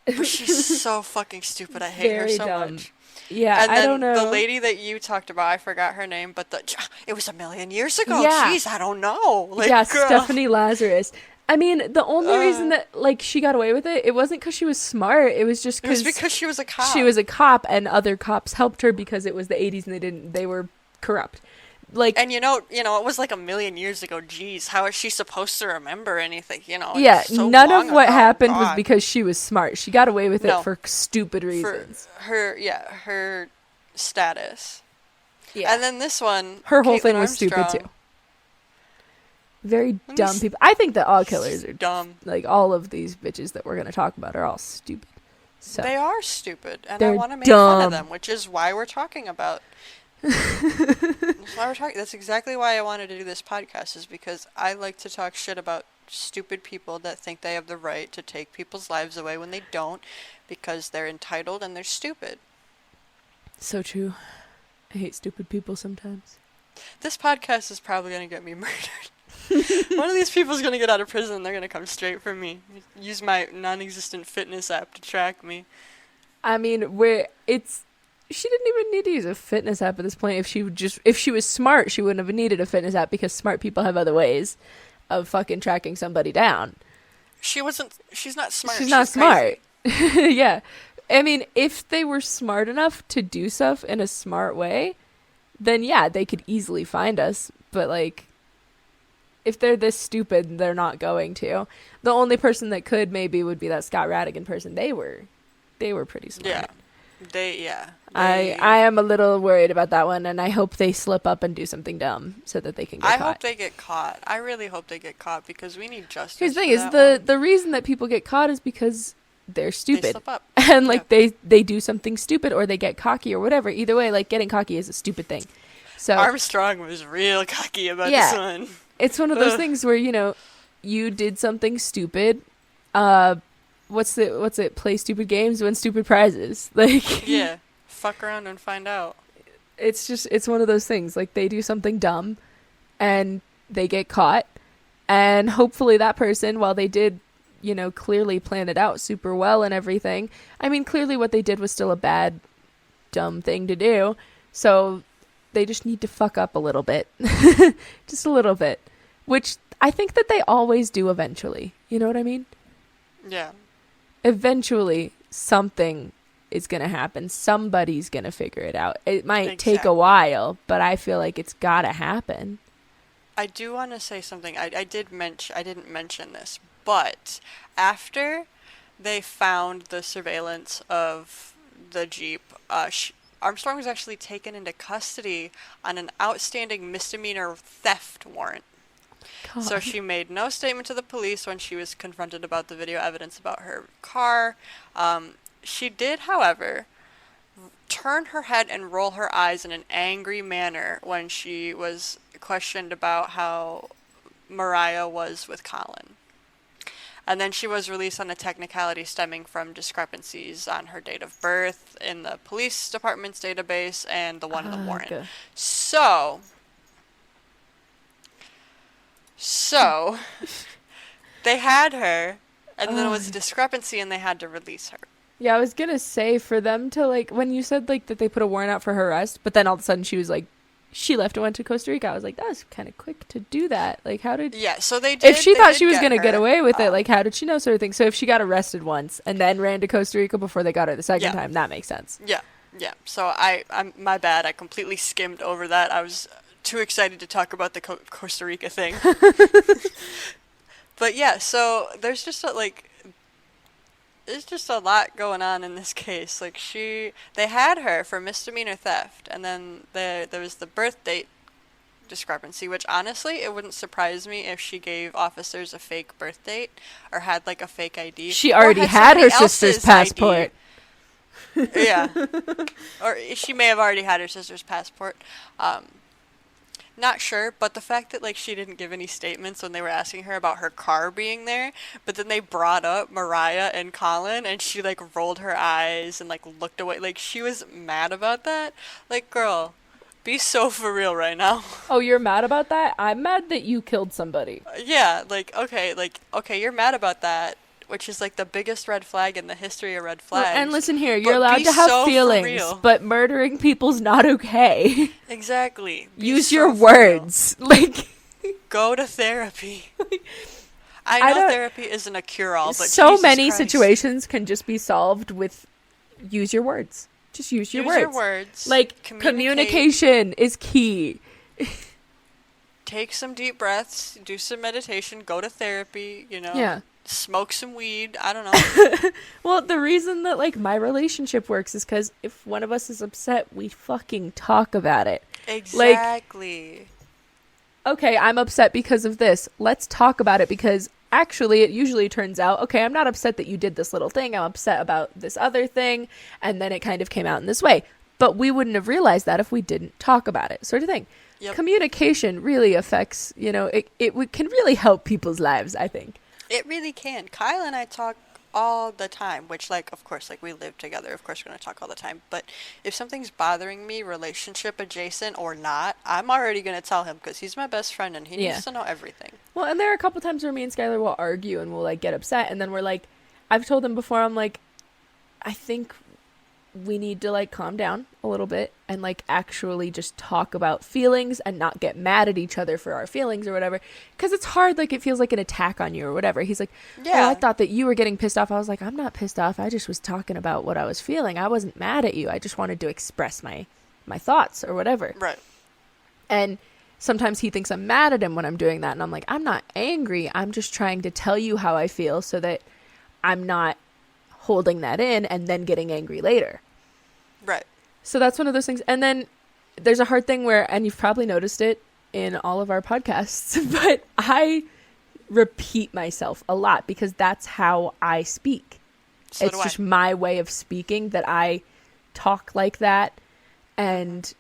B: but she's so fucking stupid. I hate her so much.
A: Yeah,
B: and then
A: I don't know.
B: The lady that you talked about, I forgot her name, but it was a million years ago.
A: Yeah.
B: Jeez, I don't know. Like,
A: yeah,
B: girl.
A: Stephanie Lazarus. I mean, the only reason that, like, she got away with it wasn't because she was smart. It was just
B: because she was a cop.
A: She was a cop, and other cops helped her because it was the 80s and they were corrupt. Like,
B: and you know, it was like a million years ago. Jeez, how is she supposed to remember anything? You know,
A: yeah,
B: so
A: none of what happened was
B: God.
A: Because she was smart. She got away with it for stupid reasons.
B: For her status.
A: Yeah,
B: and then this one,
A: her whole
B: Caitlin
A: thing was
B: Armstrong,
A: stupid too. Very dumb people. I think that all killers are
B: dumb.
A: Like, all of these bitches that we're going to talk about are all stupid. So
B: they are stupid, and I
A: they're
B: want to make
A: dumb.
B: fun of them, which is why we're talking about. That's exactly why I wanted to do this podcast, is because I like to talk shit about stupid people that think they have the right to take people's lives away when they don't, because they're entitled and they're stupid.
A: So true. I hate stupid people sometimes.
B: This podcast is probably going to get me murdered. One of these people is going to get out of prison and they're going to come straight for me. Use my non-existent fitness app to track me.
A: I mean, she didn't even need to use a fitness app at this point. If she was smart, she wouldn't have needed a fitness app because smart people have other ways of fucking tracking somebody down.
B: She's not smart.
A: She's not smart. Yeah. I mean, if they were smart enough to do stuff in a smart way, then yeah, they could easily find us. But like, if they're this stupid, they're not going to. The only person that could maybe would be that Scott Radigan person. They were pretty smart.
B: Yeah.
A: I am a little worried about that one, and I hope they slip up and do something dumb so that they can get caught.
B: I hope they get caught. I really hope they get caught because we need justice.
A: Here's the thing: is the reason that people get caught is because they're stupid.
B: They slip up.
A: And like they do something stupid or they get cocky or whatever. Either way, like getting cocky is a stupid thing. So
B: Armstrong was real cocky about this one.
A: It's one of those things where, you know, you did something stupid. What's it? Play stupid games, win stupid prizes. Like,
B: yeah, fuck around and find out.
A: It's one of those things. Like, they do something dumb, and they get caught, and hopefully that person, while they did, you know, clearly plan it out super well and everything. I mean, clearly what they did was still a bad, dumb thing to do. So they just need to fuck up a little bit. Just a little bit. Which I think that they always do eventually. You know what I mean?
B: Yeah.
A: Eventually, something is going to happen. Somebody's going to figure it out. It might take a
B: Exactly.
A: while, but I feel like it's got to happen.
B: I do want to say something. I didn't mention this, but after they found the surveillance of the Jeep, Armstrong was actually taken into custody on an outstanding misdemeanor theft warrant.
A: God.
B: So she made no statement to the police when she was confronted about the video evidence about her car. She did, however, turn her head and roll her eyes in an angry manner when she was questioned about how Moriah was with Colin. And then she was released on a technicality stemming from discrepancies on her date of birth in the police department's database and the one in the warrant.
A: Okay.
B: So, they had her, and then there was a discrepancy and they had to release her.
A: Yeah, I was going to say for them to, like, when you said, like, that they put a warrant out for her arrest, but then all of a sudden she was like, she left and went to Costa Rica. I was like, that was kind of quick to do that. Like, how did...
B: Yeah, so they did...
A: If she
B: they
A: thought
B: did
A: she was going to get
B: her.
A: away with it, like, how did she know sort of thing? So if she got arrested once and then ran to Costa Rica before they got her the second time, that makes sense.
B: Yeah. So I'm my bad. I completely skimmed over that. I was too excited to talk about the Costa Rica thing. But yeah, so there's just a lot going on in this case. Like they had her for misdemeanor theft, and then there was the birth date discrepancy, which honestly, it wouldn't surprise me if she gave officers a fake birth date or had like a fake ID.
A: She already had her sister's passport.
B: Yeah. Or she may have already had her sister's passport. Not sure, but the fact that like she didn't give any statements when they were asking her about her car being there, but then they brought up Moriah and Colin and she like rolled her eyes and like looked away, like she was mad about that. Like, girl, be so for real right now.
A: Oh, you're mad about that? I'm mad that you killed somebody.
B: Yeah, okay, you're mad about that, which is like the biggest red flag in the history of red flags.
A: And listen here, you're allowed to have feelings, but murdering people's not okay.
B: Exactly.
A: Use your words. Like,
B: go to therapy. I know therapy isn't a cure-all, but
A: so
B: Jesus
A: many
B: Christ.
A: situations can just be solved with use your words. Just use your words.
B: Use your words.
A: Like, communication is key.
B: Take some deep breaths, do some meditation, go to therapy,
A: Yeah.
B: Smoke some weed, I don't know.
A: Well, the reason that, like, my relationship works is because if one of us is upset, we fucking talk about it.
B: Exactly.
A: Like, okay, I'm upset because of this. Let's talk about it because actually it usually turns out, okay, I'm not upset that you did this little thing. I'm upset about this other thing. And then it kind of came out in this way. But we wouldn't have realized that if we didn't talk about it, sort of thing.
B: Yep.
A: Communication really affects, it can really help people's lives, I think.
B: It really can. Kyle and I talk all the time, which, like, of course, like, we live together. Of course, we're going to talk all the time. But if something's bothering me, relationship adjacent or not, I'm already going to tell him because he's my best friend and he needs to know everything.
A: Well, and there are a couple times where me and Skylar will argue and we'll, like, get upset. And then we're like, I've told him before, I'm like, I think we need to, like, calm down a little bit and, like, actually just talk about feelings and not get mad at each other for our feelings or whatever. Because it's hard, like, it feels like an attack on you or whatever. He's like,
B: yeah.
A: Oh, I thought that you were getting pissed off. I was like, I'm not pissed off. I just was talking about what I was feeling. I wasn't mad at you. I just wanted to express my thoughts or whatever.
B: Right.
A: And sometimes he thinks I'm mad at him when I'm doing that. And I'm like, I'm not angry. I'm just trying to tell you how I feel so that I'm not holding that in and then getting angry later.
B: Right.
A: So that's one of those things. And then there's a hard thing where, and you've probably noticed it in all of our podcasts, but I repeat myself a lot because that's how I speak.
B: So
A: it's just my way of speaking that I talk like that. And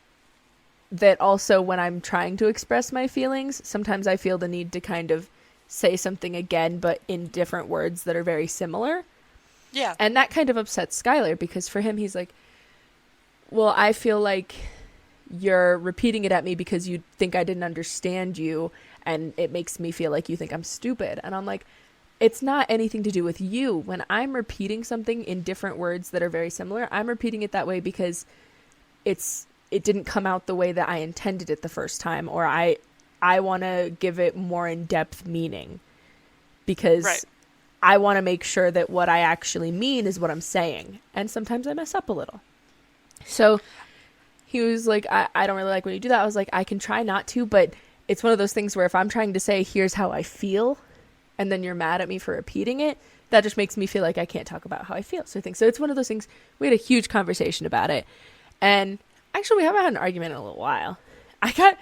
A: that also when I'm trying to express my feelings, sometimes I feel the need to kind of say something again, but in different words that are very similar.
B: Yeah.
A: And that kind of upsets Skylar because for him, he's like, well, I feel like you're repeating it at me because you think I didn't understand you and it makes me feel like you think I'm stupid. And I'm like, it's not anything to do with you. When I'm repeating something in different words that are very similar, I'm repeating it that way because it's it didn't come out the way that I intended it the first time, or I want to give it more in-depth meaning, because I want to make sure that what I actually mean is what I'm saying. And sometimes I mess up a little. So he was like, I don't really like when you do that. I was like, I can try not to, but it's one of those things where if I'm trying to say, here's how I feel, and then you're mad at me for repeating it, that just makes me feel like I can't talk about how I feel. So I think, so it's one of those things, we had a huge conversation about it. And actually, we haven't had an argument in a little while. I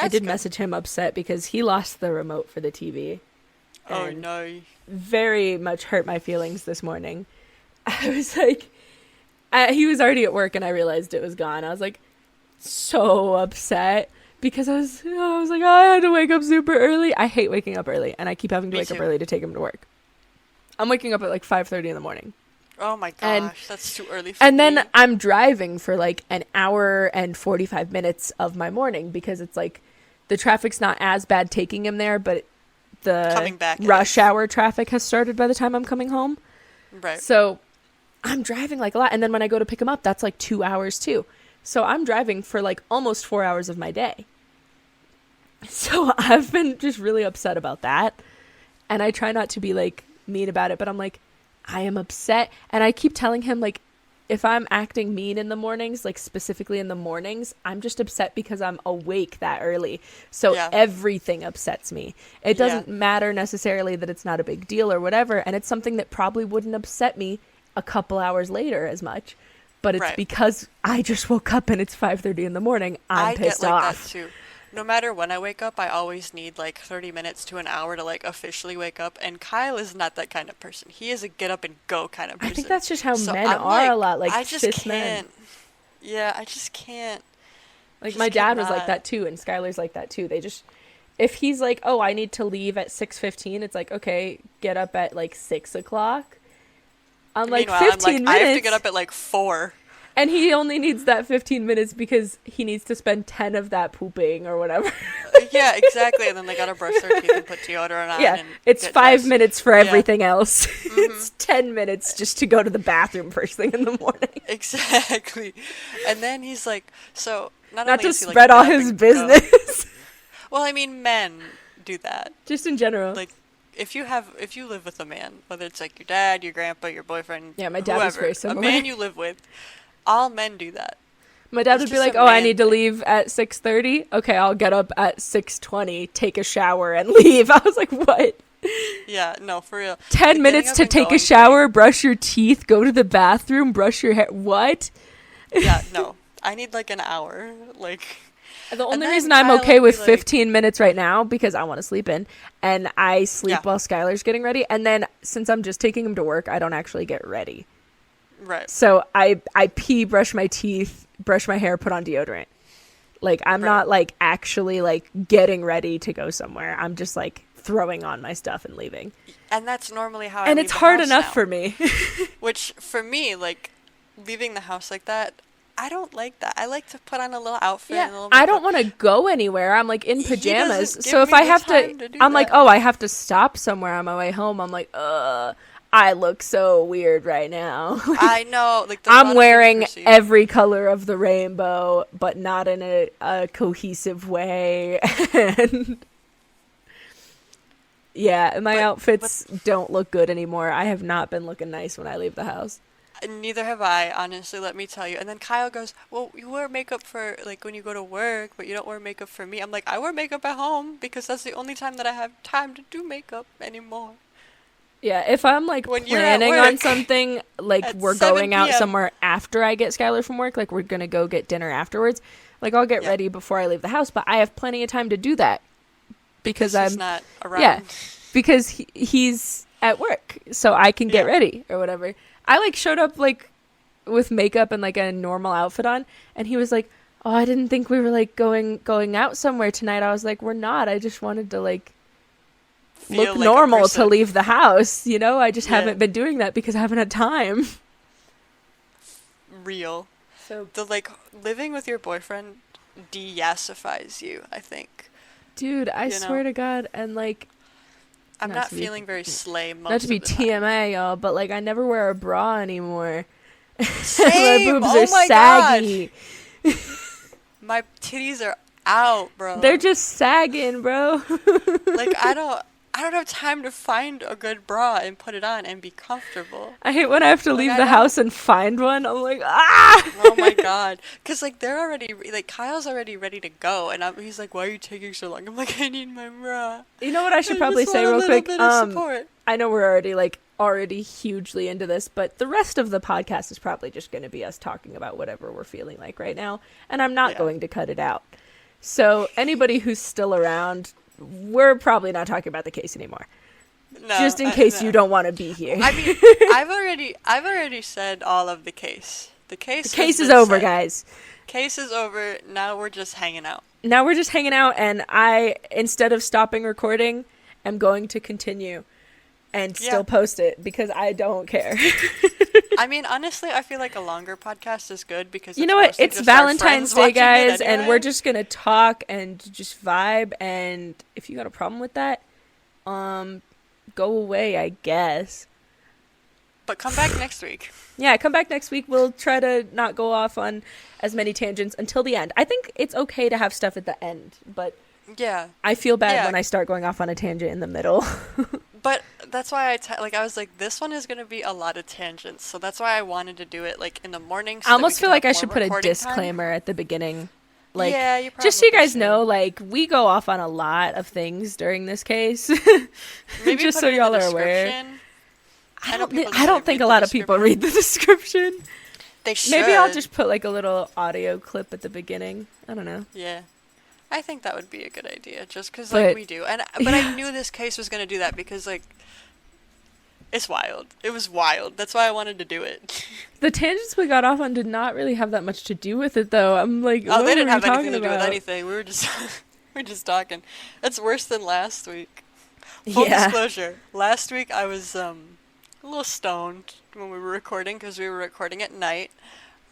A: did message him upset because he lost the remote for the TV.
B: Oh, no.
A: Very much hurt my feelings this morning. I was like, he was already at work and I realized it was gone. I was like, so upset because I was like, oh, I had to wake up super early. I hate waking up early, and I keep having to wake up early to take him to work. I'm waking up at like 5:30 in the morning.
B: Oh my gosh, that's too early for
A: me. And
B: me.
A: then I'm driving for like an hour and 45 minutes of my morning because it's like the traffic's not as bad taking him there, but the rush hour traffic has started by the time I'm coming home.
B: Right.
A: So I'm driving like a lot. And then when I go to pick him up, that's like 2 hours too. So I'm driving for like almost 4 hours of my day. So I've been just really upset about that. And I try not to be like mean about it, but I'm like, I am upset. And I keep telling him, like, if I'm acting mean in the mornings, like specifically in the mornings, I'm just upset because I'm awake that early. So everything upsets me. It doesn't matter necessarily that it's not a big deal or whatever. And it's something that probably wouldn't upset me a couple hours later as much. But it's because I just woke up and it's 5:30 in the morning. I'm pissed off. I get like that too.
B: No matter when I wake up, I always need like 30 minutes to an hour to like officially wake up. And Kyle is not that kind of person. He is a get up and go kind of person.
A: I think that's just how men are a lot, like
B: I just
A: cis
B: can't.
A: men.
B: Yeah, I just can't.
A: Like my dad was like that too, and Skylar's like that too. They just, if he's like, oh, I need to leave at 6:15, it's like, okay, get up at like 6 o'clock. I'm like,
B: Meanwhile,
A: 15 minutes.
B: I have to get up at like 4.
A: And he only needs that 15 minutes because he needs to spend 10 of that pooping or whatever.
B: Yeah, exactly. And then they gotta brush their teeth and put deodorant on.
A: Yeah,
B: and
A: it's 5 minutes for everything else.
B: Mm-hmm.
A: It's 10 minutes just to go to the bathroom first thing in the morning.
B: Exactly. And then he's like, so
A: not to spread all his business.
B: Well, I mean, men do that.
A: Just in general.
B: Like, if you live with a man, whether it's like your dad, your grandpa, your boyfriend,
A: yeah, my dad was very similar.
B: A man you live with, all men do that.
A: My dad would be like, oh, I need to leave at 6:30. Okay, I'll get up at 6:20, take a shower, and leave. I was like, what?
B: Yeah, no, for real.
A: 10 minutes to take a shower, brush your teeth, go to the bathroom, brush your hair. What?
B: Yeah, no. I need like an hour. Like,
A: the only reason I'm okay with 15 minutes right now because I want to sleep in, and I sleep while Skylar's getting ready. And then since I'm just taking him to work, I don't actually get ready.
B: Right.
A: So I pee, brush my teeth, brush my hair, put on deodorant. Like, I'm not like actually like getting ready to go somewhere. I'm just like throwing on my stuff and leaving.
B: And that's normally how
A: and it's hard enough for me.
B: Which for me, like leaving the house like that, I don't like that. I like to put on a little outfit.
A: Yeah,
B: and a little
A: I don't want to go anywhere. I'm like in pajamas. So if I have to, I'm like, oh, I have to stop somewhere on my way home. I'm like, I look so weird right now.
B: I know. Like
A: I'm wearing every color of the rainbow, but not in a cohesive way. And yeah, my outfits don't look good anymore. I have not been looking nice when I leave the house.
B: Neither have I, honestly, let me tell you. And then Kyle goes, well, you wear makeup for, like, when you go to work, but you don't wear makeup for me. I'm like, I wear makeup at home because that's the only time that I have time to do makeup anymore.
A: Yeah, if I'm, like, planning on something, like, we're going out somewhere after I get Skylar from work, like, we're going to go get dinner afterwards, like, I'll get ready before I leave the house, but I have plenty of time to do that because I'm
B: not around.
A: Yeah, because he's at work, so I can get ready or whatever. I, like, showed up, like, with makeup and, like, a normal outfit on, and he was like, oh, I didn't think we were, like, going out somewhere tonight. I was like, we're not. I just wanted to, like, look like normal to leave the house, you know? I just haven't been doing that because I haven't had time.
B: Real. So the, like, living with your boyfriend de-yassifies you, I think.
A: Dude, I swear to God, and, like,
B: I'm not feeling very slay most
A: not to be
B: of the time.
A: TMA, y'all, but, like, I never wear a bra anymore.
B: Same!
A: My boobs are saggy.
B: My titties are out, bro.
A: They're just sagging, bro.
B: Like, I don't have time to find a good bra and put it on and be comfortable.
A: I hate when I have to
B: Like,
A: leave
B: I
A: the
B: don't.
A: house and find one. I'm like, ah!
B: Oh my God. Because, like, they're already, like, Kyle's already ready to go. And he's like, why are you taking so long? I'm like, I need my bra.
A: You know what I should
B: I
A: probably
B: just
A: say
B: want a
A: real
B: little
A: quick?
B: bit of support.
A: I know we're already hugely into this, but the rest of the podcast is probably just going to be us talking about whatever we're feeling like right now, and I'm not
B: Yeah.
A: going to cut it out. So anybody who's still around, we're probably not talking about the case anymore.
B: No,
A: Just in case
B: no.
A: you don't want to be here.
B: I mean, I've already said all of the case. The case
A: The case
B: has
A: is
B: been
A: over,
B: said.
A: guys.
B: Case is over. Now we're just hanging out.
A: Now we're just hanging out, and I, instead of stopping recording, am going to continue and
B: Yeah.
A: still post it because I don't care.
B: I mean, honestly, I feel like a longer podcast is good because
A: You
B: it's
A: know what?
B: mostly
A: It's
B: just our
A: Valentine's
B: friends
A: Day,
B: watching it
A: guys, and
B: anyway.
A: we're just gonna talk and just vibe. And if you got a problem with that, go away, I guess.
B: But come back next week.
A: Yeah, come back next week. We'll try to not go off on as many tangents until the end. I think it's okay to have stuff at the end, but
B: Yeah.
A: I feel bad
B: Yeah.
A: when I start going off on a tangent in the middle.
B: But that's why I was like, this one is going to be a lot of tangents. So that's why I wanted to do it like in the morning. So
A: I almost
B: that we
A: feel
B: could
A: like
B: have
A: I
B: more
A: should put a
B: recording time.
A: disclaimer at the beginning. Like,
B: Yeah, you
A: just so you
B: probably
A: guys know,
B: should.
A: like, we go off on a lot of things during this case.
B: Maybe
A: just
B: put
A: so
B: it in
A: y'all
B: the
A: are aware.
B: description.
A: I
B: know
A: don't,
B: people
A: I don't
B: usually
A: think
B: read
A: a
B: the
A: lot of people read the description.
B: They should.
A: Maybe I'll just put like a little audio clip at the beginning. I don't know.
B: Yeah. I think that would be a good idea, just because
A: But-
B: like we do. But I knew this case was going to do that because like it's wild. It was wild. That's why I wanted to do it.
A: The tangents we got off on did not really have that much to do with it, though. I'm like,
B: Oh,
A: what
B: they didn't
A: were we
B: have anything
A: talking
B: to do with
A: about?
B: anything. We were just we were just talking. It's worse than last week. Full
A: Yeah.
B: disclosure. Last week I was a little stoned when we were recording because we were recording at night.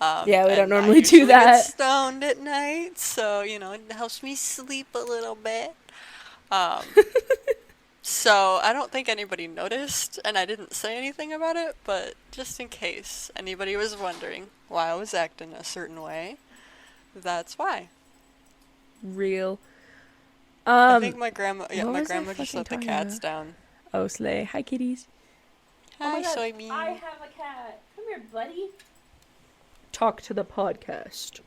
A: Yeah, we don't
B: and
A: normally
B: I
A: do
B: usually get
A: that.
B: stoned at night, so you know it helps me sleep a little bit. So I don't think anybody noticed, and I didn't say anything about it. But just in case anybody was wondering why I was acting a certain way, that's why.
A: Real.
B: I think my grandma. Yeah,
A: what
B: my
A: was I
B: grandma just
A: fucking
B: let the
A: talking
B: cats
A: about?
B: down.
A: Oh, slay. Hi, kitties.
B: Hi, soybean.
A: have a cat. Come here, buddy. Talk to the podcast.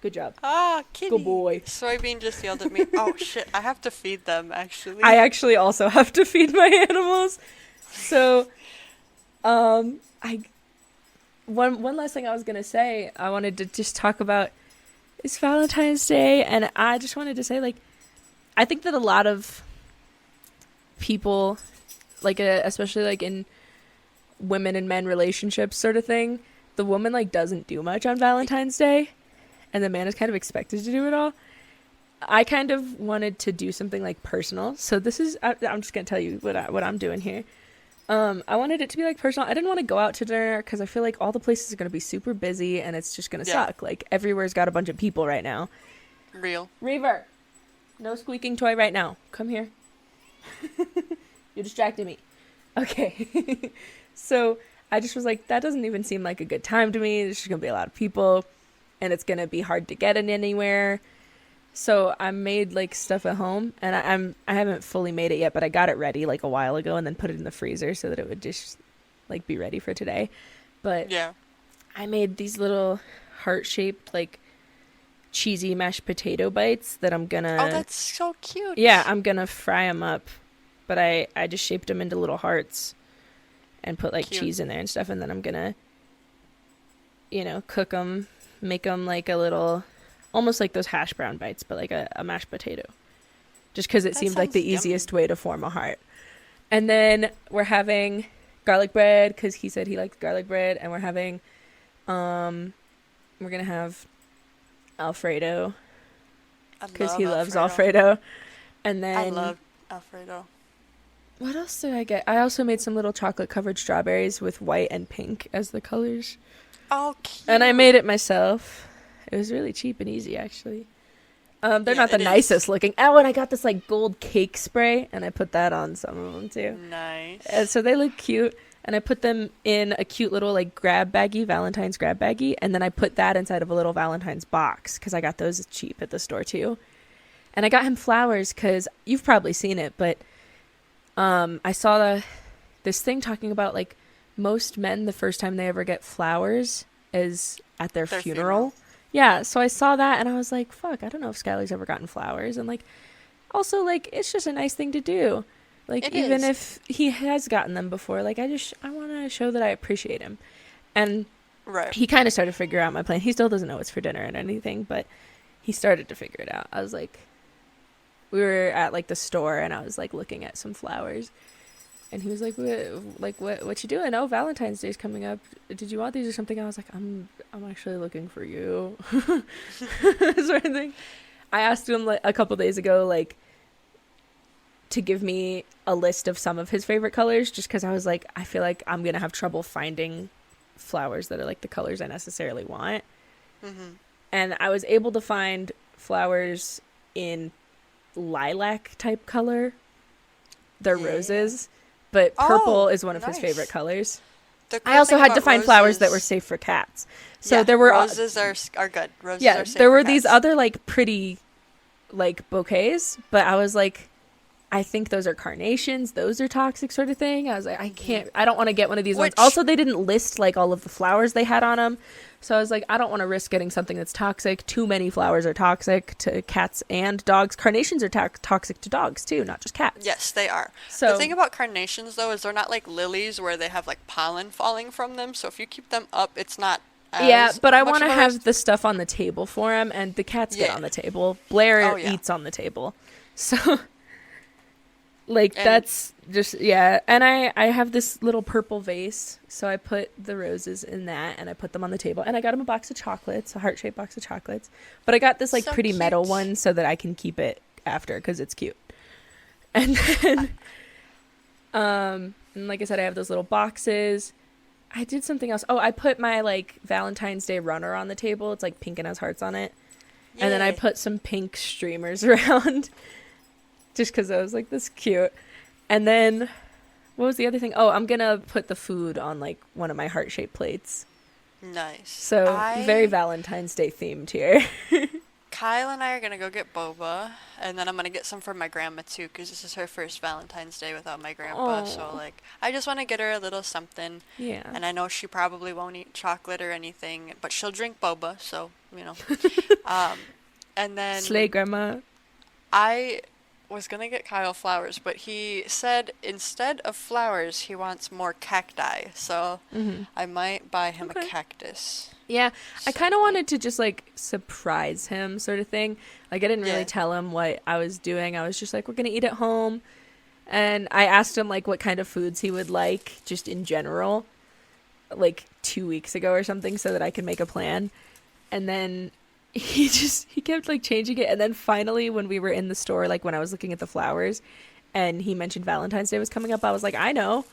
A: Good job.
B: Ah, kitty.
A: Good boy.
B: Soybean just yelled at me. Oh shit! I have to feed them actually.
A: I actually also have to feed my animals. So, I one last thing I was gonna say, I wanted to just talk about is Valentine's Day, and I just wanted to say, like, I think that a lot of people, like, especially like in women and men relationships sort of thing, the woman like doesn't do much on Valentine's Day, and the man is kind of expected to do it all. I kind of wanted to do something like personal, so this is I'm just gonna tell you what I'm doing here. I wanted it to be like personal. I didn't want to go out to dinner because I feel like all the places are gonna be super busy and it's just gonna suck. Like everywhere's got a bunch of people right now.
B: Real.
A: Reaver, no squeaking toy right now. Come here. You distracted me. Okay. So I just was like, that doesn't even seem like a good time to me. There's just gonna be a lot of people, and it's gonna be hard to get in anywhere. So I made like stuff at home, and I haven't fully made it yet, but I got it ready like a while ago, and then put it in the freezer so that it would just like be ready for today. But
B: Yeah.
A: I made these little heart-shaped like cheesy mashed potato bites that I'm gonna.
B: Oh, that's so cute.
A: Yeah, I'm gonna fry them up, but I just shaped them into little hearts and put like
B: Cute.
A: cheese in there and stuff, and then I'm gonna, cook them, make them like a little, almost like those hash brown bites, but like a mashed potato, just because it
B: That
A: seemed like the
B: sounds yummy.
A: easiest way to form a heart. And then we're having garlic bread because he said he likes garlic bread, and we're having, we're gonna have Alfredo because he loves Alfredo. And then
B: I love Alfredo.
A: what else did I get? I also made some little chocolate covered strawberries with white and pink as the colors.
B: Oh, cute.
A: And I made it myself. It was really cheap and easy, actually. They're
B: Yeah,
A: not the
B: it is.
A: nicest looking. Oh, and I got this like gold cake spray, and I put that on some of them too.
B: Nice.
A: And so they look cute. and I put them in a cute little like Valentine's grab baggie, and then I put that inside of a little Valentine's box because I got those cheap at the store too. And I got him flowers because you've probably seen it, but I saw this thing talking about like most men, the first time they ever get flowers is at their funeral. Yeah, so I saw that and I was like, fuck, I don't know if Skylar's ever gotten flowers. And like, also like, it's just a nice thing to do. Like, it even is. If he has gotten them before, like, I want to show that I appreciate him. And he kind of started to figure out my plan. He still doesn't know what's for dinner and anything, but he started to figure it out. I was like, we were at like the store and I was like looking at some flowers. And he was like, what you doing? Oh, Valentine's Day's coming up. Did you want these or something? I was like, I'm actually looking for you. Sort of thing. I asked him like a couple days ago, like, to give me a list of some of his favorite colors, just because I was like, I feel like I'm going to have trouble finding flowers that are like the colors I necessarily want. Mm-hmm. And I was able to find flowers in lilac type color. They're roses. But purple is one of his favorite colors. I also had to find flowers that were safe for cats. So there were
B: roses are good. Roses are safe
A: there were
B: for cats.
A: These other like pretty like bouquets, but I was like, I think those are carnations. Those are toxic, sort of thing. I was like, I don't want to get one of these ones. Also, they didn't list like all of the flowers they had on them. So I was like, I don't want to risk getting something that's toxic. Too many flowers are toxic to cats and dogs. Carnations are toxic to dogs too, not just cats.
B: Yes, they are. So the thing about carnations though is they're not like lilies where they have like pollen falling from them. So if you keep them up, it's not
A: but I want to have the stuff on the table for him, and the cats get on the table. Blair eats on the table. So that's just, and I have this little purple vase, so I put the roses in that, and I put them on the table, and I got him a box of chocolates, a heart-shaped box of chocolates, but I got this like pretty cute metal one so that I can keep it after, because it's cute. And then and like I said, I have those little boxes. I did something else. I put my like Valentine's Day runner on the table. It's like pink and has hearts on it. Yay. And then I put some pink streamers around just because I was like, this is cute. And then, what was the other thing? I'm going to put the food on, like, one of my heart-shaped plates.
B: Nice.
A: So, very Valentine's Day themed here.
B: Kyle and I are going to go get boba, and then I'm going to get some for my grandma, too, because this is her first Valentine's Day without my grandpa. So, like, I just want to get her a little something. Yeah. And I know she probably won't eat chocolate or anything, but she'll drink boba, so, you know. And then...
A: Slay, Grandma.
B: I was going to get Kyle flowers, but he said instead of flowers, he wants more cacti. So I might buy him a cactus.
A: Yeah, I kind of wanted to just, like, surprise him sort of thing. Like, I didn't really tell him what I was doing. I was just like, we're going to eat at home. And I asked him, like, what kind of foods he would like, just in general, like, 2 weeks ago or something, so that I could make a plan. And then he kept like changing it, and then finally when we were in the store, like when I was looking at the flowers and he mentioned Valentine's Day was coming up, I was like, I know.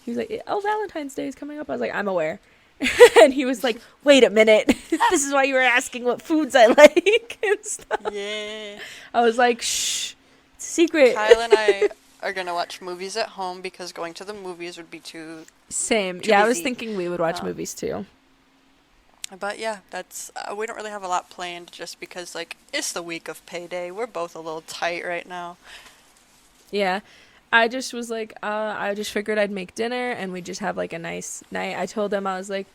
A: He was like, oh, Valentine's Day is coming up. I was like, I'm aware. And he was like, wait a minute, this is why you were asking what foods I like and stuff.
B: Yeah,
A: I was like, shh, it's a secret.
B: Kyle and I are gonna watch movies at home because going to the movies would be too busy.
A: I was thinking we would watch movies too.
B: But yeah, that's we don't really have a lot planned just because, like, it's the week of payday. We're both a little tight right now.
A: Yeah. I just was like, I just figured I'd make dinner and we'd just have, like, a nice night. I told him, I was like,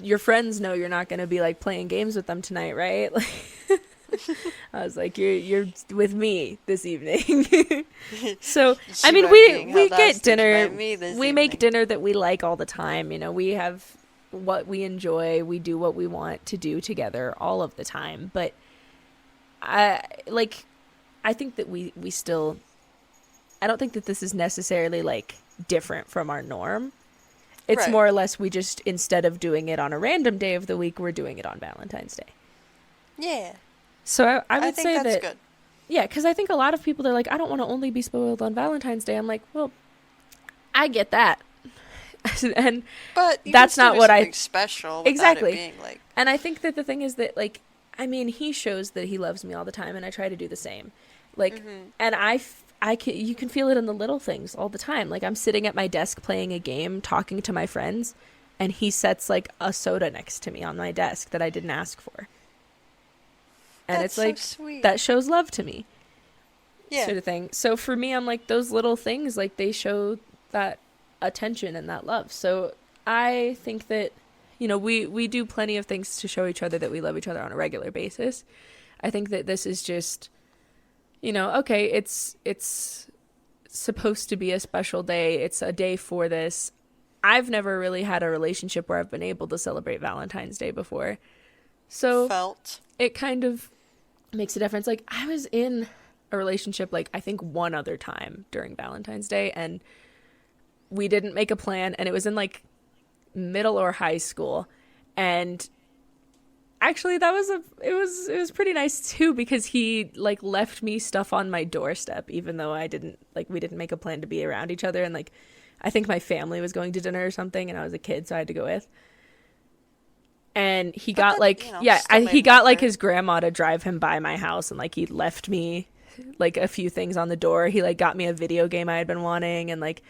A: your friends know you're not going to be, like, playing games with them tonight, right? Like, I was like, you're with me this evening. So, I mean, we get dinner. We make dinner that we like all the time. You know, we have what we enjoy, we do what we want to do together all of the time, but I think that we still, I don't think that this is necessarily like different from our norm. It's more or less we just, instead of doing it on a random day of the week, we're doing it on Valentine's Day.
B: Yeah.
A: So I would say
B: that's
A: that
B: good.
A: Yeah, because I think a lot of people, they're like, I don't want to only be spoiled on Valentine's Day. I'm like, well, I get that.
B: But
A: that's not what I
B: special
A: exactly.
B: It being like...
A: And I think that the thing is that, like, I mean, he shows that he loves me all the time, and I try to do the same. Like, and I you can feel it in the little things all the time. Like, I'm sitting at my desk playing a game, talking to my friends, and he sets like a soda next to me on my desk that I didn't ask for. And
B: That's
A: it's like,
B: so sweet.
A: that shows love to me.
B: Yeah.
A: Sort of thing. So for me, I'm like, those little things, like, they show that attention and that love. So I think that, you know, we do plenty of things to show each other that we love each other on a regular basis. I think that this is just, you know, okay, it's supposed to be a special day. It's a day for this. I've never really had a relationship where I've been able to celebrate Valentine's Day before. So it kind of makes a difference. Like, I was in a relationship, like, I think one other time during Valentine's Day, and we didn't make a plan, and it was in like middle or high school. And actually, it was pretty nice too, because he like left me stuff on my doorstep, even though we didn't make a plan to be around each other. And like, I think my family was going to dinner or something, and I was a kid, so I had to go with. And he got he got like his grandma to drive him by my house, and like, he left me like a few things on the door. He like got me a video game I had been wanting, and like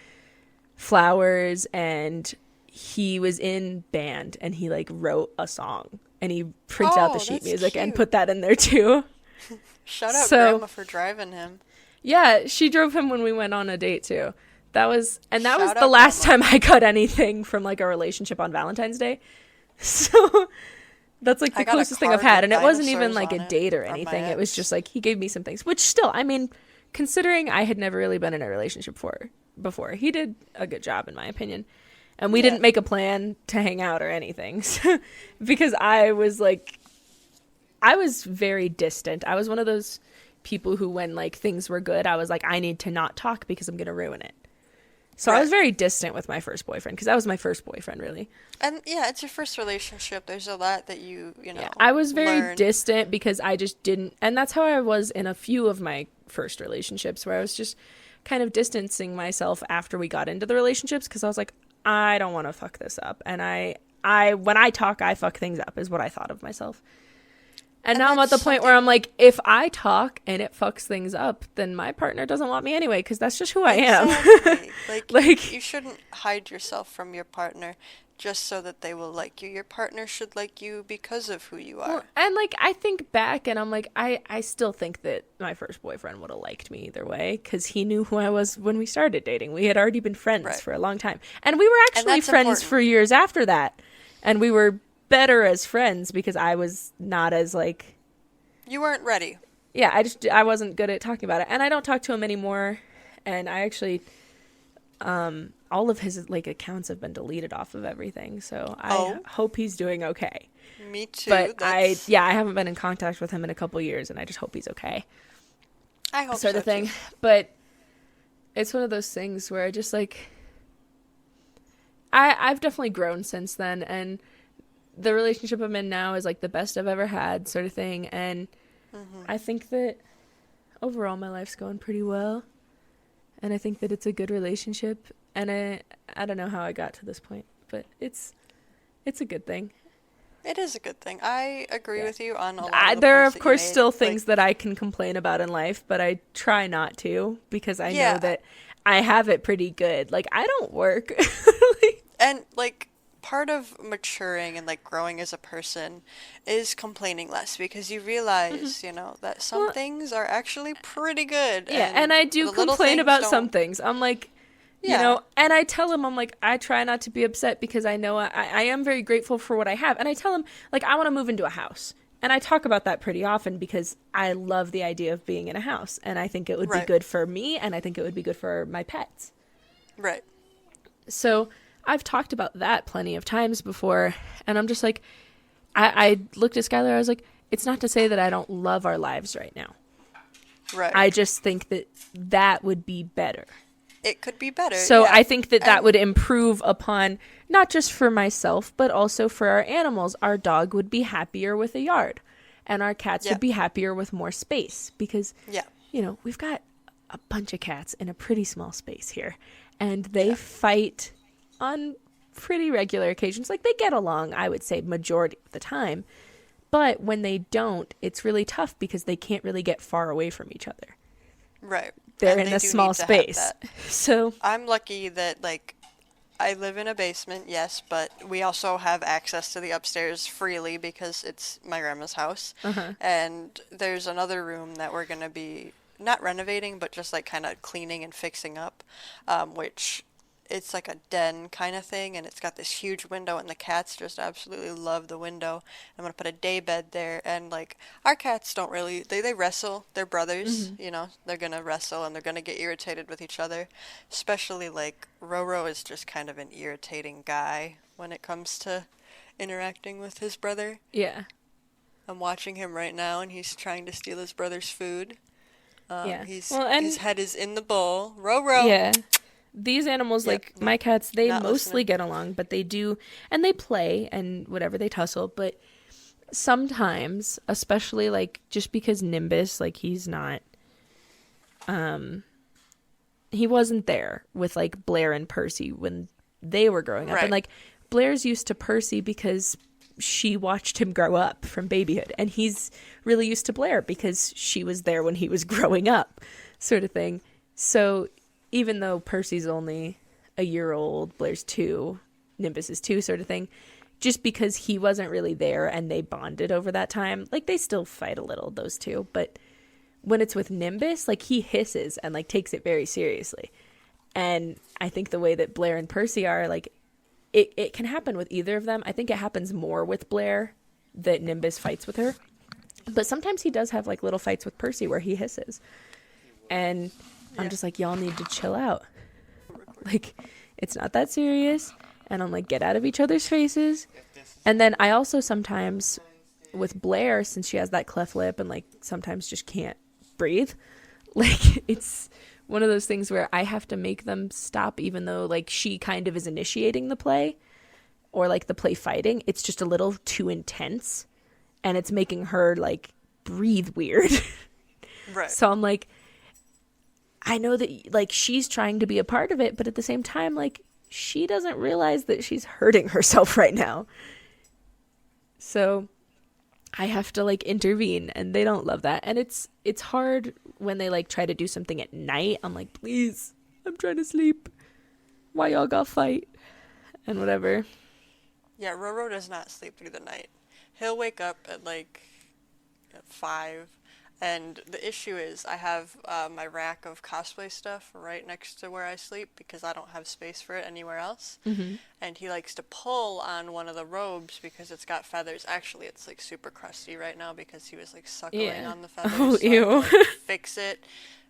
A: flowers, and he was in band, and he like wrote a song, and he printed out the sheet music cute. And put that in there too.
B: Shout out Grandma for driving him.
A: Yeah, she drove him when we went on a date too. That was the last time I got anything from like a relationship on Valentine's Day. So that's like the closest thing I've had, and it wasn't even like a date or anything. It was just like, he gave me some things, which still, I mean, considering I had never really been in a relationship before, he did a good job in my opinion. And we didn't make a plan to hang out or anything, because I was very distant. I was one of those people who, when like things were good, I was like, I need to not talk because I'm going to ruin it. So I was very distant with my first boyfriend, because that was my first boyfriend, really.
B: And yeah, it's your first relationship. There's a lot that you know. Yeah,
A: I was very distant because I just didn't, and that's how I was in a few of my first relationships, where I was just kind of distancing myself after we got into the relationships, because I was like, I don't want to fuck this up. And I when I talk, I fuck things up, is what I thought of myself. And now I'm at the point where I'm like, if I talk and it fucks things up, then my partner doesn't want me anyway, because that's just who I am.
B: Exactly. Like, you shouldn't hide yourself from your partner just so that they will like you. Your partner should like you because of who you are.
A: Well, and like, I think back and I'm like, I still think that my first boyfriend would have liked me either way, because he knew who I was when we started dating. We had already been friends for a long time. And we were actually friends for years after that. And we were better as friends, because I was not as like,
B: you weren't ready.
A: Yeah, I wasn't good at talking about it, and I don't talk to him anymore. And I actually, all of his like accounts have been deleted off of everything, so I hope he's doing okay.
B: Me too.
A: But I haven't been in contact with him in a couple years, and I just hope he's okay.
B: I hope so
A: sort of thing.
B: Too.
A: But it's one of those things where I just like, I've definitely grown since then, and the relationship I'm in now is like the best I've ever had, sort of thing. And I think that overall my life's going pretty well, and I think that it's a good relationship. And I don't know how I got to this point, but it's a good thing.
B: It is a good thing. I agree with you on a lot of the
A: there are
B: points
A: of course
B: that you made.
A: still things that I can complain about in life, but I try not to, because I know that I have it pretty good. Like, I don't work.
B: And like, part of maturing and like growing as a person is complaining less, because you realize, you know, that some things are actually pretty good.
A: Yeah, and I do complain about some things. I'm like, you know, and I tell him, I'm like, I try not to be upset, because I know I am very grateful for what I have. And I tell him, like, I want to move into a house. And I talk about that pretty often, because I love the idea of being in a house. And I think it would be good for me, and I think it would be good for my pets.
B: Right.
A: So I've talked about that plenty of times before, and I'm just like, I looked at Skylar, I was like, it's not to say that I don't love our lives right now.
B: Right.
A: I just think that would be better.
B: It could be better.
A: So I think that would improve upon, not just for myself, but also for our animals. Our dog would be happier with a yard, and our cats would be happier with more space, because, you know, we've got a bunch of cats in a pretty small space here, and they fight on pretty regular occasions. Like, they get along, I would say, majority of the time. But when they don't, it's really tough, because they can't really get far away from each other.
B: Right.
A: they're
B: And
A: in
B: they
A: a
B: do
A: small
B: need to have
A: space.
B: that.
A: So,
B: I'm lucky that, like, I live in a basement, yes, but we also have access to the upstairs freely because it's my grandma's house.
A: uh-huh.
B: And there's another room that we're gonna be not renovating, but just like kind of cleaning and fixing up, which it's like a den kind of thing, and it's got this huge window, and the cats just absolutely love the window. I'm gonna put a day bed there, and like our cats don't really they wrestle. They're brothers,
A: Hmm.
B: you know. They're gonna wrestle and they're gonna get irritated with each other. Especially like Roro is just kind of an irritating guy when it comes to interacting with his brother.
A: Yeah.
B: I'm watching him right now, and he's trying to steal his brother's food.
A: Yeah.
B: He's
A: Well,
B: his
A: and
B: head is in the bowl. Roro.
A: yeah. These animals,
B: Yep,
A: like my
B: nope,
A: cats, they
B: not
A: mostly
B: listening.
A: get along, but they do, and they play and whatever, they tussle. But sometimes, especially like just because Nimbus, like he wasn't there with like Blair and Percy when they were growing up. And
B: Right.
A: like Blair's used to Percy because she watched him grow up from babyhood. And he's really used to Blair because she was there when he was growing up, sort of thing. So even though Percy's only a year old, Blair's 2, Nimbus is 2, sort of thing, just because he wasn't really there and they bonded over that time, like they still fight a little, those two. But when it's with Nimbus, like he hisses and like takes it very seriously. And I think the way that Blair and Percy are, like it can happen with either of them. I think it happens more with Blair that Nimbus fights with her. But sometimes he does have like little fights with Percy where he hisses. And I'm
B: Yeah.
A: just like, y'all need to chill out. Like, it's not that serious. And I'm like, get out of each other's faces. And then I also sometimes, with Blair, since she has that cleft lip and like sometimes just can't breathe, like it's one of those things where I have to make them stop, even though like she kind of is initiating the play or like the play fighting. It's just a little too intense and it's making her like breathe weird.
B: Right.
A: So I'm like, I know that like she's trying to be a part of it, but at the same time, like she doesn't realize that she's hurting herself right now. So I have to like intervene and they don't love that. And it's hard when they like try to do something at night. I'm like, please, I'm trying to sleep. Why y'all gotta fight? And whatever.
B: Yeah, Roro does not sleep through the night. He'll wake up at 5, and the issue is I have my rack of cosplay stuff right next to where I sleep because I don't have space for it anywhere else.
A: Mm-hmm.
B: And he likes to pull on one of the robes because it's got feathers. Actually, it's like super crusty right now because he was like suckling
A: Yeah.
B: on the feathers.
A: Oh,
B: so I
A: ew.
B: had to, like, fix it.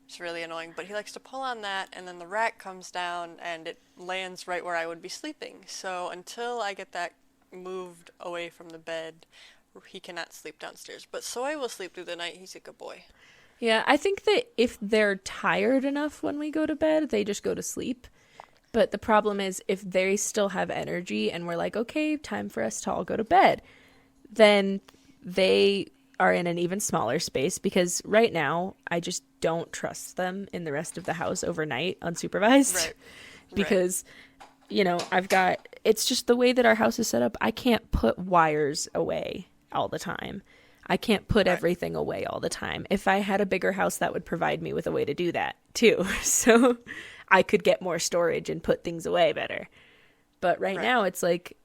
B: It's really annoying, but he likes to pull on that, and then the rack comes down, and it lands right where I would be sleeping. So until I get that moved away from the bed, he cannot sleep downstairs. But Soy will sleep through the night. He's a good boy.
A: Yeah, I think that if they're tired enough when we go to bed, they just go to sleep. But the problem is if they still have energy and we're like, okay, time for us to all go to bed, then they are in an even smaller space because right now I just don't trust them in the rest of the house overnight unsupervised.
B: Right.
A: Because, you know, it's just the way that our house is set up. I can't put wires away all the time. I can't put everything away all the time. If I had a bigger house, that would provide me with a way to do that too. So I could get more storage and put things away better. But right now it's like,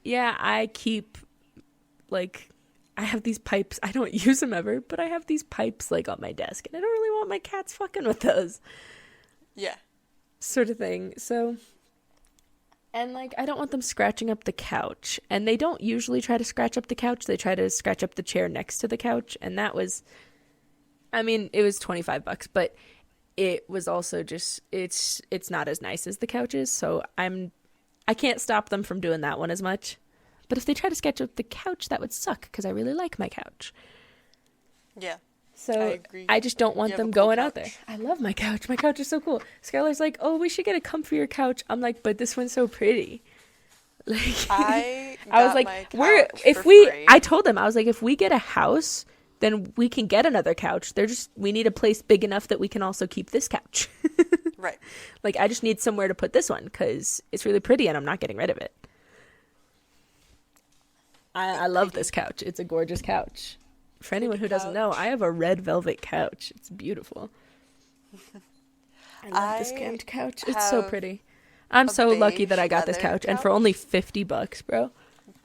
A: yeah, I keep like, I have these pipes. I don't use them ever, but I have these pipes like on my desk and I don't really want my cats fucking with those.
B: Yeah.
A: Sort of thing. So, and like, I don't want them scratching up the couch. And they don't usually try to scratch up the couch. They try to scratch up the chair next to the couch. And that was, I mean, it was $25, but it was also just, it's not as nice as the couch is. So I can't stop them from doing that one as much. But if they try to sketch up the couch, that would suck because I really like my couch.
B: Yeah.
A: So
B: I agree.
A: I just don't want
B: You have
A: them
B: a cool
A: going out there.
B: couch.
A: I love my couch. My couch is so cool. Skylar's like, oh, we should get a comfier couch. I'm like, but this one's so pretty. Like,
B: I
A: I was
B: got
A: like,
B: my
A: we're
B: couch
A: if
B: for
A: we.
B: free.
A: I told them I was like, if we get a house, then we can get another couch. We need a place big enough that we can also keep this couch.
B: Right.
A: Like, I just need somewhere to put this one because it's really pretty and I'm not getting rid of it. I love this couch. It's a gorgeous couch. For anyone who doesn't know, I have a red velvet couch. It's beautiful. I love this
B: I
A: cammed couch. It's so
B: have
A: pretty. I'm
B: a
A: so lucky that
B: beige
A: I got this
B: leather
A: couch, and for only
B: couch.
A: $50, bro.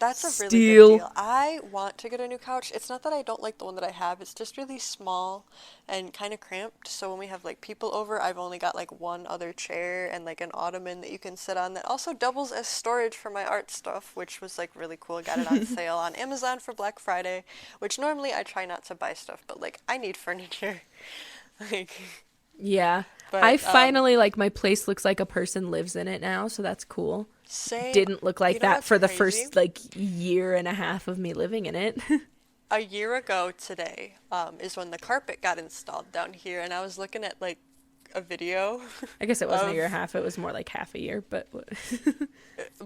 B: That's a really good
A: Steal.
B: deal. I want to get a new couch. It's not that I don't like the one that I have. It's just really small and kind of cramped. So when we have like people over, I've only got like one other chair and like an ottoman that you can sit on that also doubles as storage for my art stuff, which was like really cool. Got it on sale on Amazon for Black Friday, which normally I try not to buy stuff, but like I need furniture. Like,
A: Yeah. I
B: but
A: finally, like, my place looks like a person lives in it now, so that's cool.
B: same.
A: Didn't look
B: You
A: like
B: know
A: that
B: what's
A: for the
B: crazy?
A: first, like, year and a half of me living in it.
B: A year ago today, is when the carpet got installed down here, and I was looking at like a video
A: I guess it wasn't a year and a
B: of,
A: half, it was more like half a year, but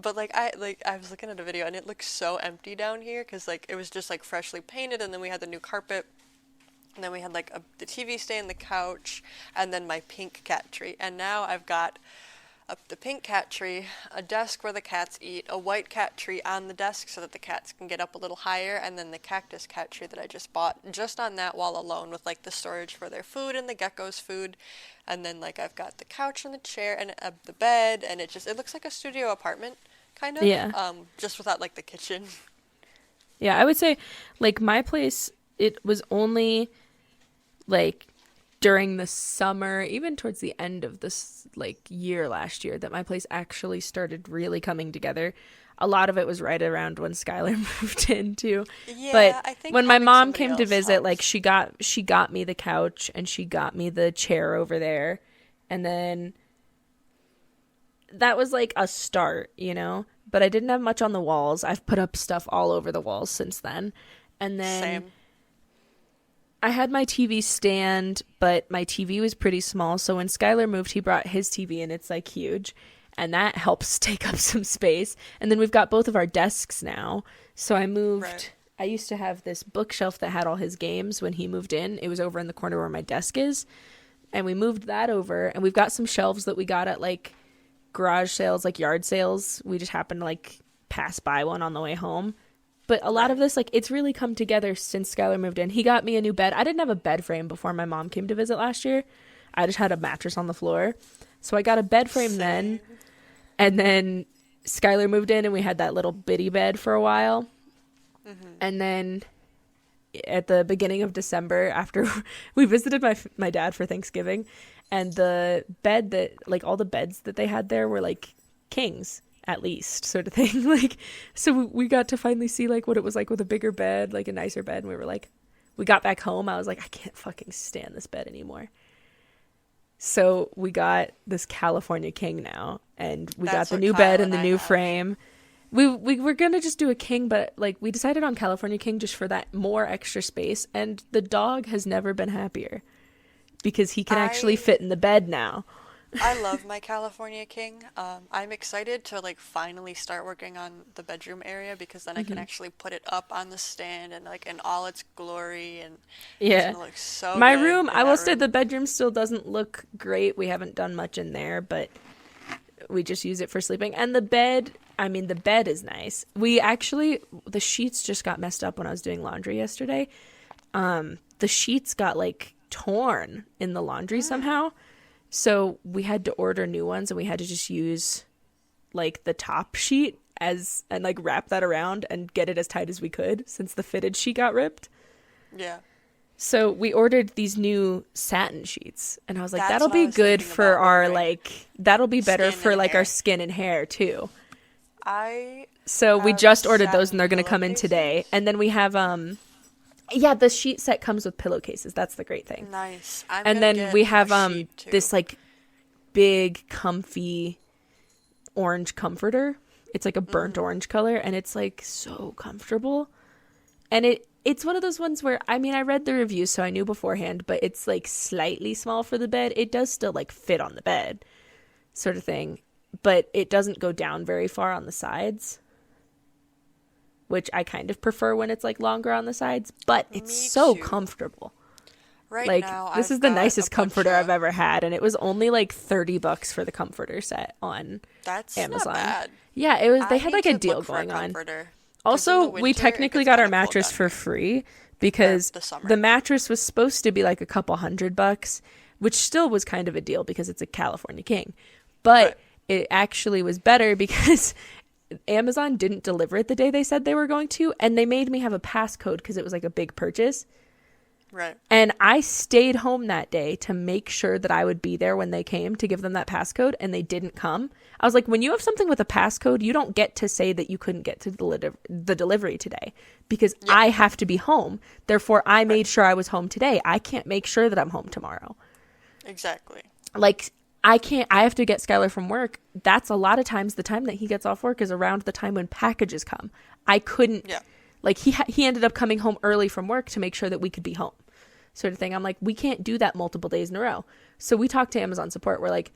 B: but like I was looking at a video and it looked so empty down here because like it was just like freshly painted, and then we had the new carpet, and then we had like the TV stand, the couch, and then my pink cat tree, and now I've got the pink cat tree, a desk where the cats eat, a white cat tree on the desk so that the cats can get up a little higher, and then the cactus cat tree that I just bought just on that wall alone with like the storage for their food and the gecko's food. And then like I've got the couch and the chair and the bed, and it looks like a studio apartment kind of,
A: yeah.
B: just without like the kitchen.
A: Yeah, I would say, like, my place, it was only, like, during the summer, even towards the end of this, like, year last year, that my place actually started really coming together. A lot of it was right around when Skylar moved in too.
B: Yeah,
A: But
B: I think
A: when my
B: having
A: mom
B: somebody
A: came to
B: else
A: visit, like,
B: helps.
A: she got me the couch and she got me the chair over there. And then that was like a start, you know? But I didn't have much on the walls. I've put up stuff all over the walls since then. And then
B: Same.
A: I had my TV stand, but my TV was pretty small. So when Skylar moved, he brought his TV and it's like huge. And that helps take up some space. And then we've got both of our desks now. So I moved.
B: Right.
A: I used to have this bookshelf that had all his games when he moved in. It was over in the corner where my desk is. And we moved that over. And we've got some shelves that we got at like garage sales, like yard sales. We just happened to like pass by one on the way home. But a lot of
B: Right.
A: this, like, it's really come together since Skylar moved in. He got me a new bed. I didn't have a bed frame before my mom came to visit last year. I just had a mattress on the floor. So I got a bed frame then.
B: Same.
A: And then Skylar moved in and we had that little bitty bed for a while. And then at the beginning of December, after we visited my dad for Thanksgiving, and the bed that, like, all the beds that they had there were like kings, at least, sort of thing. Like, so we got to finally see like what it was like with a bigger bed, like a nicer bed. And we were like, we got back home, I was like, I can't fucking stand this bed anymore. So we got this California king now, and we got
B: That's
A: the
B: what
A: new
B: Kyle
A: bed and
B: and
A: the
B: I
A: new
B: have.
A: frame. We were gonna just do a king, but like we decided on California king just for that more extra space, and the dog has never been happier because he can actually
B: I
A: fit in the bed now.
B: I love my California King. I'm excited to like finally start working on the bedroom area because then I can actually put it up on the stand and like in all its glory, and it's
A: Yeah.
B: gonna look so
A: My
B: good
A: room,
B: in
A: I will
B: that
A: say the
B: room.
A: bedroom still doesn't look great. We haven't done much in there, but we just use it for sleeping. And the bed, I mean, the bed is nice. We actually, the sheets just got messed up when I was doing laundry yesterday. The sheets got like torn in the laundry somehow. So we had to order new ones, and we had to just use like the top sheet as, and like wrap that around and get it as tight as we could since the fitted sheet got ripped.
B: Yeah,
A: So we ordered these new satin sheets, and I was like,
B: that's
A: that'll
B: what I
A: be
B: was
A: good
B: thinking
A: for
B: about
A: our,
B: ordering.
A: like, that'll be better
B: Skin
A: for
B: and
A: like our
B: hair.
A: skin and hair too.
B: I
A: So we
B: have
A: just ordered those, and
B: satin
A: they're going to come in today.
B: pillowcases.
A: And then we have yeah, the sheet set comes with pillowcases. That's the great thing.
B: Nice. I'm
A: And
B: gonna
A: then
B: get
A: we
B: a
A: have
B: sheet too.
A: this like big comfy orange comforter. It's like a burnt orange color, and it's like so comfortable. And it's one of those ones where, I mean, I read the reviews, so I knew beforehand, but it's like slightly small for the bed. It does still like fit on the bed, sort of thing, but it doesn't go down very far on the sides, which I kind of prefer when it's like longer on the sides, but it's
B: Me
A: so
B: too.
A: comfortable.
B: Right
A: Like,
B: now,
A: this
B: I've
A: is the
B: got a
A: nicest
B: bunch
A: comforter I've
B: of.
A: ever had, and it was only like $30 for the comforter set on
B: That's
A: Amazon.
B: not bad.
A: Yeah, it was. They
B: I
A: had
B: need
A: like a
B: to
A: deal
B: look for a
A: going on.
B: comforter. 'Cause in
A: Also,
B: the
A: we
B: winter, it
A: technically
B: gets
A: got our
B: kinda cold
A: mattress
B: down
A: for
B: here.
A: free
B: Or
A: because
B: the summer.
A: the mattress was supposed to be like a couple $100. which still was kind of a deal because it's a California king. But
B: Right.
A: it actually was better because Amazon didn't deliver it the day they said they were going to, and they made me have a passcode because it was like a big purchase.
B: Right.
A: And I stayed home that day to make sure that I would be there when they came to give them that passcode, and they didn't come. I was like, when you have something with a passcode, you don't get to say that you couldn't get to the delivery today because I have to be home. Therefore, I made sure I was home today. I can't make sure that I'm home tomorrow.
B: Exactly.
A: Like, I have to get Skylar from work. That's a lot of times the time that he gets off work is around the time when packages come. I couldn't, like, he ended up coming home early from work to make sure that we could be home, sort of thing. I'm like, we can't do that multiple days in a row. So we talked to Amazon support. We're like,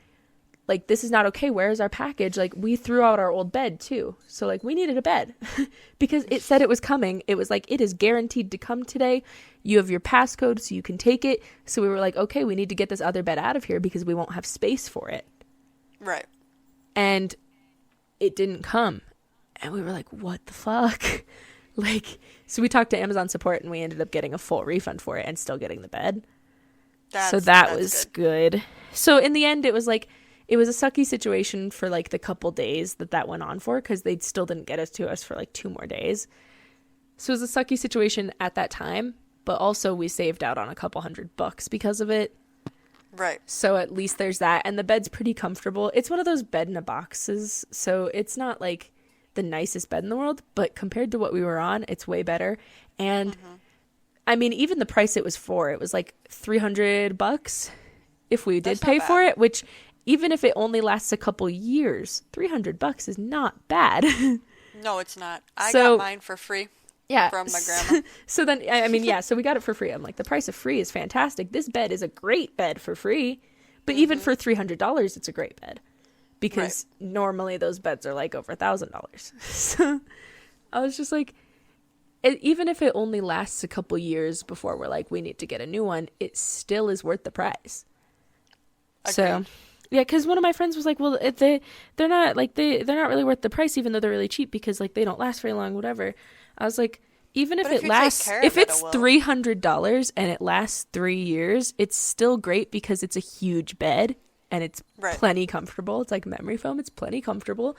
A: this is not okay. Where is our package? Like, we threw out our old bed too. So like, we needed a bed because it said it was coming. It was like, it is guaranteed to come today. You have your passcode so you can take it. So we were like, okay, we need to get this other bed out of here because we won't have space for it.
B: Right.
A: And it didn't come. And we were like, what the fuck? Like, so we talked to Amazon support and we ended up getting a full refund for it and still getting the bed. So that was good. So in the end, it was like, it was a sucky situation for like the couple days that went on for, because they still didn't get it to us for like 2 more days. So it was a sucky situation at that time, but also we saved out on a couple $100 because of it.
B: Right.
A: So at least there's that. And the bed's pretty comfortable. It's one of those bed in a boxes. So it's not like the nicest bed in the world, but compared to what we were on, it's way better. And I mean, even the price it was like $300 if we did pay for it, which even if it only lasts a couple years, $300 is not bad.
B: No, it's not. I got mine for free.
A: Yeah.
B: From my grandma.
A: So then, I mean, yeah, so we got it for free. I'm like, the price of free is fantastic. This bed is a great bed for free. But even for $300, it's a great bed. Because normally those beds are like over $1,000. So I was just like, even if it only lasts a couple years before we're like, we need to get a new one, it still is worth the price.
B: Agreed.
A: So, yeah, because one of my friends was like, well, they're not really worth the price, even though they're really cheap, because like they don't last very long, whatever. I was like, even if it lasts, if it's $300 and it lasts 3 years, it's still great because it's a huge bed and it's plenty comfortable. It's like memory foam. It's plenty comfortable.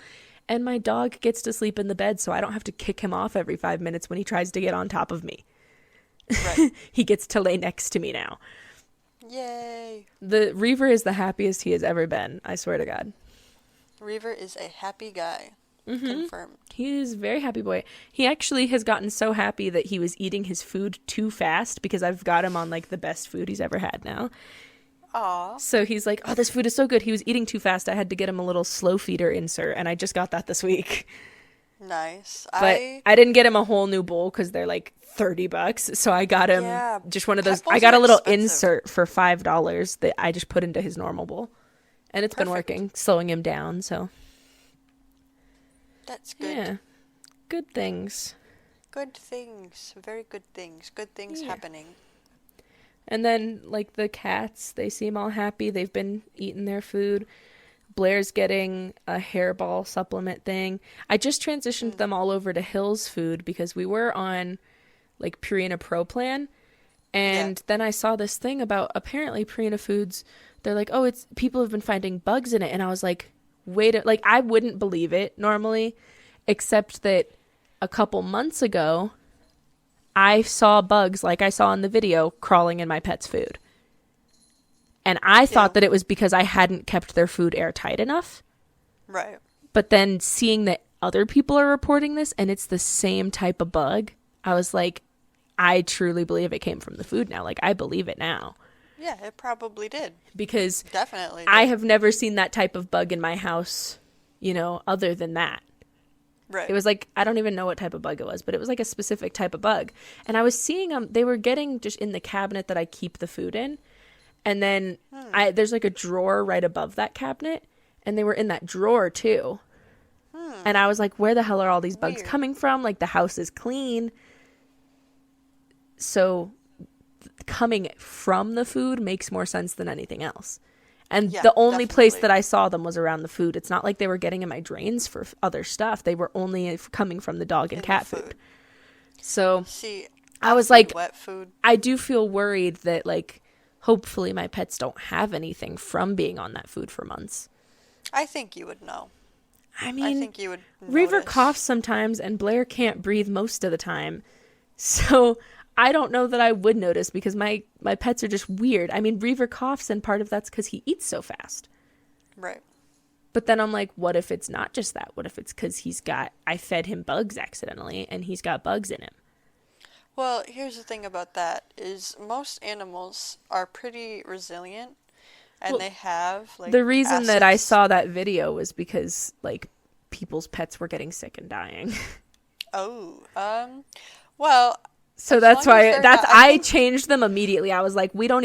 A: And my dog gets to sleep in the bed, so I don't have to kick him off every 5 minutes when he tries to get on top of me.
B: Right.
A: He gets to lay next to me now.
B: Yay.
A: The Reaver is the happiest he has ever been. I swear to God.
B: Reaver is a happy guy. Confirmed.
A: He is a very happy boy. He actually has gotten so happy that he was eating his food too fast because I've got him on like the best food he's ever had now.
B: Aw.
A: So he's like, oh, this food is so good. He was eating too fast. I had to get him a little slow feeder insert, and I just got that this week.
B: Nice.
A: But I didn't get him a whole new bowl because they're like $30. So I got him just one of those. I got a little insert for $5 that I just put into his normal bowl. And it's been working, slowing him down. So
B: that's good.
A: Yeah. Good things.
B: Good things. Very good things. Good things happening.
A: And then, like, the cats, they seem all happy. They've been eating their food. Blair's getting a hairball supplement thing. I just transitioned them all over to Hill's food because we were on, like, Purina Pro plan. And then I saw this thing about apparently Purina Foods. They're like, oh, it's people have been finding bugs in it. And I was like, like, I wouldn't believe it normally, except that a couple months ago, I saw bugs like I saw in the video crawling in my pet's food. And I thought that it was because I hadn't kept their food airtight enough.
B: Right.
A: But then seeing that other people are reporting this and it's the same type of bug, I was like, I truly believe it came from the food now. Like, I believe it now.
B: Yeah, it probably did.
A: Because
B: definitely did.
A: I have never seen that type of bug in my house, you know, other than that.
B: Right.
A: It was like, I don't even know what type of bug it was, but it was like a specific type of bug. And I was seeing them, they were getting just in the cabinet that I keep the food in. And then there's like a drawer right above that cabinet. And they were in that drawer too. And I was like, where the hell are all these bugs coming from? Like, the house is clean. So coming from the food makes more sense than anything else. And the only place that I saw them was around the food. It's not like they were getting in my drains for other stuff. They were only coming from the dog and cat food. So
B: see,
A: I was like,
B: wet food.
A: I do feel worried that, like, hopefully my pets don't have anything from being on that food for months.
B: I think you would know.
A: I
B: I
A: mean,
B: think you would
A: Reaver
B: notice.
A: coughs sometimes, and Blair can't breathe most of the time. So I don't know that I would notice, because my pets are just weird. I mean, Reaver coughs, and part of that's because he eats so fast.
B: Right.
A: But then I'm like, what if it's not just that? What if it's because I fed him bugs accidentally, and he's got bugs in him?
B: Well, here's the thing about that is most animals are pretty resilient, and
A: Well,
B: they have like
A: the reason that I
B: acids.
A: saw that video was because, like, people's pets were getting sick and dying.
B: Oh, well,
A: So
B: as
A: that's
B: long as
A: why
B: they're not, I
A: I
B: think,
A: changed them immediately. I was like, we're not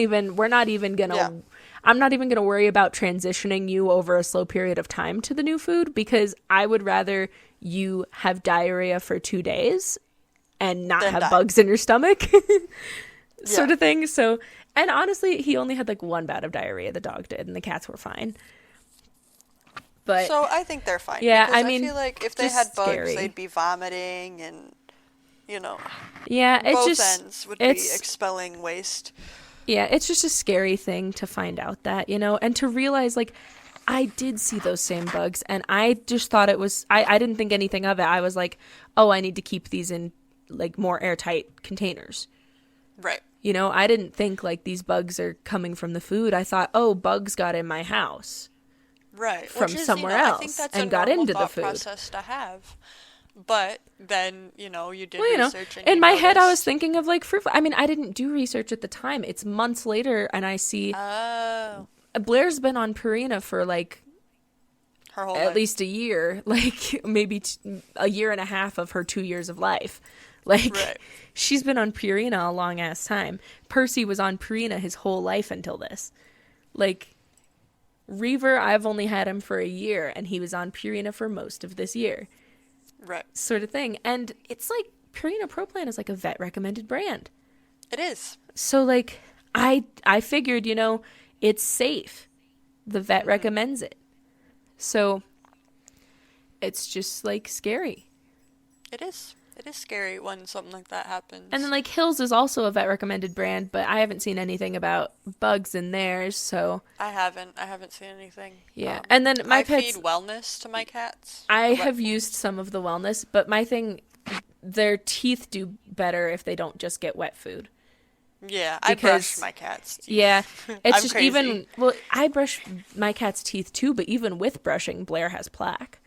A: even
B: yeah,
A: gonna, I'm not even gonna worry about transitioning you over a slow period of time to the new food, because I would rather you have diarrhea for 2 days and not
B: then
A: have
B: die.
A: bugs in your stomach,
B: Yeah.
A: sort of thing. So, and honestly, he only had like one bout of diarrhea. The dog did, and the cats were fine. But
B: So I think they're fine.
A: yeah,
B: Because
A: I mean,
B: feel like if they
A: just
B: had bugs,
A: scary.
B: they'd be vomiting and, you know,
A: Yeah,
B: both ends would be
A: it's
B: expelling waste.
A: yeah, it's just a scary thing to find out that, and to realize, like, I did see those same bugs, and I just thought it was, I didn't think anything of it. I was like, oh, I need to keep these in, like, more airtight containers.
B: Right.
A: I didn't think, like, these bugs are coming from the food. I thought, oh, bugs got in my house
B: Right.
A: from
B: Which is,
A: somewhere
B: I think
A: else
B: that's
A: and
B: a
A: got
B: normal
A: into the
B: thought
A: food.
B: process to have. But then, you did
A: Well,
B: research and
A: in
B: you
A: my head, I was
B: noticed.
A: thinking of, like, fruit. I mean, I didn't do research at the time. It's months later, and I see
B: Oh,
A: Blair's been on Purina for, like,
B: her whole
A: at
B: life.
A: least a year, like maybe a year and a half of her 2 years of life. Like,
B: Right.
A: she's been on Purina a long ass time. Percy was on Purina his whole life until this. Like, Reaver, I've only had him for a year, and he was on Purina for most of this year,
B: Right.
A: sort of thing. And it's like, Purina Pro Plan is like a vet recommended brand.
B: It is.
A: So, like, I figured, it's safe. The vet recommends it. So, it's just, like, scary.
B: It is. It is scary when something like that happens.
A: And then, like, Hills is also a vet recommended brand, but I haven't seen anything about bugs in theirs, so
B: I haven't seen anything.
A: yeah. And then my
B: I
A: pets,
B: feed wellness to my cats.
A: I
B: Wet
A: have
B: food.
A: used some of the wellness, but my thing, their teeth do better if they don't just get wet food.
B: Yeah, I brush
A: Because
B: my cats' teeth.
A: yeah, it's
B: I'm
A: just
B: crazy.
A: I brush my cat's teeth too, but even with brushing, Blair has plaque.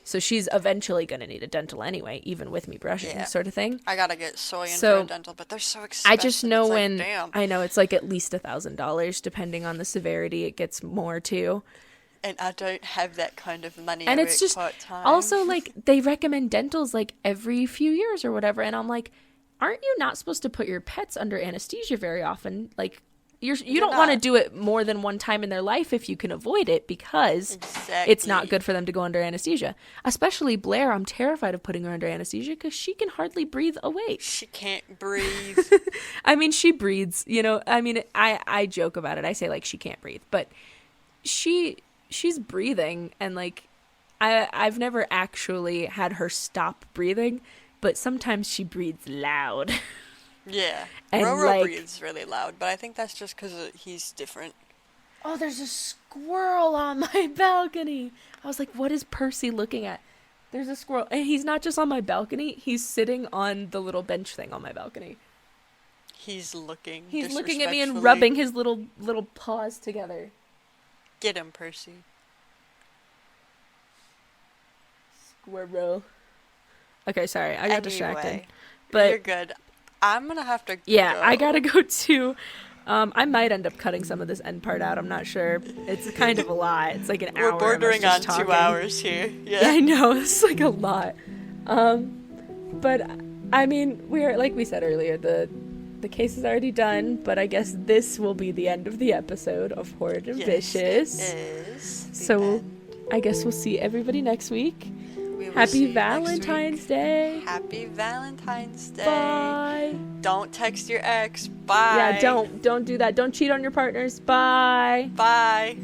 A: So she's eventually going to need a dental anyway, even with me brushing,
B: Yeah.
A: sort of thing.
B: I gotta get soy in
A: So,
B: for a dental, but they're so expensive.
A: I just know
B: it's like,
A: when
B: damn.
A: I know it's like at least $1,000, depending on the severity. It gets more too,
B: And I don't have that kind of money.
A: and
B: I
A: it's
B: work
A: just
B: part-time.
A: also like they recommend dentals like every few years or whatever, and I'm like, aren't you not supposed to put your pets under anesthesia very often? Like you don't want to
B: not.
A: do it more than one time in their life if you can avoid it, because it's not
B: Exactly.
A: good for them to go under anesthesia. Especially Blair, I'm terrified of putting her under anesthesia because she can hardly breathe awake.
B: She can't breathe.
A: I mean, she breathes, I mean, I joke about it. I say like she can't breathe, but she's breathing, and like I've never actually had her stop breathing, but sometimes she breathes loud.
B: Yeah.
A: And,
B: Roro
A: like-
B: breathes really loud, but I think that's just because he's different.
A: Oh, there's a squirrel on my balcony. I was like, what is Percy looking at? There's a squirrel, and he's not just on my balcony, he's sitting on the little bench thing on my balcony.
B: He's looking.
A: He's looking at me and
B: disrespectfully.
A: rubbing his little paws together.
B: Get him, Percy.
A: Squirrel. Okay, sorry, I got distracted.
B: Anyway,
A: But
B: you're good. I'm gonna have to
A: yeah,
B: go.
A: I gotta go too. I might end up cutting some of this end part out. I'm not sure. It's kind of a lot. It's like an hour.
B: We're
A: of us
B: bordering on
A: just
B: 2
A: talking.
B: hours here.
A: Yeah,
B: Yeah.
A: I know. It's like a lot. But I mean, we're like we said earlier, the case is already done. But I guess this will be the end of the episode of Horrid and
B: Yes,
A: Vicious.
B: it is. The
A: So
B: end.
A: I guess we'll see everybody next week.
B: We will see
A: Happy
B: you next
A: Valentine's
B: week.
A: Day.
B: Happy Valentine's Day.
A: Bye.
B: Don't text your ex. Bye.
A: Yeah, don't do that. Don't cheat on your partners. Bye.
B: Bye.